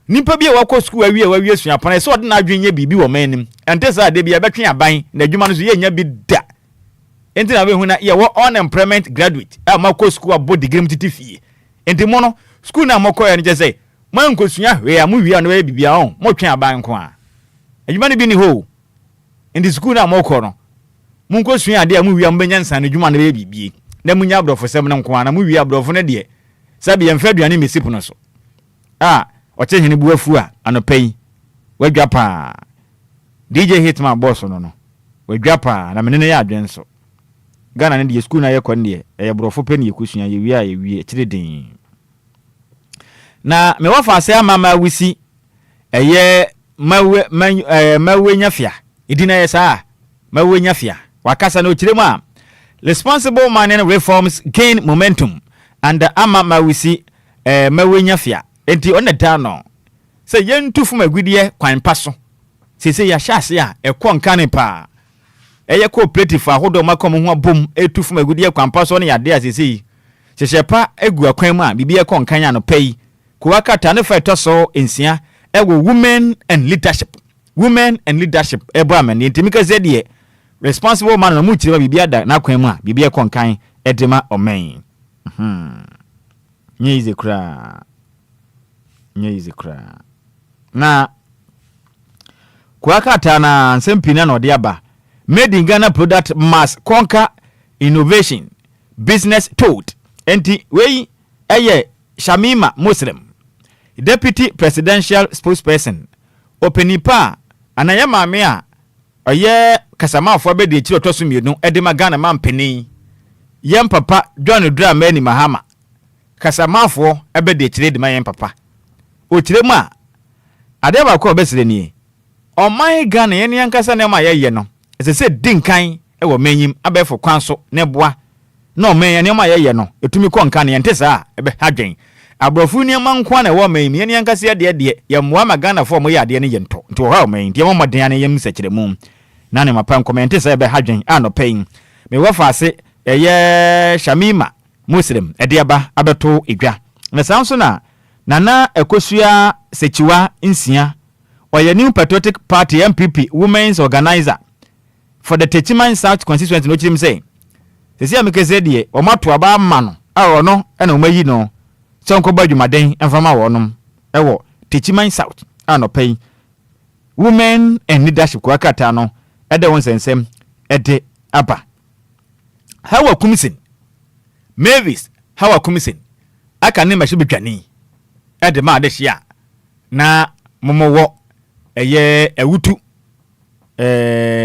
nipa bia wakɔ school awie wawie sua pon se ode na adwen nya bibi wo man nim ente sa de bia betwe aban na adwuma no so ye nya bi da enti na we hu na ye wo unemployment graduate a makɔ school abo degree mtiti fie enti mo no school na mokɔ ya ne je say man kosua hwe a mu wi na we bibia on mo twe aban ko a adwuma no bi ni ho in the school na mokɔ no mun kosua ade a mu wi am benyansa na adwuma na we bibie na munya abrofo sem na nko na mu wi abrofo na de sabi yemfa aduane mesipu no so oche hene buafu a anopai wadwa pa DJ Hitman boss no wadwa pa na menene ya adwen so Ghana ne de school na ye kɔ ne ye brofo pe ne ye kosua ye wi a ye wi kire din na me wafa ase amama wisi eye mawe nyafia idina ye saa mawe nyafia wakasa no kire mu a responsible mining reforms gain momentum and amama wisi mawe nyafia enti on the down se yentufu magudie kwan paso se ya hyase a ekɔ nkane pa eye cooperative ahodo makom ho bom etufu magudie kwan paso ne yade asese hyehye pa egu akwan mu a bibi ekɔ nkan ya no pɛyi kuwakata ne fa toso ensia ewo women and leadership ebo amane enti mika zedie responsible man no mu kyerɛ bibi ada na kwan mu a bibi ekɔ nkan edema omen nyeize kra na kuwakata na nsempina na odiaba made in Ghana product must conquer innovation business told enti wey eye Shamima Muslim deputy presidential spokesperson openipa anayema me a oye kasamafo be de chiro toso mienu edema Ghana mampeni yem papa John Dramani Mahama kasamafo ebe de chire de ma yem papa o chire mu a ade ba ko besire ni o man Ghana yen yankasa na ma ye no se dinkan e wo manyim abefo kwanso ne boa na o man yen ma ye no etumi ko nkan ne ente saa ebe hadwen abrofu ni mankwa na wo manyim yen yankasa de ye moa ma Ghana fo mo ye ade ne ye nto nti wo ha o man de mo moden ane yem sekire mu na ne mapan comment ese ebe hadwen ano pain me wo fa ase eye Shamima Muslim ediaba abeto edwa me sanso na nana ekosua sechiwa nsia oye New Patriotic Party MPP women's organizer for the Hitman South constituency no chirim say sesi amekese de o mato aba ma no a no na o mayi no sonko badwumaden emfama wonom ewo Hitman South anopai women and leadership kwakata no ede won sensem ede aba hawa kumisen Mavis hawa kumisen aka ne mahye betwani ede ma adehia na momowo eye ewutu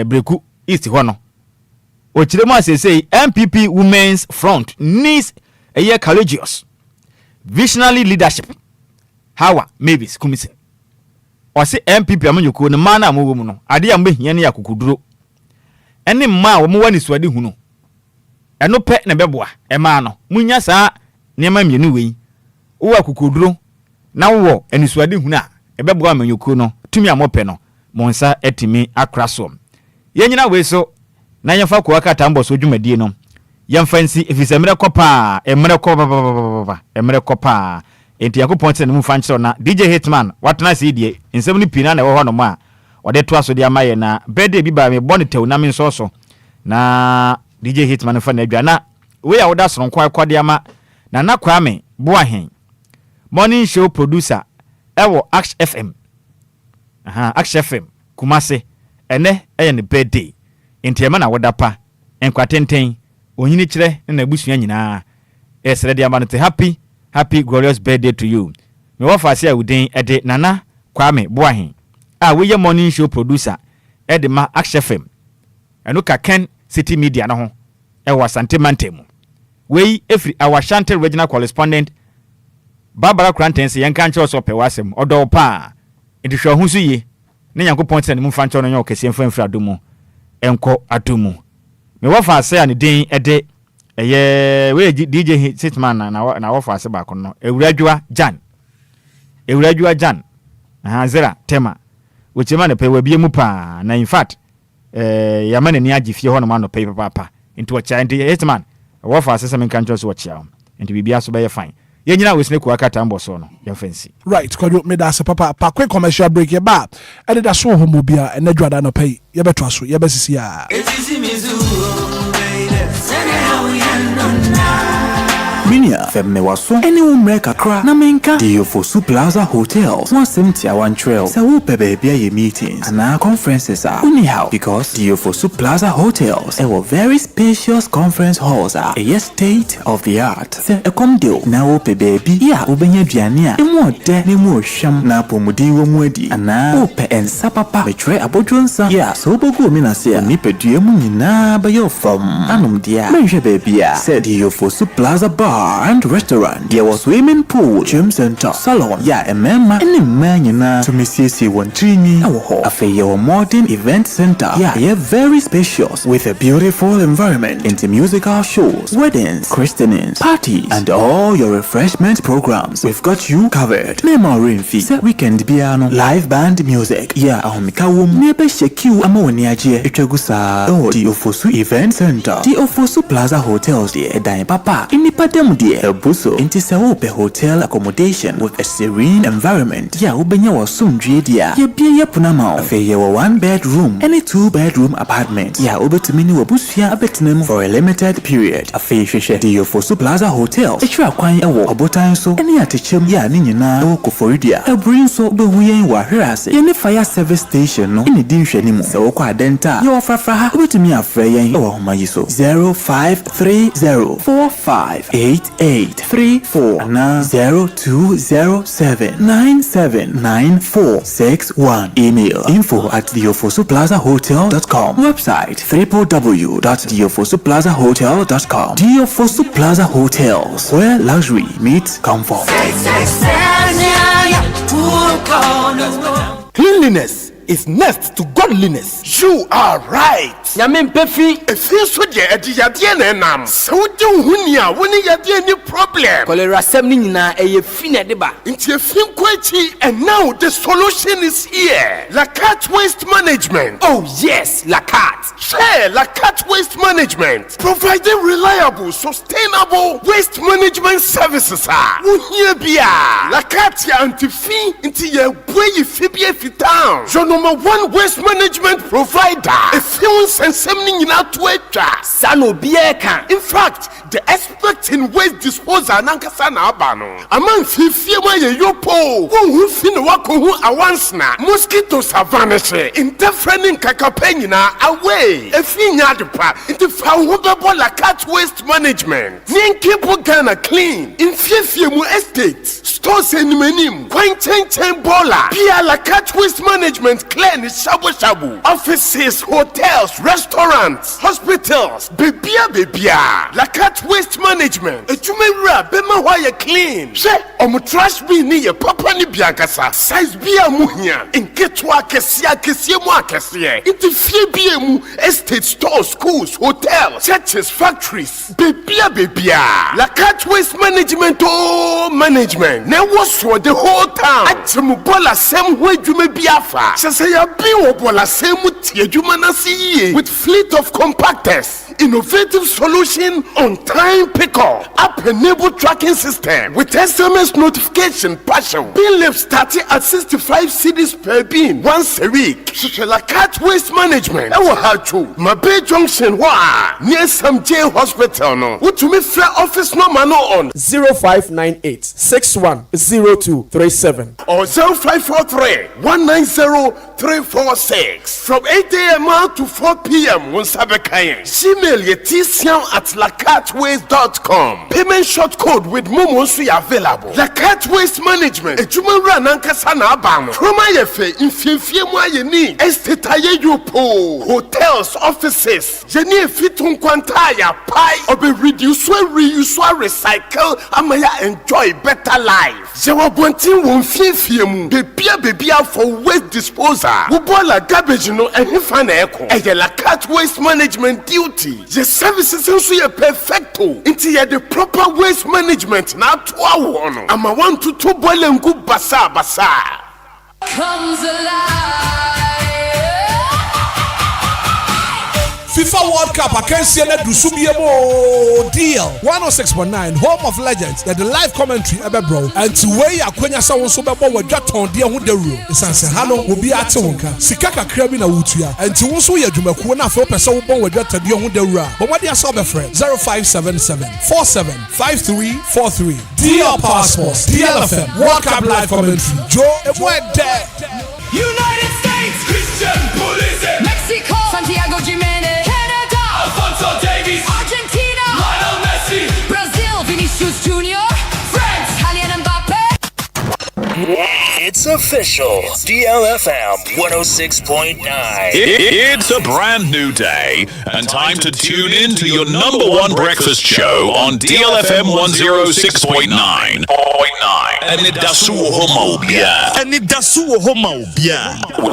breku east hono o kiremu asese MPP Women's Front needs eye courageous visionary leadership hawa Mavis kumisen o se MPP amanyoko ne ma na amowo mu no ade ya mbehia ne yakukuduro ene mma wo mo wani suade hu no eno pe ne beboa e ma no munya saa niema mienu wei wo akukuduro na wo enisuade hu na e beboa amanyoko no tumi amope no monsa etimi akrasom yenyina we so na yemfa ko akata mbo so dwumadie no yemfa nsi efisemre kopa emre kopa emre kopa enti yakopon tene mu fanchiro na DJ Hitman watena si die nsem ni pina na wo hono ma ode to aso dia maye na birthday bi ba me bonitew na me nsoso na DJ Hitman fa na adwa na we ya woda soronko akwade ama na nakwa me boahen morning show producer ewo Ax FM Ax FM Kumase ene eye ne birthday entiema na woda pa enkwatenten onyini kire na abusua nyina esere dia ma no te happy glorious birthday to you me wo fa se awuden ede nana kwame boahen we ye morning show producer ede ma Ax FM eno ka Ken City Media no ho ewa Sante Mantemu we every our Shantel regional correspondent Barbara Crantense yanka nche so pe wasem odo pa enti hwe hu so ye ne Yankopon tene mu fancho no nyo kese mfamfra adomu enko adomu me wo fa se an den ede eye we DJ Hitman na wo fa se ba ko no ewuradwa Jan Zera tema which man pay we be mu pa na in fact yamane ni agifie ho no man no pay papa into a child Hitman wo fa asese men kan so watch am and bibia so be fine ye nyina we sne ko akata mbo so no ya fancy right kwado me da se papa pa quick commercial break ye ba Anidaso Wɔhɔ Obia and Edwada no pay ye beto so ye besisi ya Minia femme waso any umre kakra na menka Diofosu Plaza Hotels 171 Trail sa wo pebe bia ye meetings and conferences are anyhow because Diofosu Plaza Hotels a very spacious conference halls are a state of the art se e kom deal na wo pebe bi ya obenya duane a emu ode na emu ohwam na pomudi wo mu adi ana wo pe ensa papa betre abodwonsa ya so bogu mi na se ni pedue mu nyina ba yo from anom dia menhwe baby a se Diofosu Plaza Bar and restaurant. There was swimming pool, gym center, salon. Yeah, a member any man to Missy Wantrini. A modern event center. Yeah, very spacious with a beautiful environment into musical shows, weddings, christenings, parties, and all your refreshment programs. We've got you covered. Memory fee, weekend piano, live band music. Yeah, ahomikawum nebe shekiu amoniaje etwegusa. Oh, Diofosu Event Center, Diofosu Plaza Hotels. The Dine Papa. Inipadem dear Buso into Saope hotel accommodation with a serene environment. Ya ubenya wa sundri dia. Ye bia ye punama. Fe ye wa 1-bedroom any 2-bedroom apartment. Ya ubetumini wa busia abetinem for a limited period. Afe sheshe Diofosu Plaza Hotel. Etra kwan ewo obotan so any atechem ya ni nyina ewo koforidia. Ebrin so be huyen wa hwase. Ye ne fire service station no ene di nhwani mu. Se wo kwa denta. Ye ofrafra ha ubetumi afre yen ewo homayi so 0530458834 na 0207979461. Email info@diofosuplazahotel.com. Website www.diofosuplazahotel.com. Diofosu Plaza Hotels, where luxury meets comfort. Cleanliness is next to godliness. You are right. Yamin Pefi, a few soldier at the Yadian. So do Hunia when you have any problem. Cholera Semina, a fine deba. Into a film quality, and now the solution is here. Lacat Waste Management. Oh, yes, Lacat. Share Lacat Waste Management, providing reliable, sustainable waste management services. Wunyabia. Lacat ya anti-fee into your way fibia town. Your number one waste management provider. A few sensing in our Twitter. Sano Bieka. In fact, the expert in waste disposal Nankasana Abano. Among Fifima Yopo, who fin wako who awansna. Mosquitoes are vanishing. Interfering Kakapenina away. A finya depa. Into Fawubabo Lacat Waste Management. Ninkipo Ghana clean. In Fifimu Estate. Stores in Menim. Quaintain Bola. Pia Lacat Waste Management clean shabu shabu. Offices, hotels, restaurants, hospitals. Bebia. Lacat Waste Management. Ejumera bema wire clean. She omu trash bin ni ye papa ni biakasa. Size bia muhia. Inketwa kesia mu akesie. Inti fie bia mu estate stores, schools, hotels, churches, factories. Bebia. Lacat Waste Management management. Ne was for the whole town. Atimu bola same way jume biafa. Say ya bi bola same tie juma na see with fleet of compactors. Innovative solution on time pickup. App enabled tracking system with SMS notification partial. Bill lift starting at 65 cedis per bin once a week. Lacat Waste Management. Ewa hachu. Mabe Junction wa near some jail hospital no. Utumi fly office number no on 0598 610237 or 0543 190 346 from 8 a.m. to 4 p.m. on Sabekayen. Email yetisian@lacatwaste.com. Payment short code with Momo available. Lacat Waste Management. Ejumara nankasana abano. From Ayefe in Fiefie Yeni. Estate Ayeyopo. Hotels, offices. Yeni fitun kwantaya pi. Obe reduce, reuse, recycle. Amaya enjoy better life. Jawabwantin won Fiefie mu. Bebia for waste disposal. Wubola garbage no ehifana eko. Eye Lacat Waste Management duty. The services also are perfecto. Into the proper waste management. Now, to our one. I'm a 1 to 2 boiling good basa. comes alive. FIFA World Cup, I can't see any Dusubiemo deal. 106.9, home of legends. The live commentary, bro. And to way Akwenya Sound Super Bowl with Jaton, dear Wooderu. The Sansehano will be at Tonka. Sikaka Krabina Wutia. And to Wusu Yajumakuna for Peso Bon with Jata Dion Wooderu. But what they are sober friend 0577 475343. DL Passports, DLFM, World Cup live commentary. Joe, and we're dead. United States, Christian Police, Mexico, Santiago Jimenez, Canada, Alfonso Davies, Argentina, Lionel Messi, Brazil, Vinicius Jr., France, Kylian Mbappe. It's official. DLFM 106.9. It's a brand new day and time to tune in to your number one breakfast show on DLFM 106.9. Anidaso Wɔhɔ.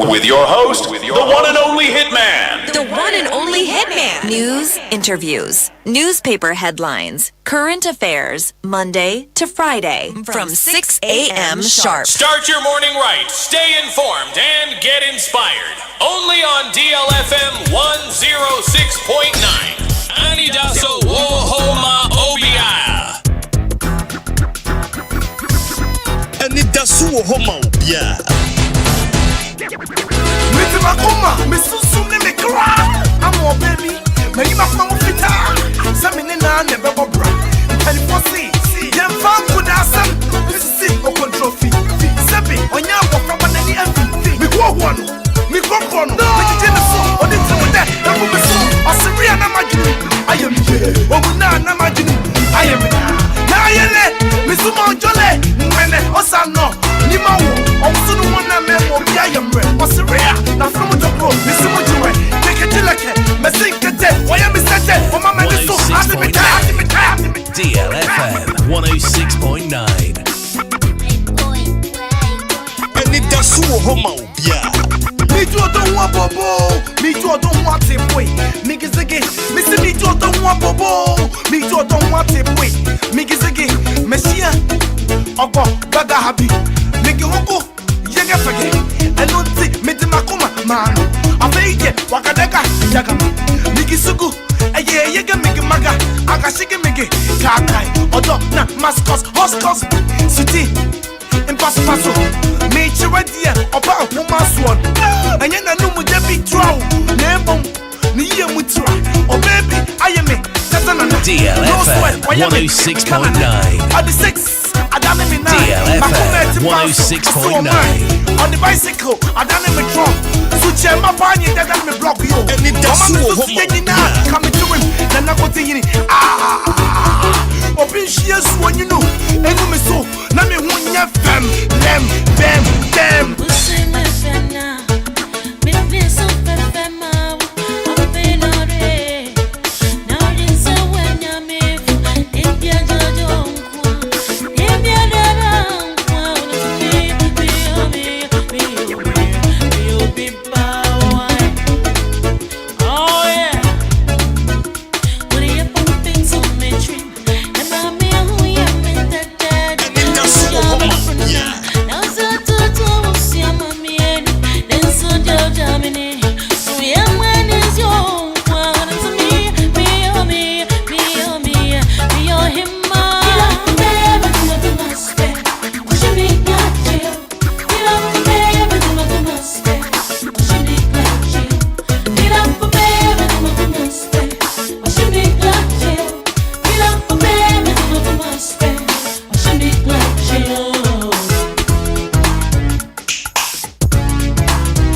With your host, the one and only Hitman. The one and only Hitman. News, interviews, newspaper headlines, current affairs, Monday to Friday from 6 a.m. sharp. Start your morning right, stay informed, and get inspired. Only on DLFM 106.9. Anidaso Wɔhɔ Obia. Anidaso Wɔhɔ Obia. Makoma, Missusum, Mikra, I'm more baby. Maybe my fita, some in the never bra. And for see, young fan could ask some, this is open trophy. Sebi, on your from any everything. We go one, we go one, no, or the two that, that will be so. Or Syria, I am here, or Muna, I am now. Nayele, Missumon Jole, Mene, Osano, Nimao, also the one that man will be I am red. Or Syria, now from the road, Missumon Jole, take a tilake, Messinka, why am I said, or my man is so hard to be tired. DLFM 106.9. Anidaso Wɔhɔ Obia. Me too don't want bobo, me too don't want it boy. Me gizege, me see me too don't want bobo, me too don't want it boy. Me gizege, Messia, Ogo, Gaga happy. Me gi hoko, yega fage. I don't see me di makoma man. I make it, Wakadega, Yagama. Me gisugu, aye yega me maga, Akashige me Kakai, Odo na Mascos, Hoscos, City. Impasso, nature idea about woman's one. And then I know with the big draw. Name, Nia Mutra, or baby, I am it. DLFM 106.9. On the 6, I done him in 9. DLFM 106.9. On the bicycle, I done him in drum. Switch my pony, that got me block you. And it does so coming to him, then I go to you. Open shears when you know, and you me so. Now me want your fam, them.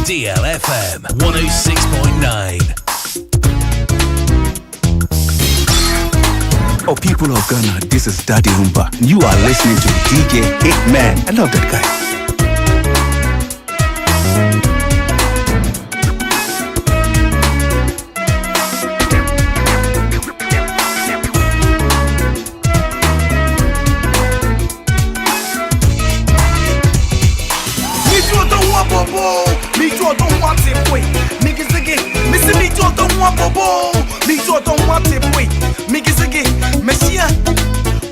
DLFM 106.9. Oh, people of Ghana, this is Daddy Lumba. You are listening to DJ Hitman. I love that guy. Me too don't want it boy. Niggas again, Missy me too don't want bobo. Me too don't want it boy. Niggas again, Messia,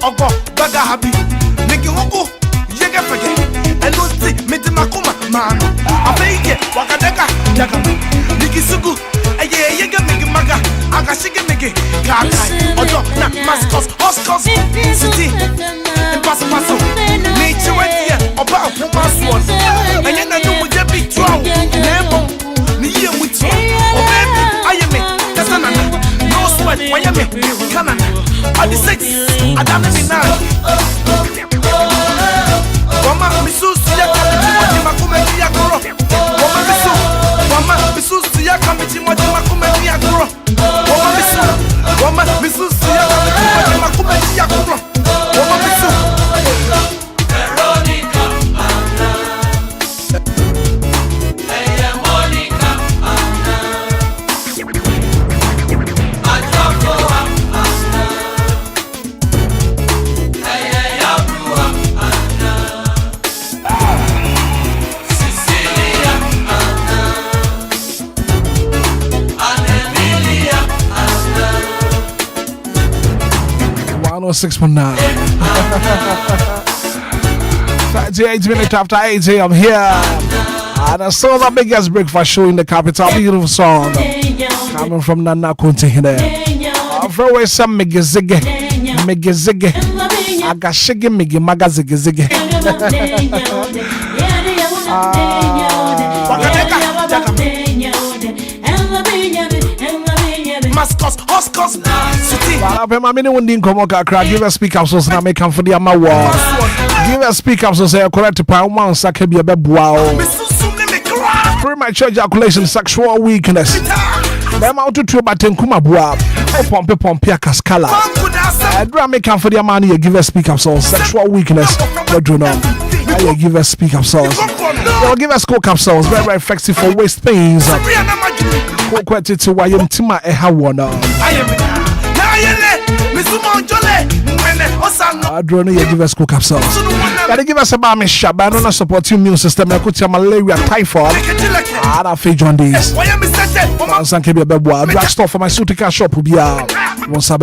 Ogo, Gaga happy. Nigga hoko, Yaga forget. And don't see me to Makoma man. jaga Niki sugu Aye yega migi maga Aga shige migi Kaka Ojo na maskos Hoskos City Paso paso Nature wedia Oba akuma swon Anya na numu jebi twao Nemo Niye mutwa Obebi Ayeme Tasanana No sweat Wayame Kanana Adi sex Adame minaj Wama misusu ya kamiti Wajima kumeti ya goro Wama misusu ya kamiti Wajima kumeti ya goro Wama misusu ya kamiti Wajima kumeti ya goro Wama misusu or 6.9. 38 minutes after 8 a.m. here. And I saw the biggest breakfast show in the capital. Beautiful song coming from Nana Kunti here. Very some Megazige. Agashige Migi Magazige. Mascos, Hoskos, City. I mean, when didn't come out, give a speak up so I make come for the Ama wall. Give a speak up so say I correct to pound one sack be a bed. Wow. Premature ejaculation, sexual weakness. Them out to two batten kuma bua. Pompia cascala. I drama come for the money. You give a speak up so sexual weakness. What do you know? I give a speak up sauce. They'll give us coke up sauce. Very, very effective for waist pains. Quite to why you tima a hawana. I don't know. You give us coke up sauce. Gotta give us a balmy shop. I don't support your immune system. I could tell malaria, typhoid. I don't feel on these. San can be a bebois. Drug store for my Sutica shop. Obia. Once I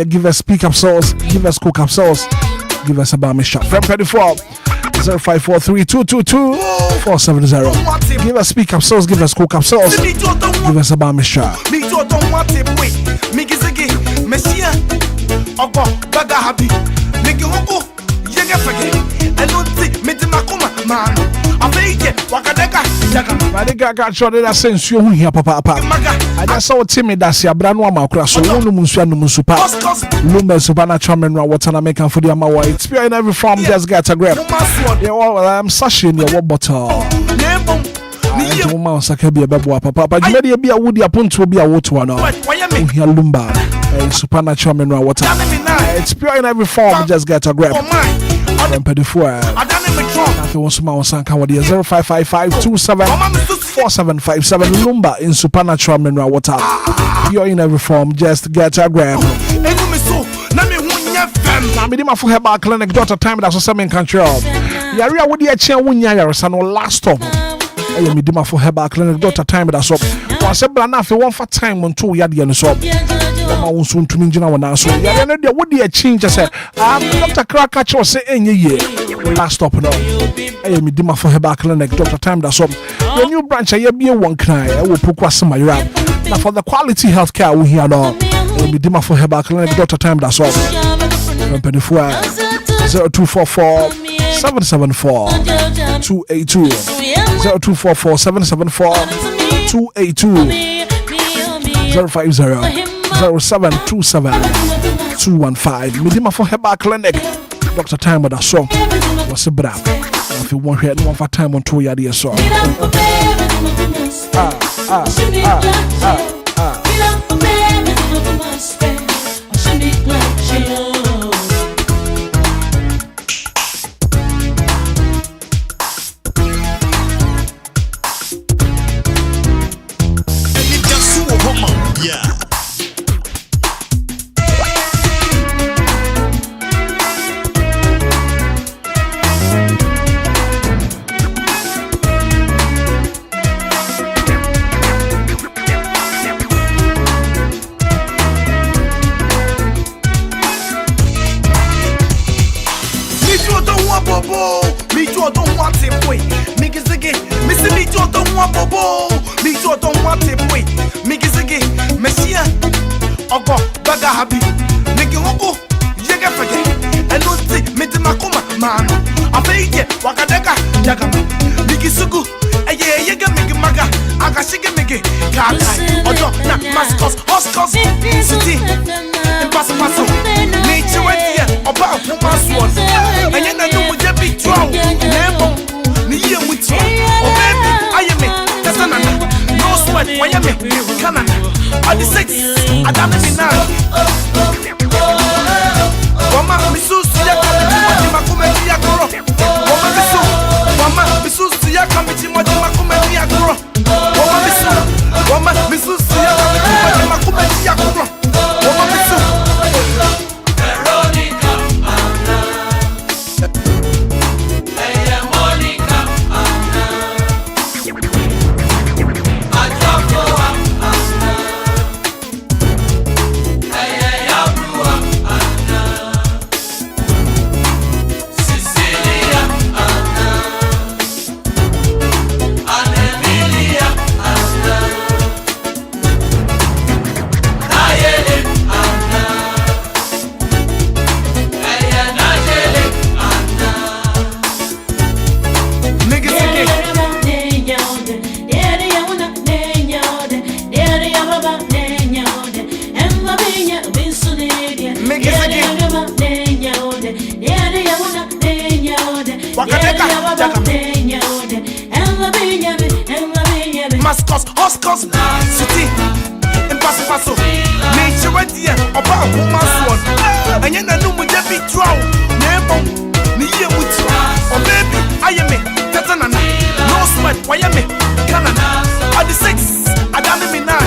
give us speak up sauce. Give us coke up sauce. Give us a balmy shop. From 24 0543222470. Give us speak up sauce. Give us coke up sauce. Give us a balmy shop. Me too don't want it. Wait, make it again. Messia. Ogo, Baga happy. Make you go. Yega forget. I don't think me to Makuma man. I fake it. Wakadeka. I think I got shot that sense you here, Papa. I just saw timid as your brand one crash. So one Musupa. Lumba supernatural mineral water and make for the Amawa. It's pure in every form. Just get a grab. I'm sashing your bottle. Mouse, I can be a beboa, Papa. But you may be a woody upon to be a water one. Here, Lumba. Supernatural mineral water. It's pure in every form. Just get a grab. I'm pretty for if you want some more, 0555274757 Lumba in supernatural mineral water. You're in every form, just get a grab. I'm in my full herbal clinic, Dr. Time that's some in control. Yaria would the chair when you're last stop. I'm in my full herbal clinic, Dr. Time that's up. Once a plan for one for time on 2 yards and so. I'm soon to mean you now. So, yeah, what do you change? I said, I'm Dr. Cracker or say any year. Last stop now. I am Dima for her back clinic, Dr. Time that's up. The new branch, I be a one cry. I will put some my rap. Now for the quality healthcare we hear now. I am Dima for her back clinic, Dr. Time that's up. 0244 774 282 0244 774 282 050 0727 215. Medima for Heba Clinic. Dr. Time with a song. What's a brap? If you want to hear one for time on 2 yards, song. to don't want bobo, me to don't want it boy. Me gizigi, Messia, Ogo, Baga happy, Niki Hoko, Yaga forget, and don't see me to Makuma, man. I pay it, Wakadeka, Jagama, Niki Sugu, a Yaga Migi Maga, Akashika Migi, Kaka, Odo, not Mascos, Hoscos, City, and Passo, nature right here, about Pumas one, and then I know with your big troll, Nemo. Niye mucho, oh baby, I am it. That's another. No sweat, why am it? Canada, all the sex, I don't even know. Mama, misus, ya kamiti makumeti ya kuro. Mama, misus, ya kamiti makumeti ya kuro. Mama, misus, ya kamiti makumeti ya kuro. Mama, misus. Mascos, Hoscos, City, and Passo, nature right here, about Pumas one, and then I know with every draw, Nemo, Nia with you, oh baby, I am it, that's another, no sweat, why am it, Canada, all the sex, I don't even know.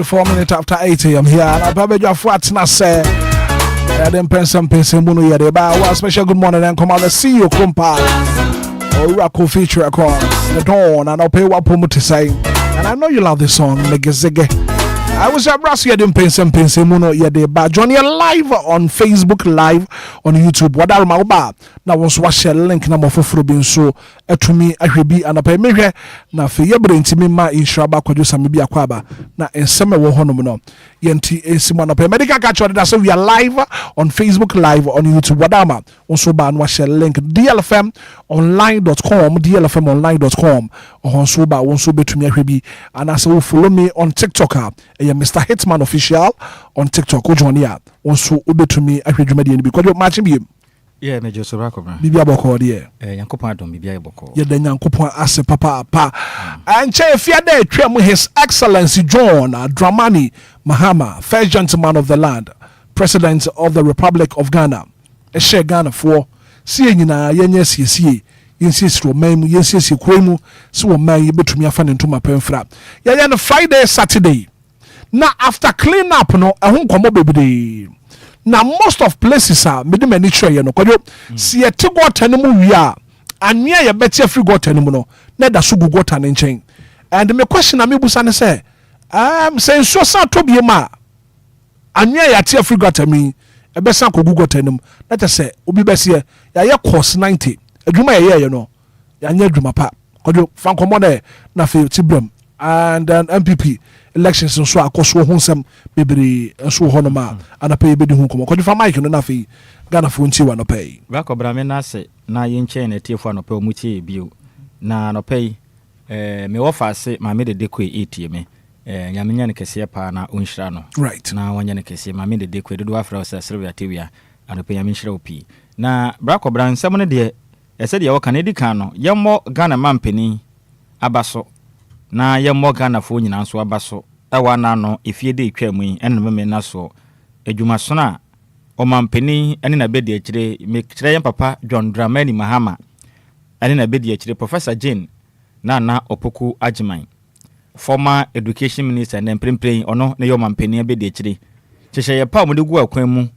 Four minutes after 8 a.m. here, and I probably just watching say, I didn't pensam Muno yet. But special good morning and come out to see you, Kumpa. Or Rako feature across the dawn, and I'll pay what Pumu to say. And I know you love this song, Megazege. I was at Brass, you didn't pensam Muno yet. But join you live on Facebook, live on YouTube. What are my bad? Now, once watch a link number for Frobin so to me, I will be an apay me. Now, for your brain to me, my insuraba could do some maybe a quaba. Now, in summer, we'll honor Yenti Simon Apay Medical Catch. That's so we are live on Facebook, live on YouTube. Wadama also ban watch a link DLFM online.com, DLFM online.com. Or so ba won't so be to me, I will be. And as will follow me on TikTok. Mr. Hitman official on TikTok. Ojonia also ube to me. I will be because you're matching me. Yeah, Major Sorako. Bibia boko dear. Yankopa don't Bibia boko. Yeah, then Yankopa as a papa. And Chef Yade Trem His Excellency John Dramani Mahama, first gentleman of the land, President of the Republic of Ghana. A share Ghana for seeing in a yensi. Insist Romain, yes, Kwemu, so may be to me a fan into my pen frap. Yeah, Friday, Saturday. Now after clean up, no, I won't come up baby. Now most of places are made many tray, no, could you see a two got animal we are, and near your better free got animal, net a sugar got an chain. And the question I mean, Busana say, I'm saying so, son, to be a ma, and near your tear free got me, a best uncle got animal. Let us say, Ubi Bessia, ya cost 90. A dream a year, you know, and your dream apart. Could you Franco Mone, Nafi Tibram, and an MPP elections and so I cost one some baby and so honoma and a pay bidding who come. Could you find Mike and Nafi Ghana for one pay? Back of Bramena say, na yin chain a tear for no pay muti bill. Na no pay, me offer say my made a deque ATM. Yamian Cassia Pana Unshrano. Right now, one Yanakassia, my made a deque do after us as Sylvia Tivia and a pay Yamin P. Na Braco Brown, someone dear. I said, your Canadian cano, young more Ghana Mampany, Abaso. Na young more Ghana phone in answer Abaso. I want no if ye did creme and women naso. A Jumasona, or Mampany, and in a bed today, make Trayan Papa John Dramani Mahama, and in a bed today, Professor Jane, Nana Opoku Ajimine, former education minister, and then playing or no, Neo Mampany a bed today. Cheshire pa mude gu akwan mu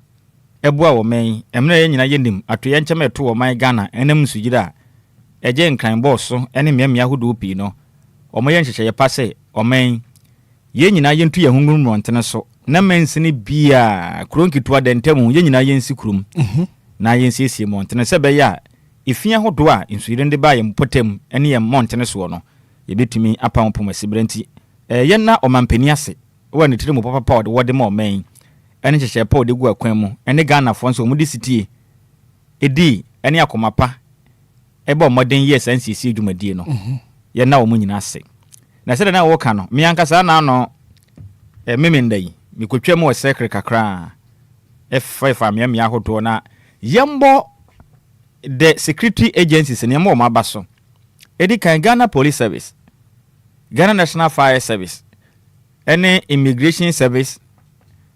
eboa wo men emna ye nyina yenim atoye ncheme to wo man Ghana enem sujira eje nkran boss so ene mmea hodo pi no omoye nhyehyeye pa se omen ye nyina yentu ye hungum rontene so na mensini bia kronkitua dentemu ye nyina yensi kurum na yensi esie montene se be ya ifia hodo a insuyire nde ba ye mpotem ene ye montene so no ye betumi apam pomasibrenti ye na omampani ase wo ne tire mu papa wo de wode ma omen ene checheye pa de gu akwan mu ene Ghana fo nso mu di sitie edi ene akomapa ebe modern years NCC adwumadie no ye na wo mu nyina ase na se na wo ka no me ankasa na no memendai mi kotwa mu secret kakra F5 me ahodo na yembo the security agencies ne mo ma baso edi kan Ghana Police Service, Ghana National Fire Service, any immigration service,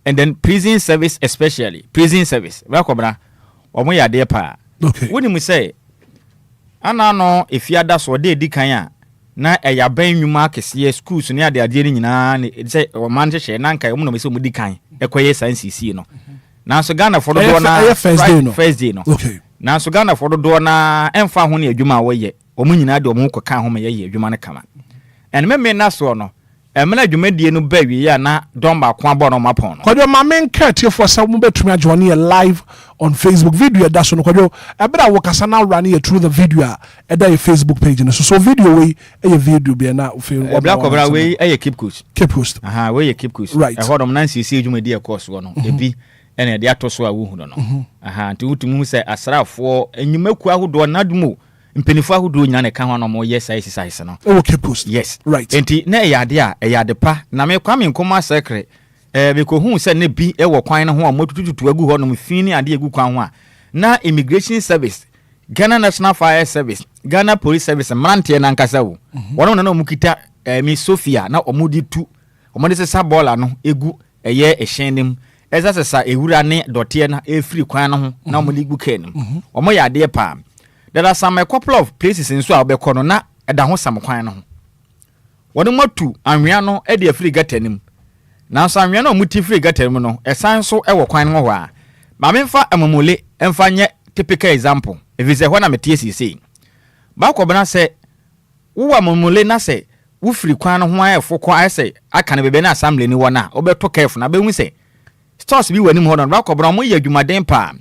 and then prison service, especially prison service. Welcome, omo ya de pa. Okay. When we say, no if you ada so de di kan na eya ban nwuma kese schools ne ade ade ni nyina say o man hye na nkai omo no me so mudi kan ekoye NCC no. Na so Ghana for do na first day no. Okay. Na so Ghana for do na emfa ho ne adwuma wo ye. Omo nyina de omo koka ho me ye adwuma ne kama. En me na so no emena adwumadie no ba wi ya na don ba ko abo no mapon no. Kodwo ma men cat for some betumi adwone ye live on Facebook video da so no kodwo ebra wo kasa na run ye through the video e da ye Facebook page no so video we e video be na fe obla kobra we e keep post aha we ye keep coast right. E hodom na nsisi adwumadie course wo no ebi ene de atoso a wo hu no aha nti wutumu se asrafo enyumaku ahodo na dumo mpenifu ahodo nyina ne ka ho no mo yes exercise no okay post yes right enti na eyade a eyade pa na me kwa me nkoma secret be ko hu se ne bi e wo kwan no ho a motututu agu ho no mfini ade agu kwan ho a na immigration service, Ghana National Fire Service, Ghana Police Service mrante na nkasa wo wono na omukita mi Sofia na omudi tu omode se sabola no egu eye ehyenem eza sesa ewura ne dote na efiri kwan no ho na omudi gu kanim omo yade pa. There are some a couple of places in so abeko no na eda ho sam kwan no ho wono matu anwea no e de afiri gatenim na so anwea no muti free gatenim no esan so e wo kwan no ho a ma memfa amomole emfa nye typical example if is a ho na metie sisi ba ko bana se wo amomole na se wo free kwan no ho ayefo ko ayese aka na bebe na assembly ni wona obeto careful na be hu se stores bi wanim ho no ba ko bana mo ye adwumaden pa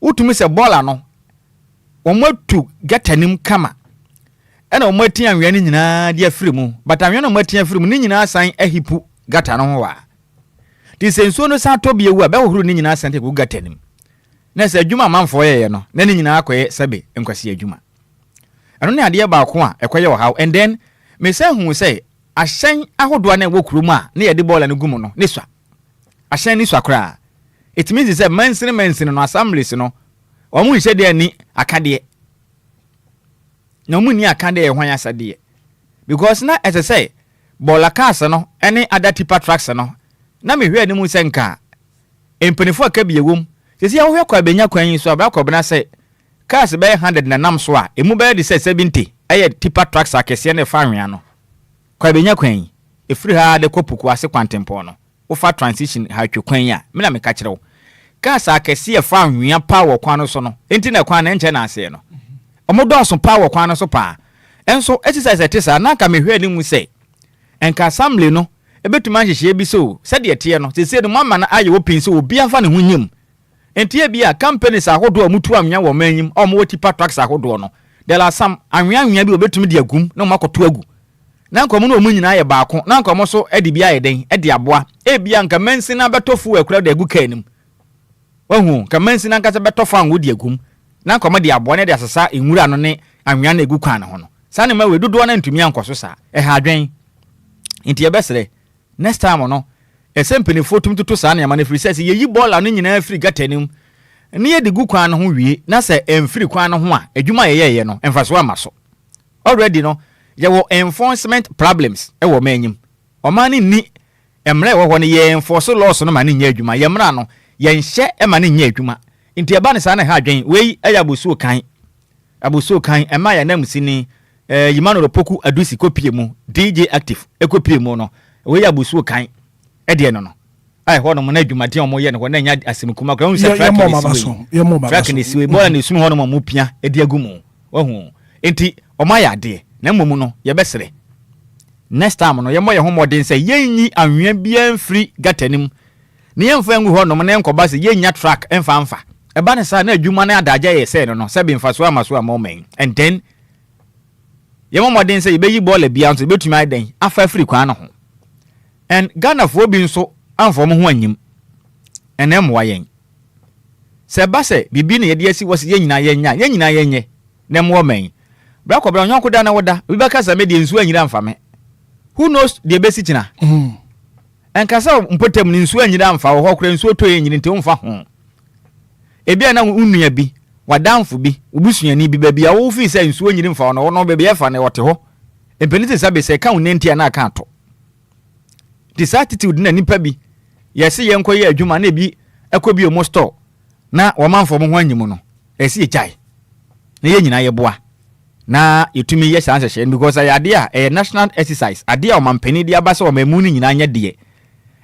utumi se bola no omatu gatanim kama ena omati anwea ni nyina de afiri mu but anwea no omati afiri mu ni nyina san ahipu gata no ho wa ti senso no sa tobie wu a be hohuru ni nyina san te ku gatanim na se adwuma manfo ye no na ni nyina akoye sabe enkwasi adwuma eno ne ade ba ko a ekoye wo haw and then me say hu say ahyen ahodo na wo kurum a na ye de bola no gumu no ne swa ahyen ni swa kra it means say mensin no assemblies no omu hye de ani akade na omu ni akade e hwan asade because na as I say bola cars no any other tipa trucks no na me hwe ani mu senka empanifo akabie wom sesi ahwe kwa benya kwan so abra kwabna say cars be 100 na nam so a emu be de say 70 aye tipa trucks akese na fa hwan no kwa benya kwan efiri ha de kopuku ase kwantempo no wo fa transition ha twekwan a me na me ka kirewo cars akese fa hwan pa wo kwan no so no enti na kwan na enche na ase no omodo so pa wo kwan no so pa enso exercise etisa na ka me hwe ani mu say enka assembly no ebetuma hyehye bi so sede ete no sese no mama na aye wo pin so obi afa ne hunyim enti bia companies ahodo amutu anwea wo manyim omo tipa trucks ahodo no there are some anwea bi obetumi de agum na makoto agu na nkomo no omu nyina ye baako na nkomo so edi bia ye den edi aboa bia nka mansin na betofu akura de agu kanim wahu nka mansin na nka betofa anwo de agum na nkomo de aboa ne de asesa enwura no ne anwea na agu kwan ho no sane ma we dodo na ntumi ankoso sa ha adwen enti ye besere next time no esempeni fotum tutu sa na yamane free say yeyi bola no nyina free gatanim ne ye de gu kwan no ho wie na se emfiri kwan no ho a adwuma ye no emfaso amaso already no ye wo enforcement problems e wo manyim omani ni emre wo ho ne ye enforce laws no ma ne nya adwuma ye mra no ye nhye e ma ne nya adwuma enti eba ne sa na ha adwen wei aya bosuo kan ema ya namsi ni yimano ropoku adusi kopie mu DJ active ekopie mu no we ya busuo kan e de no ai ho no mo na adwumate o mo ye no ho na nya asemkuma kra hu se track ni siwe bola ni sum ho no mo pia edi agumu wahu enti o ma ya de na mmom no ye besere next time no ye mo ye ho modern se yenyi anwea bia mfiri gatanim ne yemfa ngu ho no na enkoba se yenya track emfa eba ne sa na adwuma na adaja ye se no se be mfa so amaso amomen and then ye mo modern se ye beyi bola bia nso betumi aden afa afiri kwan no ho and Ghana fo bi nso amfo mo ho anyim enem wa yen se ba se bibi ne ye de asi wose ye nyina yenye nem wo men bra ko bra onyo da na woda bi beka sa me de nsu anyira amfa me who knows de besi kina enkasa mpotem ni nsu anyira amfa wo kora nsu to ye nyini nte umfa ho ebia na unua bi wadamfo bi obusuani bi ba bia wo fi se nsu anyira amfa no no ba bia fa ne wote ho empelite sabe se ka unentia na aka to this attitude na nipa bi yesi yenkoye adwuma na bi ekobi o mo store na wo manfo mo ho anyim no esi ejai na ye nyina ye boa na yetumi ye chance hye because ade a national exercise ade a o mampani dia ba se o mamu ni nyina anya de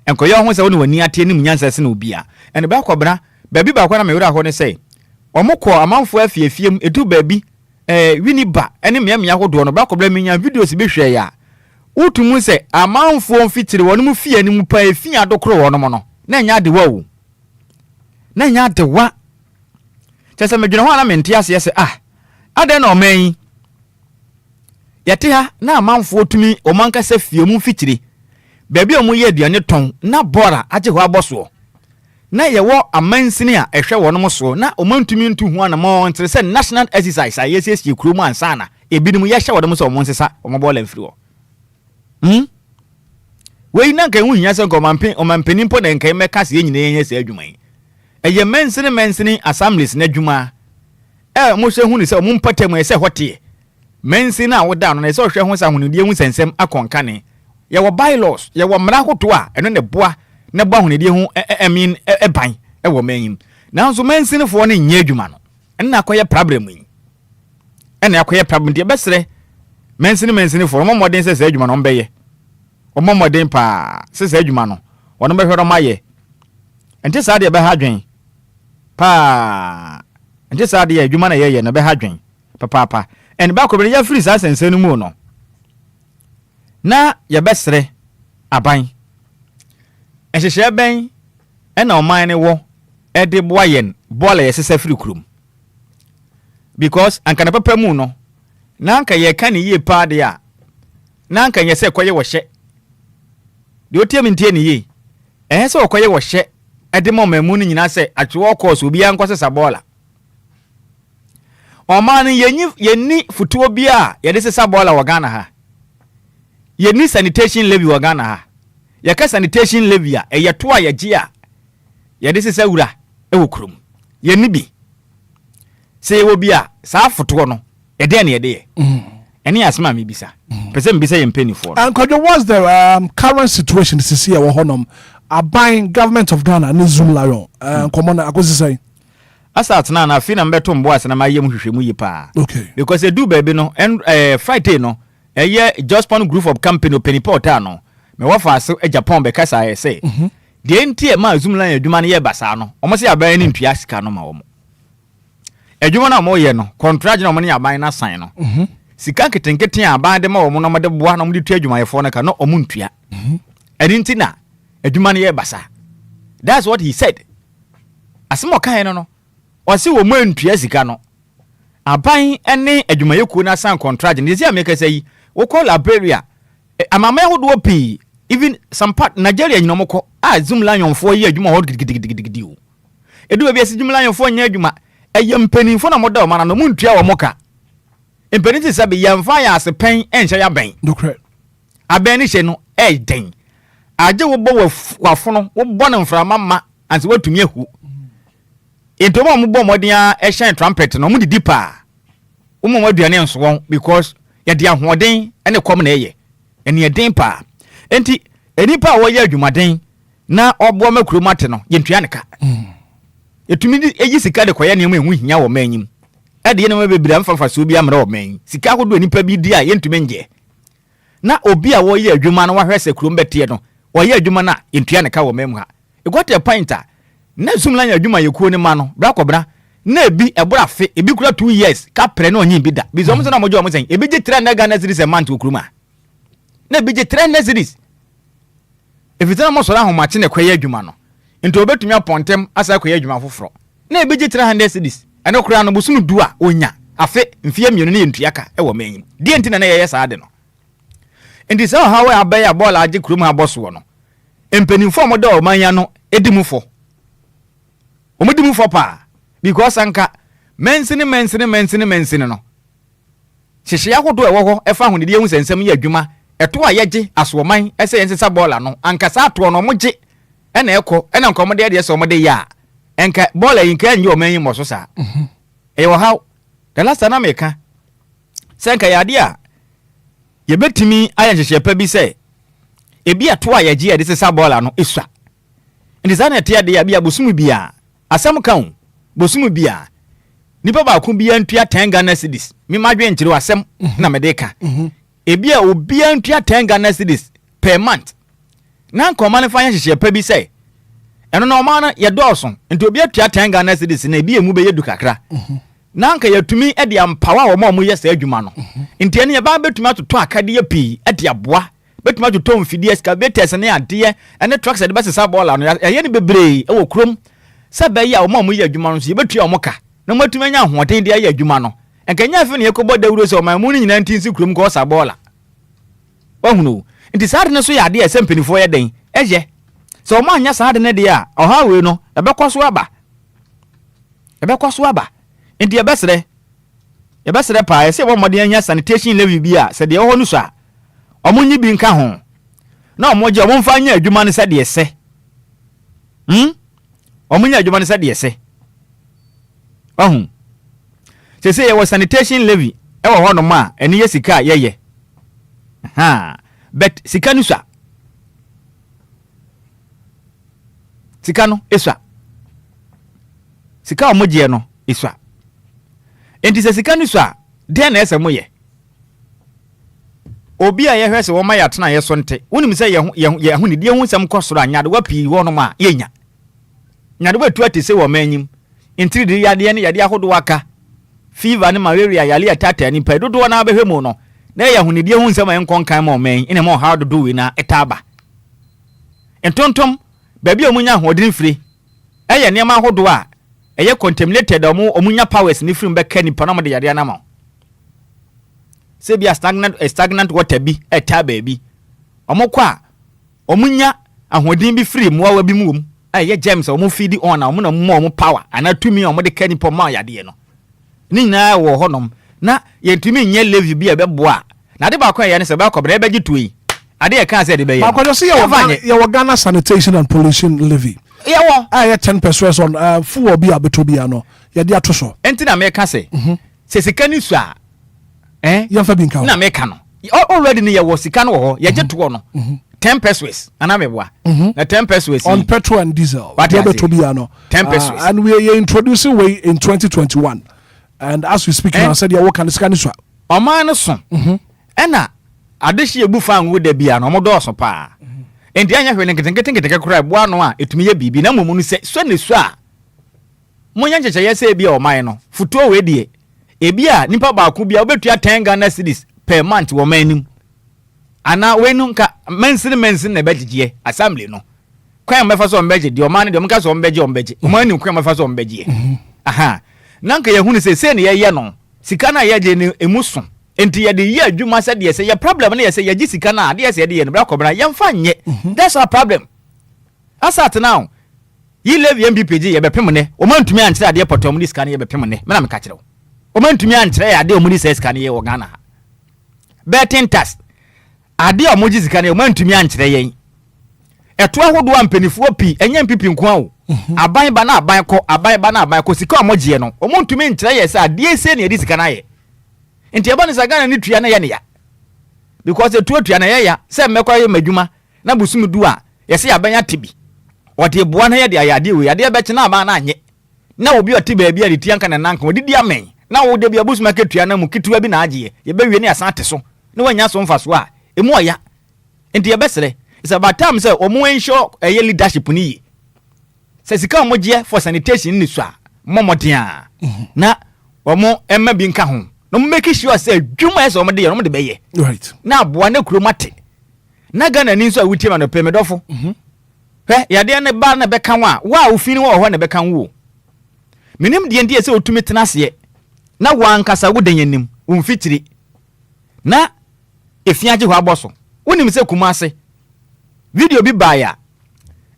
enkoye ho se woni wani atie ni munyansa se na Obia ene ba kwabra ba bi ba kwa na me wura ho ne se omukọ amanfo afiefiem edu ba bi wini ba ene memia hodo no ba kwabra menya videos be hwe ya utumu se amanfo mfitiri wonu mu fie ni mu pa efi adokoro wonu mo no na nya de wa wo na nya de wa chese medwene ho na mente ase se ade na oman yete ha na amanfo otumi omanka se fie mu mfitiri baabi omu ye aduane ton na bora age ho aboso na ye wo amansini a ehwe wonu mo so na omantumi ntu ho na mo ntere se national exercise a yesi kuro mu ansa na ebinim ye hye wonu mo so mo nsesa omobola mfiri wo we na kan hu nya se omampeni mpo na nkan meka se nyina yenye se adwuma yi eye mensini assemblies na adwuma mo hwe hu ni se mo mpatam se hote mensini a woda no na se hwe hu sa hunudie hu sensem akonka ne ye wo bylaws ye wo mra hoto a eno ne boa na boa hunudie hu ban e wo manyim na nso mensini fo no nya adwuma no enna akoye problem yi enna akoye problem de besere mensini fo mo modern se adwuma no mbeye omo modern pa se adwuma no wono be hwero maye ente sa de be ha dwen pa ente sa de adwuma na ye na be ha dwen papa en ba ko be ya free sa sensenu mu no na ye besere aban ehhehye ben na oman ne wo e de boayen bola ye sesa free krum because anka na papa mu no na anka ye ka ne ye pa de a na anka ye se koye wo hye de otie mintie ne ye se koye wo hye e de mo mamu ni nyina se atwe course obi an kwose sabola oman yenni futuo bia ye de sesa bola wo Ghana ha yenni sanitation levy wo Ghana ha ye ka sanitation levy a ye to a ye gi a ye de sesa wura e wo krum yenni bi se wo bia sa futuo no e de na ye de any asma me bisa person bisa ye penny for and what's the current situation this year wo honom buying government of Ghana and Zoom lion common akosi say asat na fi na mbeto mbo ase na mayem hwehwemu yi pa okay because do baby no and Friday no just one group of company penny porta no me wo fa so Japan be kasa ye say de entie ma Zoom lion adwuma no ye basa no omo se aban ni ntua sika no ma wo adwuma na mo ye no contract na mo ne aban na sign no sika ketenkete aban de ma wo no mo de boa na mo de tu adwuma ye fo no ka no omo ntua edinti na adwuma no ye basa that's what he said asemo kan no o se wo mo ntua sika no aban ene adwuma ye ku na sign contract ne zi ameka say wo call Liberia amama hodo pi even some part Nigeria nyinomko Zoom lion fo ye adwuma ho gidigidi o edu bia se Zoom lion fo nya adwuma mpeni fo na moda o mana no muntua wo moka mpeni ti sabe yamfa ya asepen enhye ya ben dokre aben ni hye no den aje wo bo wafo no wo bo na mframa ma anse watumi ahu entomo mo bo modin a ehye trumpet no mo didi pa wo mo aduane enso won because ye de ahoden ene kom na eye ene den pa enti enipa wo ye adwumaden na obo makromate no yentua ne ka etumi eji sika de koye ne mu ehu hia wo manyim ade ne mabebira mfafa so bi amra wo man sika hodo enipa bi di a yentumi nje na obi a wo ye adwuma no wa hwese krom betie no wo ye adwuma na yentua ne ka wo mamu ha e got a pointer na sumla nya adwuma yekuo ne ma no bra kobra na ebi ebura fe ebi kura 2 years ka pre na onyi bi da bi zo mo na mojo mo sen ebi je 3 na Ghana series a month okuruma na ebi je 3 na series efitana mo so na homache ne kwaye adwuma no nti obetumi apontem asa kwaye adwuma foforo na ebi je 300 series ene kura no busunu du a onya afe mfie mienu ne yentuaka e wo manyi die nti na na yeye saade no nti so how we abaya ball age kurum ha boso no empenimfo mo da o manya no edimufo omudimufo pa because anka mensini no hihia hodo ewo ho efa ho ne die hu sensem ye adwuma eto a yeje asoman ese yensesa ball no anka sa to no moje ena ekọ ena nkomo de so mo de ya enka ball yin ka nyi o manyi mo so sa ewo how the last time meka senka yade a ye betimi ayan hihia pa bi se ebi ato a yeje ye de sesa ball no esua ndi za na te ade ya bia bosumu bia asam kan bosumu bia nipa ba ku bia ntua 10 Ghana cedis mi madwe nkyire wasem na medeka ebia obia ntua 10 Ghana cedis per month na nkoma ne fanya hihia pa bi se eno na oma na ye dɔɔso nti obia tua 10 Ghana cedis na ebia mu be yedu kakra na nka yatumi e de ampawa wo ma mu ye sa adwuma no nti ene ye ba betumi atoto akade ya pii e de aboa betumi atoto mfidi excavators ne ade ene trucks de besesa ball no ye ne bebre e wo krom sabe ya wo ma mu ye adwuma no so ye betua omoka na matumi anya hoɔden de ya adwuma no enkanya afi ne yekobɔ dawuro so ma mu ni nyina ntinsi krom ko sa ball wahunu nti saade ne so ya ade ese mpenifo ye den eje so ma anya saade ne de a ɔha we no ebekɔso aba nti yebesere pa ese wo mɔden anya sanitation levy bi a se de ho no so a ɔmonyi bi nka ho na ɔmoje ɔmomfa anya adwuma ne se de ese ɔmonya adwuma ne se de ese se ye wo sanitation levy e wo ho no ma eni ye sika yeye but sika no so a sika no esua sika ɔmoje no esua enti se sika no so a den na ese moye obi a ye hwese wo ma ya tena ye so nte wonim se ye hu ne die hu sem kosoro anya de wapi wo no ma yenya nya de watu atese wo manyim enti de yade ne yade ahodo waka fever ne malaria yale atata ni pa dodo na abehwe mu no na ye hu ne die hu sem en konkan ma man ine ma how do we na etaba entontom baby omunya hodin free eye ne ma ahodo a eye contaminated omunya powers ni free be kani pa na mo de yade na ma se bia stagnant water bi etaba bi omokwa omunya ahodin bi free mu awa bi mu ye James omu feed on na omu na mu power anatumi omu de kani po ma yade no ni na wo honom na yentumi nye levy bi ebeboa na de ba kwa ye ne se ba kobra ebeji tuyi ade ye kan se de be ye ba kwa se ye wo Ghana sanitation and pollution levy ye wo ye 10% on full obi abetobia no ye de atoso enti na me ka se se sikani su a ye fa bi nka na me ka no already ni ye wo sika no wo ye je to no 10 pesos anameboa na 10 pesos on petrol and diesel what abetobia no 10 pesos and we are introducing way in 2021 and as we speak now said you work and scan so o man no so ena adeshi ebu fan wo da bia no mo do so pa enti anya hwe ne nketenkete kura boa no a etumi ye bibi na momu no se so ne so a monya ncheche ye se bia o man no futuo we die ebi a nipa ba ku bia obetua 10 Ghana cedis per month wo manim ana wenu nka mensin na begigie assembly no kwan mefa so mbeje di o man de mka so mbeje o man ni kwan mefa so mbeje aha nanka ye hunu se ne ye no sika na ye je ne emuso enti ye de ye adwuma se de ye problem na ye se ye ji sika na de ye de ye no bra kobra ye mfa nye that's our problem asat now yi levy MPPG ye bepem ne o man tumi ankyere ade potom ni sika na ye bepem ne me na me ka kire o man tumi ankyere ade o mu ni se sika na ye wo Ghana betting tax ade o moji sika na o man tumi ankyere yen eto ahodo ampanifuo pi enye mpipi nko a o aban ba na aban ko sika o moji no o man tumi ankyere ye se ade se na ye di sika na ye enti eba ni Ghana ni tua na ye ne ya because tua na ye ya se mmekwa ye madwuma na busum du a ye se aban atibi o de boa na ye de ayade we ade be kye na aban na anye na obi oti ba bia de tianka na nanka odidi amen na wo de bia busum ka tua na mu kitua bi na agye ye be wie ne asan te so na wanya so mfa so a emu oya enti ye besere is about time say omo ensure leadership ni yi se sika omoje for sanitation ni so a momodia na omo emma bi nka ho no make sure say dwuma ese omo de ye no de beye right na aboa na kromate na Ghana ni so a wutie ma no pemedofo yade ne ba na beka wa ofini wo na beka wo minim de ndie se otumi tenase na wankasa wo danyanim umfitiri na efiaje ho aboso wonim se kumase video bi baya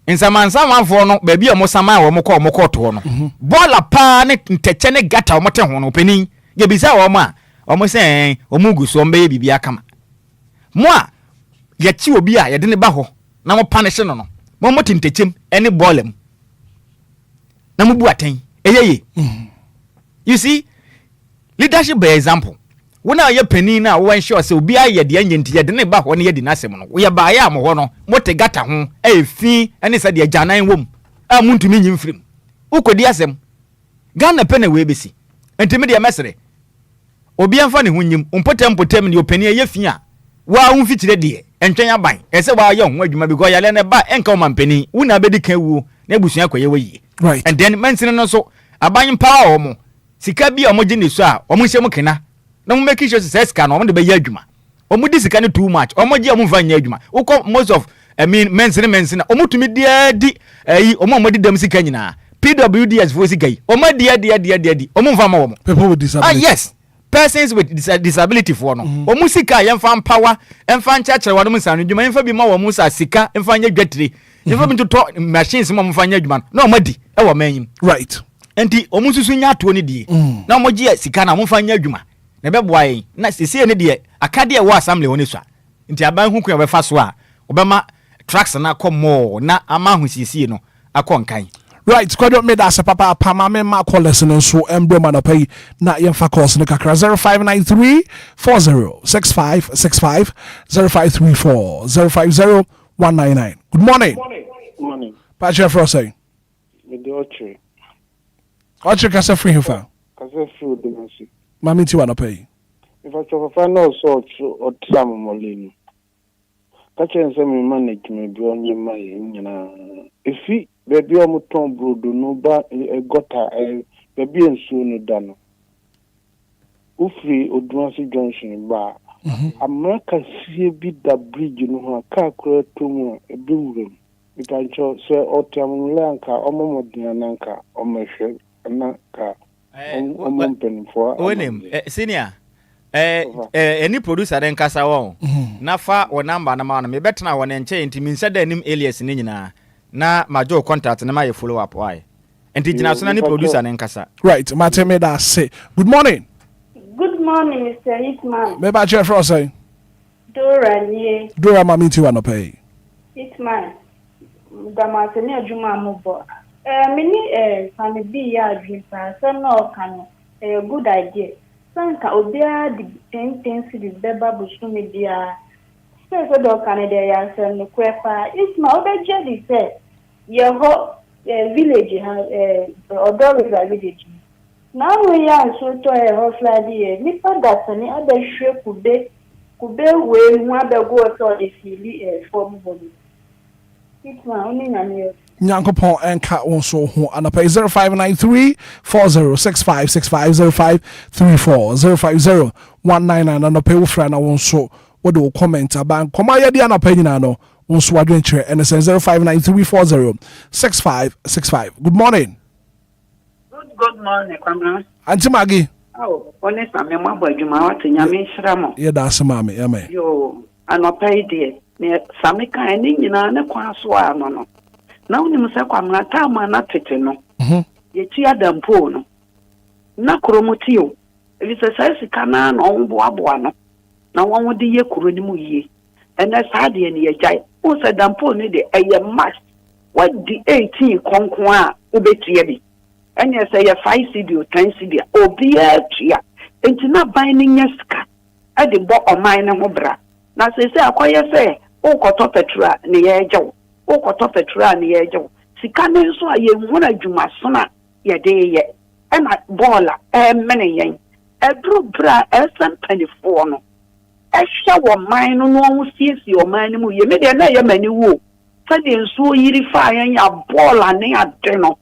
insamansa manfo no ba bia mo sama wo mo ko to no bola pa ne nteche ne gata mo te ho no penin ye bisa wo ma o mo se o mu gu so mbe bibia kama mo a ye chi obi a ye de ne ba ho na mo punish no no mo tintechem ene bolem na mo bu aten eyeye you see leadership by example wona ye penin na wo ensure say obi a ye de anyenti ye de ne ba ho ne ye di nasem no wo ye ba ya mo ho no mo te gata ho efi ene sa de janan wom a muntumi nyimfrim ukodi asem Ghana pene we besi entimi de mesere obi anfa ne ho nyim umpotem ne openi ye fi a wa unfitire de entwen aban ese wa ye ho adwuma because yale ne ba enka o mampeni wona bedi kan wu na ebusua kwaye wayi right and then mensene no so aban pa o mo sika bi o mo gine so a o mo hye mo kena na mo make sure say sika no o mo de be ye adwuma o mo di sika ne too much o mo je o mo fa nya adwuma uko most of mensene o mo tumi di o mo di dem sika nyina PWDs for sika yi o mo di o mo fa ma wo mo people with disability yes persons with disability for no o mu sika yemfa empower emfa nchachire wano mu sanu dwuma emfa bi ma wo mu sa sika emfa nya dwatire emfa bi to machines ma mu fa nya dwuma na o madi e wo manyim right enti o mu susu nya ato ni die na o mo gi sika na mu fa nya dwuma na be boa yin na sisi ne die akade e wo assembly woni so enti aban hu kun be fa so a obema trucks na akọ na ama hu sisi no akọ nkan. Right, squad me da papa pama me ma call lesson so embre man pay na yemfa calls ne kakra 0593 406565 0534 050 199. Good morning. Good morning. Pacha Frosay. Me the Oche. Oche kasa free hifa. Kasa free de nasi. Mami ti wana pay. If I so final sort or tram molini. Kacha nse me manage me bi onye mai nyina. Efi baby o muton brodo no ba gota baby ensu no da no ufri Odunasi Junction ba America sie bi da bridge no ha ka kura to mu ebi wurem ipancho se otam lanka omomodina nanka omehwe nanka omompen for onem senior any producer den kasa won na fa o number na ma no me betena won enche ntimi nsa da nim alias ni nyina na majo contact na my follow up why and international producer na nkasa right mateme da say good morning Mr. Hitman me ba chef say Dora mami ti wa no pay Hitman da ma se ni adwuma mo bo mini fami bi ya adwin pa so no kan good idea sanka Obia di 10 cities beba busu media so do Canada ya se no kwepa Hitman obeje di say Yeho village Odoriza village. Now we are so to a hofladi nipa dasani abehwe kube we mu abego so de fili form body. Hitman oni nyame Nyankopon enka wonso ho anapa 0593 406565 0534 050 anapa wo fra na wonso wo de comment aban koma ye dia anapa nyina no wonso adwenche NSN 0593406565. Good morning. Good morning, Kwamna. Auntie Maggie. Oh, honest, I'm a mobile, you might nyame shramo. Yeah, that's mama, yeah, man. Yo, anopa idea. Ne samika eni nyina ne kwa so ano no. Na woni mse Kwamna ta ma na tete no. Ye ti adampo no. Na kromotio. Ebi se sai sika na no onboaboa no. Na won wode ye kuro ni mu yie. Ene saade ne ye jai. O se dampo ni de eye match. What the 18 konkon a obetie bi. Ene se ye 5 CD o 10 CD obia tua. Enti na ban ni nyeska. E de bo oman ne ho bra. Na se akoye se o koto petrol ne ye jew. O koto petrol ne ye jew. Sika ne so a ye hu na dwuma so na ye de ye. E na bola mene yen. E dru bra SM24 no. Ehwa wo man no no siesie o man mu ye me de na ye mani wo sɛdeɛ nsuo yiri fa yɛn ya bɔɔl ane ade no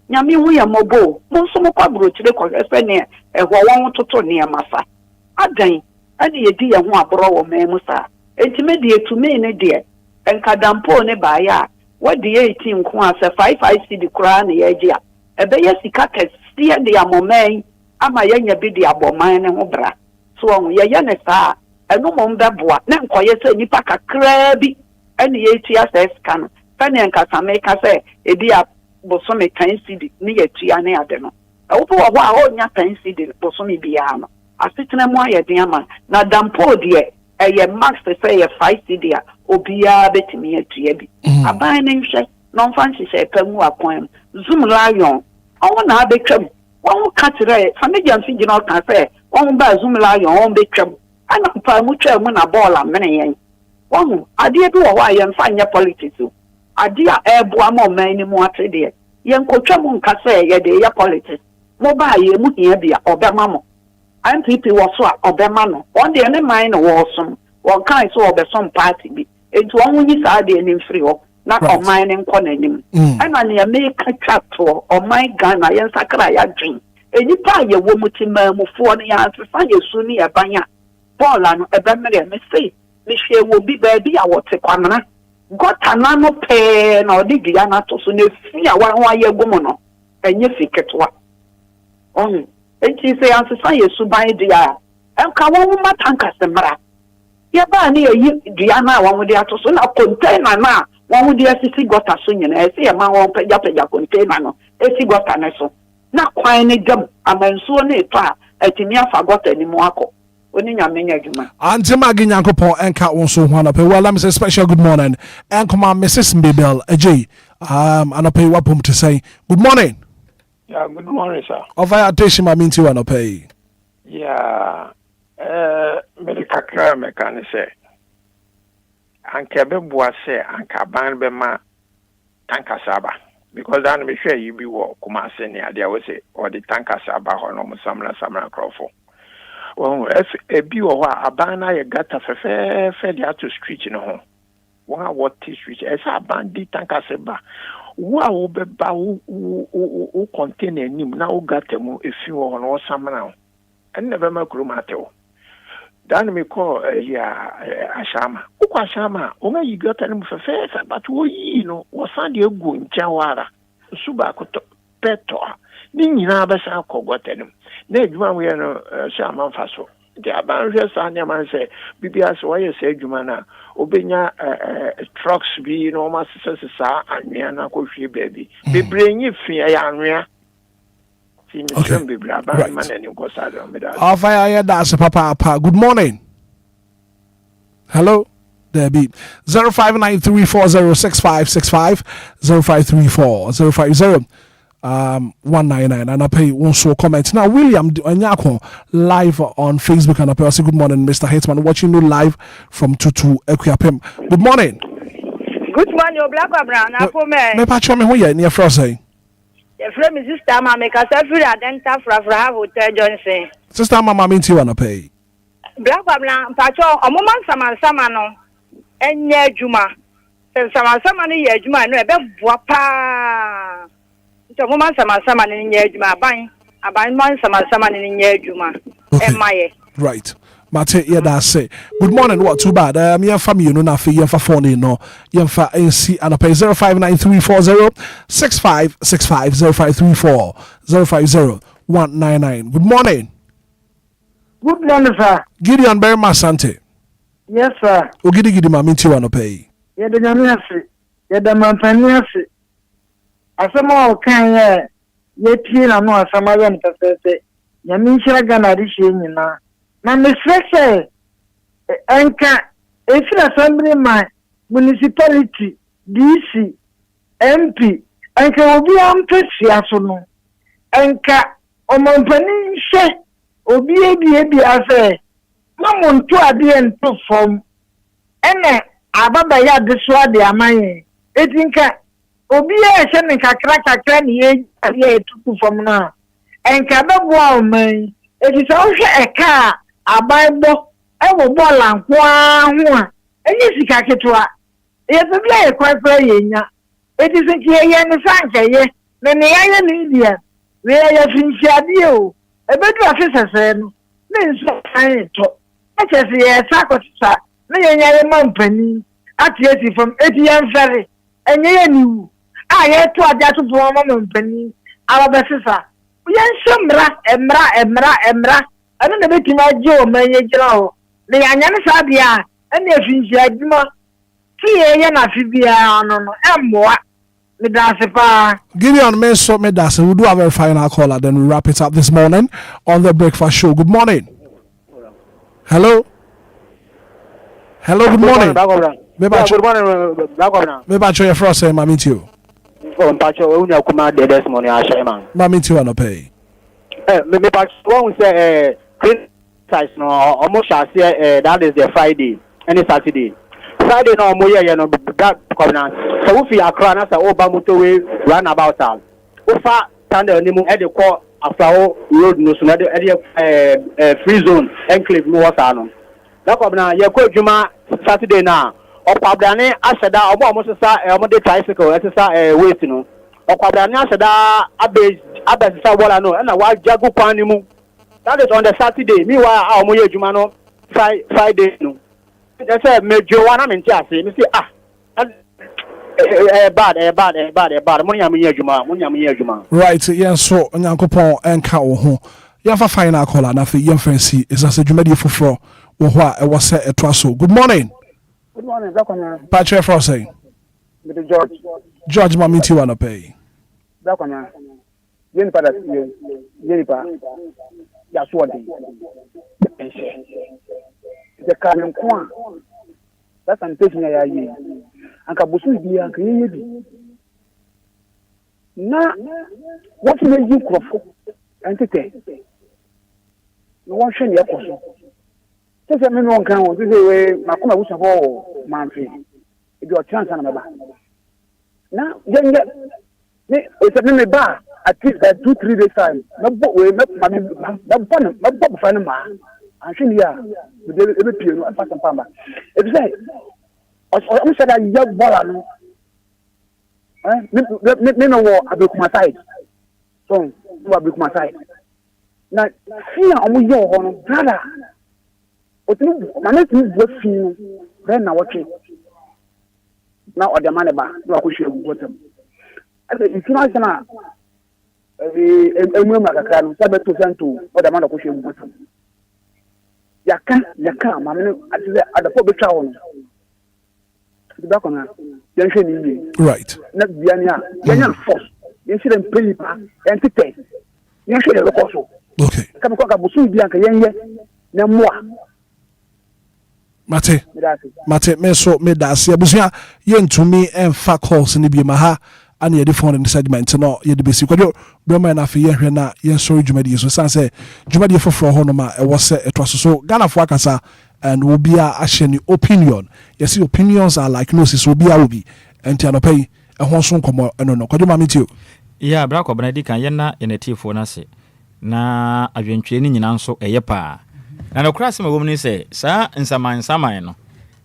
nyame hu yɛ mmɔbɔ mo nso mokɔ aburokyire kɔhwɛ sɛ ne ɛhɔ wɔn toto nneɛma sa adan ɛne yɛdi yɛn ho aborɔ wɔ man mu saa enti me deɛ tumi ne deɛ nkadampo ne baayɛ a wɔde 18 nko a sɛ 55 cedi koraa ne yɛagye a ɛbɛyɛ sika kɛseɛ de amɔman ama yɛnya bi de abɔman ne ho bra so yɛyɛ ne saa ɛno mom bɛboa na nkɔyɛ sɛ nipa kakraa bi ɛne yɛtua sɛ sika no sɛne nkasa meka sɛ ebi a bosome 10 cedi ne yɛtua ne ade no ɛwopo wɔ hɔ a ɔnya 10 cedi bosome biara no asetena mu ayɛ den ama na dampo deɛ ɛyɛ max sɛ yɛ 5 cedi a obiara bɛtumi atua bi aban ne nhwɛ na ɔmfa nhyehyɛ pa mu akwan mu zoom lion ɔwo na abɛtwam wɔn ka kyerɛ family amfi gyina ɔka sɛ wɔn ba zoom lion wɔn bɛtwam ana mpa mu twam na bɔɔl amene yɛn wɔn adeɛ bi wɔ hɔ a yɛmfa nyɛ politics o adeɛ a ɛboa ma ɔman ne mu ate deɛ yɛn kotwam nka sɛ yɛde yɛ politics mo ba yɛ mu hia bi a ɔbɛma mo NPP wɔ so a ɔbɛma no wɔn deɛ ne man no wɔsom wɔn kan so ɔbɛsom party bi enti wɔn nyi saa deɛ ne mfiri hɔ na ɔman ne nkɔ n'anim ɛna nea meka twa toɔ ɔman Ghana yɛn sakra yɛadwen enipa a yɛwɔ mu ti maamufoɔ no yɛansesa yɛsu ne yɛban a bɔɔla no ɛbɛmmerɛ me sei mehwɛ wɔ bi baabi a wɔte kwamena gɔta na no pɛɛ na ɔde dua no ato so na efi a wɔn ayɛ gu mu no ɛnyɛ fi ketewa enti sɛ yɛansesa yɛsu ban deɛ a ɛnka wɔn ma tankas mmara yɛbaa ne yɛyi dua no a wɔn de ato so na container no a wɔn de asisi gɔta so nyinaa ɛsɛ yɛ ma wɔn pɛgyapɛgya container no esi gɔta no so na kwan ne dam amansuo ne eto a atumi afa gɔta ne mu akɔ oni nyame nya adwuma ante magi nyankopɔn enka won so ho anapɛ well say special good morning enkoma Mrs. Mbebel ajay anapɛ wapom to say good morning. Yeah, good morning, sir. Of I attention my minti anapɛ. Yeah, me kakra me kan say anka beboa sɛ anka ban bɛma tanka saba because dan me hwɛ yi bi wɔ Kumase ne ade a wɔ sɛ ɔde tanka saba hɔ no samra krɔfo wɔn ebi wɔ hɔ a aban na yɛ gata fɛfɛɛfɛ de ato street no ho wɔn a wɔte street ɛsɛ aban di tanka saba wo a wo bɛba wo container nim na wo gata mu efi wɔ hɔ no samra ho ɛnna bɛma kurom atew dan me call ashama ukwa ashama onga yigata ni mfefesa but wo yi no wo san de egu ncha wara suba ko peto ni nyina ba sa kogota nim na adwuma we no sha man fa so de aban hwe sa ne man se bibia so ye se adwuma na obenya trucks bi no ma sesa anwea na ko hwe baabi bebrenyi fi ya anwea. Okay. Right. Papa. Good morning. Hello. There be 0593406565 0534 199 and I pay one so comment. Now William Anyako live on Facebook and I pay say good morning Mr. Hitman watching you live from Tutu Equiapem. Good morning. Good morning Black Brown. Me patcho me ho ye near frosay. Friend my sister mama make us every adenta fra hotel Johnson. Sister mama mean you wanna pay. Black Babla pacho omoman sama no enye adwuma. Sama no ye adwuma no e be boa pa. Nti omoman sama no nye adwuma aban man sama no nye adwuma. Emaye. Right. Mate yeah that say. Good morning what too bad. Me family you know na fe yemfa phone no. Yemfa NC and pay 0593406565 0534 Good morning. Good morning, sir. Gideon Berma Sante. Yes, sir. Ogidi ma minti wano pay. Yeah, the Yamiasi. Yeah, the Mampaniasi. Asama o kan ye tina no asama yan tafete. Yamisha gana dishi nyina. Na misrese enka efi assembly man municipality DC MP enka obi ampesi aso no enka omompani hye obi ebi ase mamonto ade ento fom ene ababa ya de so ade amanye etinka obi e hye ne kakra ne ye etuku fom na enka bebo o man etisa o hwe eka abaybo ewo bola nko ho a enye sika ketwa ye be bia e kwa fra ye nya eti se ki ye ne sanke ye ne ne ya ne dia we ya finchiade o e be du afisese no ne nso kan to e che se ye sakotsa ne ye nya ye mampani ati from eti yan fere enye ye niwu a ye to adia to bo mampani aba be sisa ye nso emra ana na beti ma je o manye gira ho ne anya ne sa bia ene afinji aduma ti ye na fibia no no emmoa me dance pa Gideon Menso Medase, we'll do a very final caller, then we wrap it up this morning on the breakfast show. Good morning. Hello. Good morning. Good morning. Maybe I show you first, say, Mammy, you. Oh, Pacho, we come out this morning, I say, man. Mammy, you want to pay. Maybe Pacho, we say, criticize no, almost I say, that is the Friday, any Saturday. Friday, no, more, you know, that covenant. So if you are crying, as a Obamuto run about town. Ufa, Thunder, and at the call after all road, no, so at free zone, enclave, no, what's on. That covenant, you could Juma Saturday now. Or Pabrane, I said that almost a tricycle, as a waste, no. Or Pabrane, I said that Abbas, what I know, and a wild Jago Panimu. That is on the Saturday. Meanwhile, our Moya Jumano, Friday, no. That's a major one. I'm in Chassis. You see, bad. Right, yes, so Nyankopon and Cow. Yafa final caller, nothing, young fancy, is as a Jumedi for fro, or what I was set at Twasso. Good morning. Good morning, Doctor. Patrick Frosty. With George. George, Mammy, you want to pay. Doctor, Jennifer, that's what the Carmen Kwan. That's I'm taking a year. And Kabusu be a creative. Now, what made you crop and take it? No one should be a person. Just a minute, count this way, Makuna was a whole monthly. If you are chance on a bar. Now, then, it's a minute bar. At least 2-3 days time. No boat way, not friend man. I'm sure you are. The piano and Pastor Pamba. It's like, I said, I young ball. No war, I broke my side. So, I broke my side. Now, see, I'm your brother. My name is Fino. Then I watch it. Now, the money back. No, I could share with them. If you know, Emma, Sabato Santo, or the man of Cushing Bottom. Yaka, at the public town. The back on her, right. Not Biania, force, incident paper, and ticket. You should have also. Okay. Come cock a busu bianca, no more. Mate, Meso, Medas, Yabusia, yen to me and fuck horse in the Bimaha. And ye phone in the segment no ye the basic Brahma na fe ye na ye sorry Jumadi so san say Jumadi for honoma e was it was so Ghana for akasa and will be a any opinion. You see opinions are like noses will be and tiano pay a honson come no kwadu mami you. Yeah, Brako Benedict and Yena in a tea for nase na adwentwe ni nyina nso eye pa. Na no krase me woman say sa nsaman no.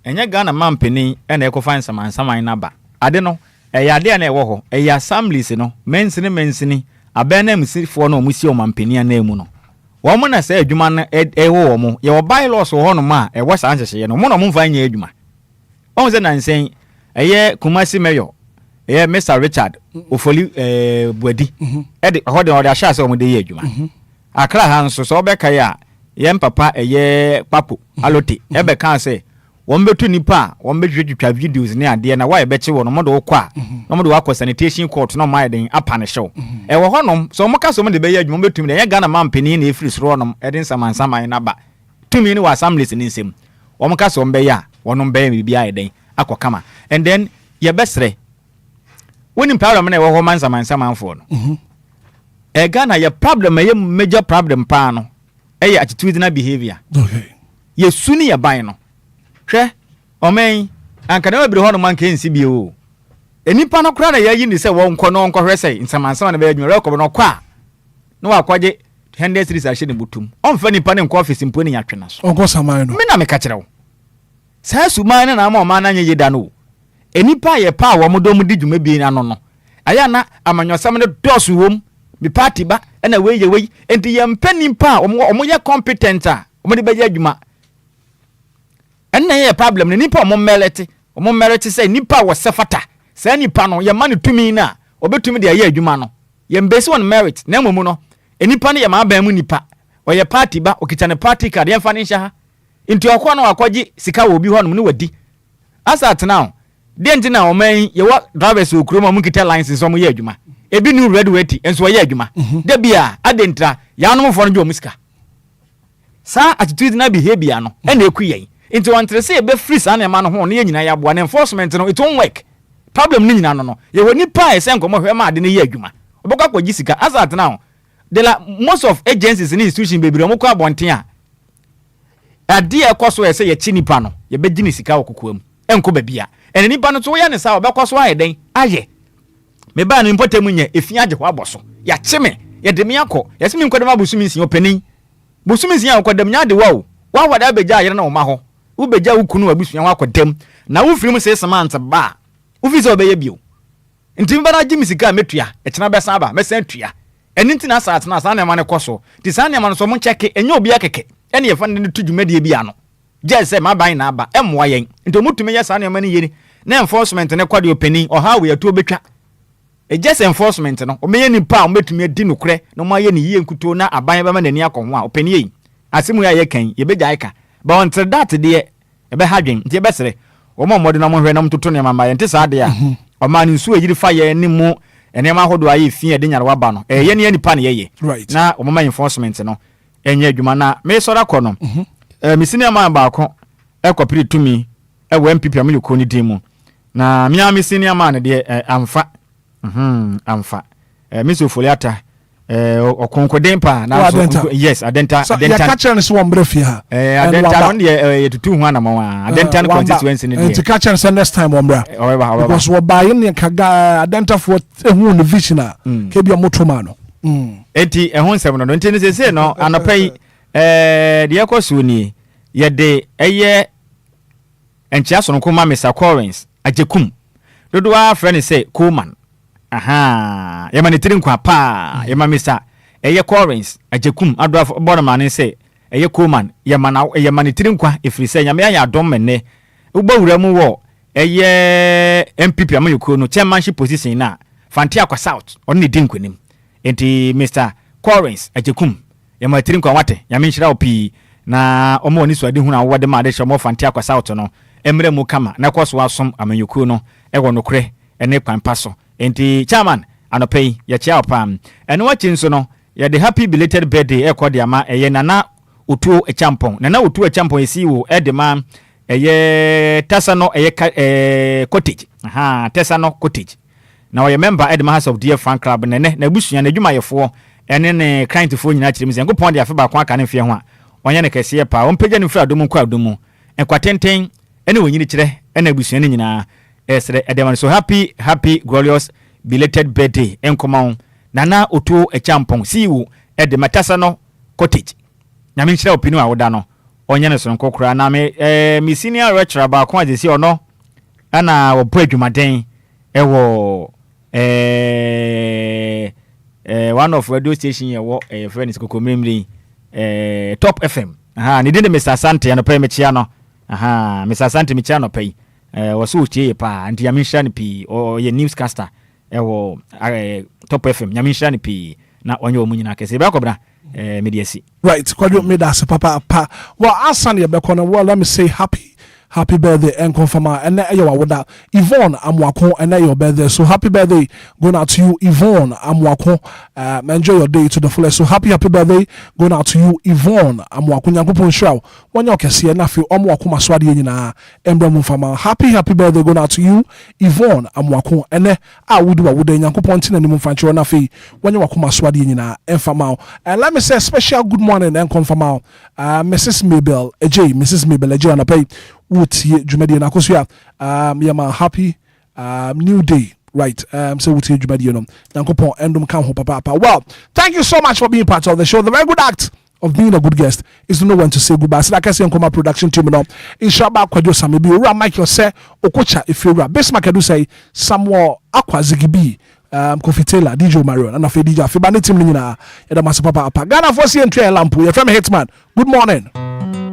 Enye Ghana mampeni e na ekofa nsaman na ba. Ade no ade na ewo ho assemblies no mensini abena msifo no musi o mampenia na emu no wo mo na say adwuma na ewo wo mo ye wo bylaws ho no ma e wo san hyehye no mo no mo mfa nya adwuma on se nansen Kumasi mayor Mr. Richard Ofoli Buadi de ho de asha se o mo de ye adwuma Akra hanso so obeka ya papa papo alote be kan say won betu nipa won bedwedwa videos ne ade na why beche won mo de wokwa no mo de wakọ sanitation court no my den apane show wo honom so mo ka so mo de be ya adwuma betu ne Ghana mampeni na efiri soro no eden saman na ba tumi ni wa assemblies ni nsem wo mo ka so mbe ya wonom be bibia eden akokama and then ye besre woni problem na wo ho man saman fo no Ghana ye problem ye major problem pa no attitudinal behavior okay ye suni ye ban no hwe omen anka na wabiri hono man kensi bi o enipa no kra na yayi ni se wo nko no nko hwese nsamansa na be adwuma rekob no kwa no akwaje 100 series ahye ne butum onfa nipa ne nko office mpo ne yatwe na so onko saman no me na me ka kire wo sa suman na ma o man na nye yeda no enipa ye pa wo modom di dwuma bi na no aya na amanyosam ne dos wom bi party ba na we ye we enti ye mpani pa omo ye competent a omo de be ye adwuma enna ye problem ne nipa omo melete say nipa wo sefata say nipa no ye ma ne tumi na obetumi de ye adwuma no ye mbesi won merit na momu no enipa ne ye ma ban mu nipa oye party ba okita ne party card ye fa ne hya ha enti okwa no akwaji sika wo bi ho no ne wadi asat now denti na oman ye wa drivers okroma mu kita license so mo ye adwuma ebi nu red weti enso ye adwuma da bia adentra ya no mfo no jo musika sa attitude na behavior no e na ekuyen enti wantre say be free sa na ma no ho no ye nyina ya boa na enforcement no it won't work problem ni nyina no ye woni pa ese nkomo hwe ma ade ne ye adwuma obekwa kwaji sika asat now most of agencies and institutions bebre mo kwa bonten a ade e koso ese ye chinipa no ye begini sika okokoam enko ba bia ene nipa no to ye ne sa obekwaso ayeden aye me ba no importem nya efia age ho aboso ya chime ye de me akọ ye se me nkodem abusumi sin openin busumi sin akodem nya de wa wada beja ayere na wo ma ho wo beja wo kunu abusua wa akodem na wo firim se semant ba wo fi se obeye bio ntim ba na gimi sika metua e kena be san ba me san tua eni ntina sa atena sa na ma ne koso ti sa na ma no so mo cheke enye obi akeke ene ye fa ne to dwumadie bia no je se ma ban na aba emwa yen nto mutumi ye sa na ma ne yeri na enforcement ne kwade opening o ha we atu obetwa e just enforcement no o meye nipa o metumi adi nokre no ma ye ne yie nkuto na aban ba ma nani akọ ho a opening yi asemu ya ye kan ye beja ika ba on that de e be hadwen nti e be sere o mo mode na mo hwe na mtoto ne mama ye nti sa de a o ma nsu e yiri fa ye ni mu ene ma hodo ayi fi e de nyare waba no ye ne nipa ne ye na o mama enforcement no enye adwuma na me sora kọ no misini ama ba akọ ekopiri tumi e wo MPP amuli ko ni dimu na mi misini ama ne de amfa amfa miso foliata okonkoden pa na yes adenta ya catcher ne so wombre fi ha adenta no ye tutu hu anamo adenta no constituency ne de catcher se next time wombra because wo buy ne kaga adenta for hu no vision a ke bia motoma no enti ehun nsem no enti ne se no anopai de ekoso ni ye de eye enchia so no kuma Mr. Enquires ajekum dodo wa friend say Coleman aha ye mani tirin kwa pa ye ma Mr. Enquires ajekum ado bodo man say eye Coleman ye mani tirin kwa efiri say nyame ya adom menne ubawura mu wo eye MPP amayuko no chairmanship position na fanti akwa south on ne din kwanim enti Mr. Enquires ajekum ye mani tirin kwa wate nyame nhira opi na omo oni so ade hu na wo de ma de hye mo fanti akwa south no emre mu kama na kwaso asom amayuko no ewo nokre ene kwanpa so enti chairman anopei ya chia opam ene wachi nso no ya the happy belated birthday ekodi ama eye nana otuo echampon nana otuo echampon esiwo edema eye tasano eye cottage aha tasano cottage na oye member edema house of dear fan club nene na busua na adwuma yefo ene ne client fo nyina chirim zengo pon de afeba kwa aka ne fie ho a onye ne kese pa onpeja ne fra domu kwa domu enkwatenten ene wonyini kire ene busua ne nyina esre edema so happy glorious belated birthday enkoma nana otuo echampon siwo edema tasano cottage nyame nkyira opini wa woda no onye ne sonko kura na me senior lecturer ba ko agesi ono ana wo bradwumaden ewo one of radio station yewo friends koko memri Top FM aha ni de Mr. Asante ano pay mechia no aha Mr. Asante mechia no pay wo so chie pa anti nyame nhyira ne pi o ye newscaster ewo Top FM nyame nhyira ne pi na onye o munyina kese be akobra mediasi right kwadwo me da se papa pa well asan ye be kono well let me say happy birthday and confirm and your woda Yvonne Amwako and your birthday so happy birthday going out to you Yvonne Amwako enjoy your day to the fullest so happy birthday going out to you Yvonne Amwako nyankopon show when you kese na fi Amwako maswade nyina embra mfama happy birthday going out to you Yvonne Amwako and would nyankopon tina ni mfancho na fi when you wakoma maswade nyina emfama and let me say special good morning and confirm Mrs. Mabel AJ on a pay wutie dwumadi na akosua yama happy new day right so wutie dwumadi no nankopon endom kan ho papa well thank you so much for being part of the show the very good act of being a good guest is to know when to say goodbye. So like I say, Nkoma production team, Inshaba Kwadwo Samibi, Ura Michael say, Okocha Ifira, Bismarck Edu say, Samuel Aqua Zigibi, Kofi Taylor, DJ Marion, and Afi DJ Afibani team Nina, Eda Masapapa Apa. Ghana for CN Lampu, your friend Hitman. Good morning.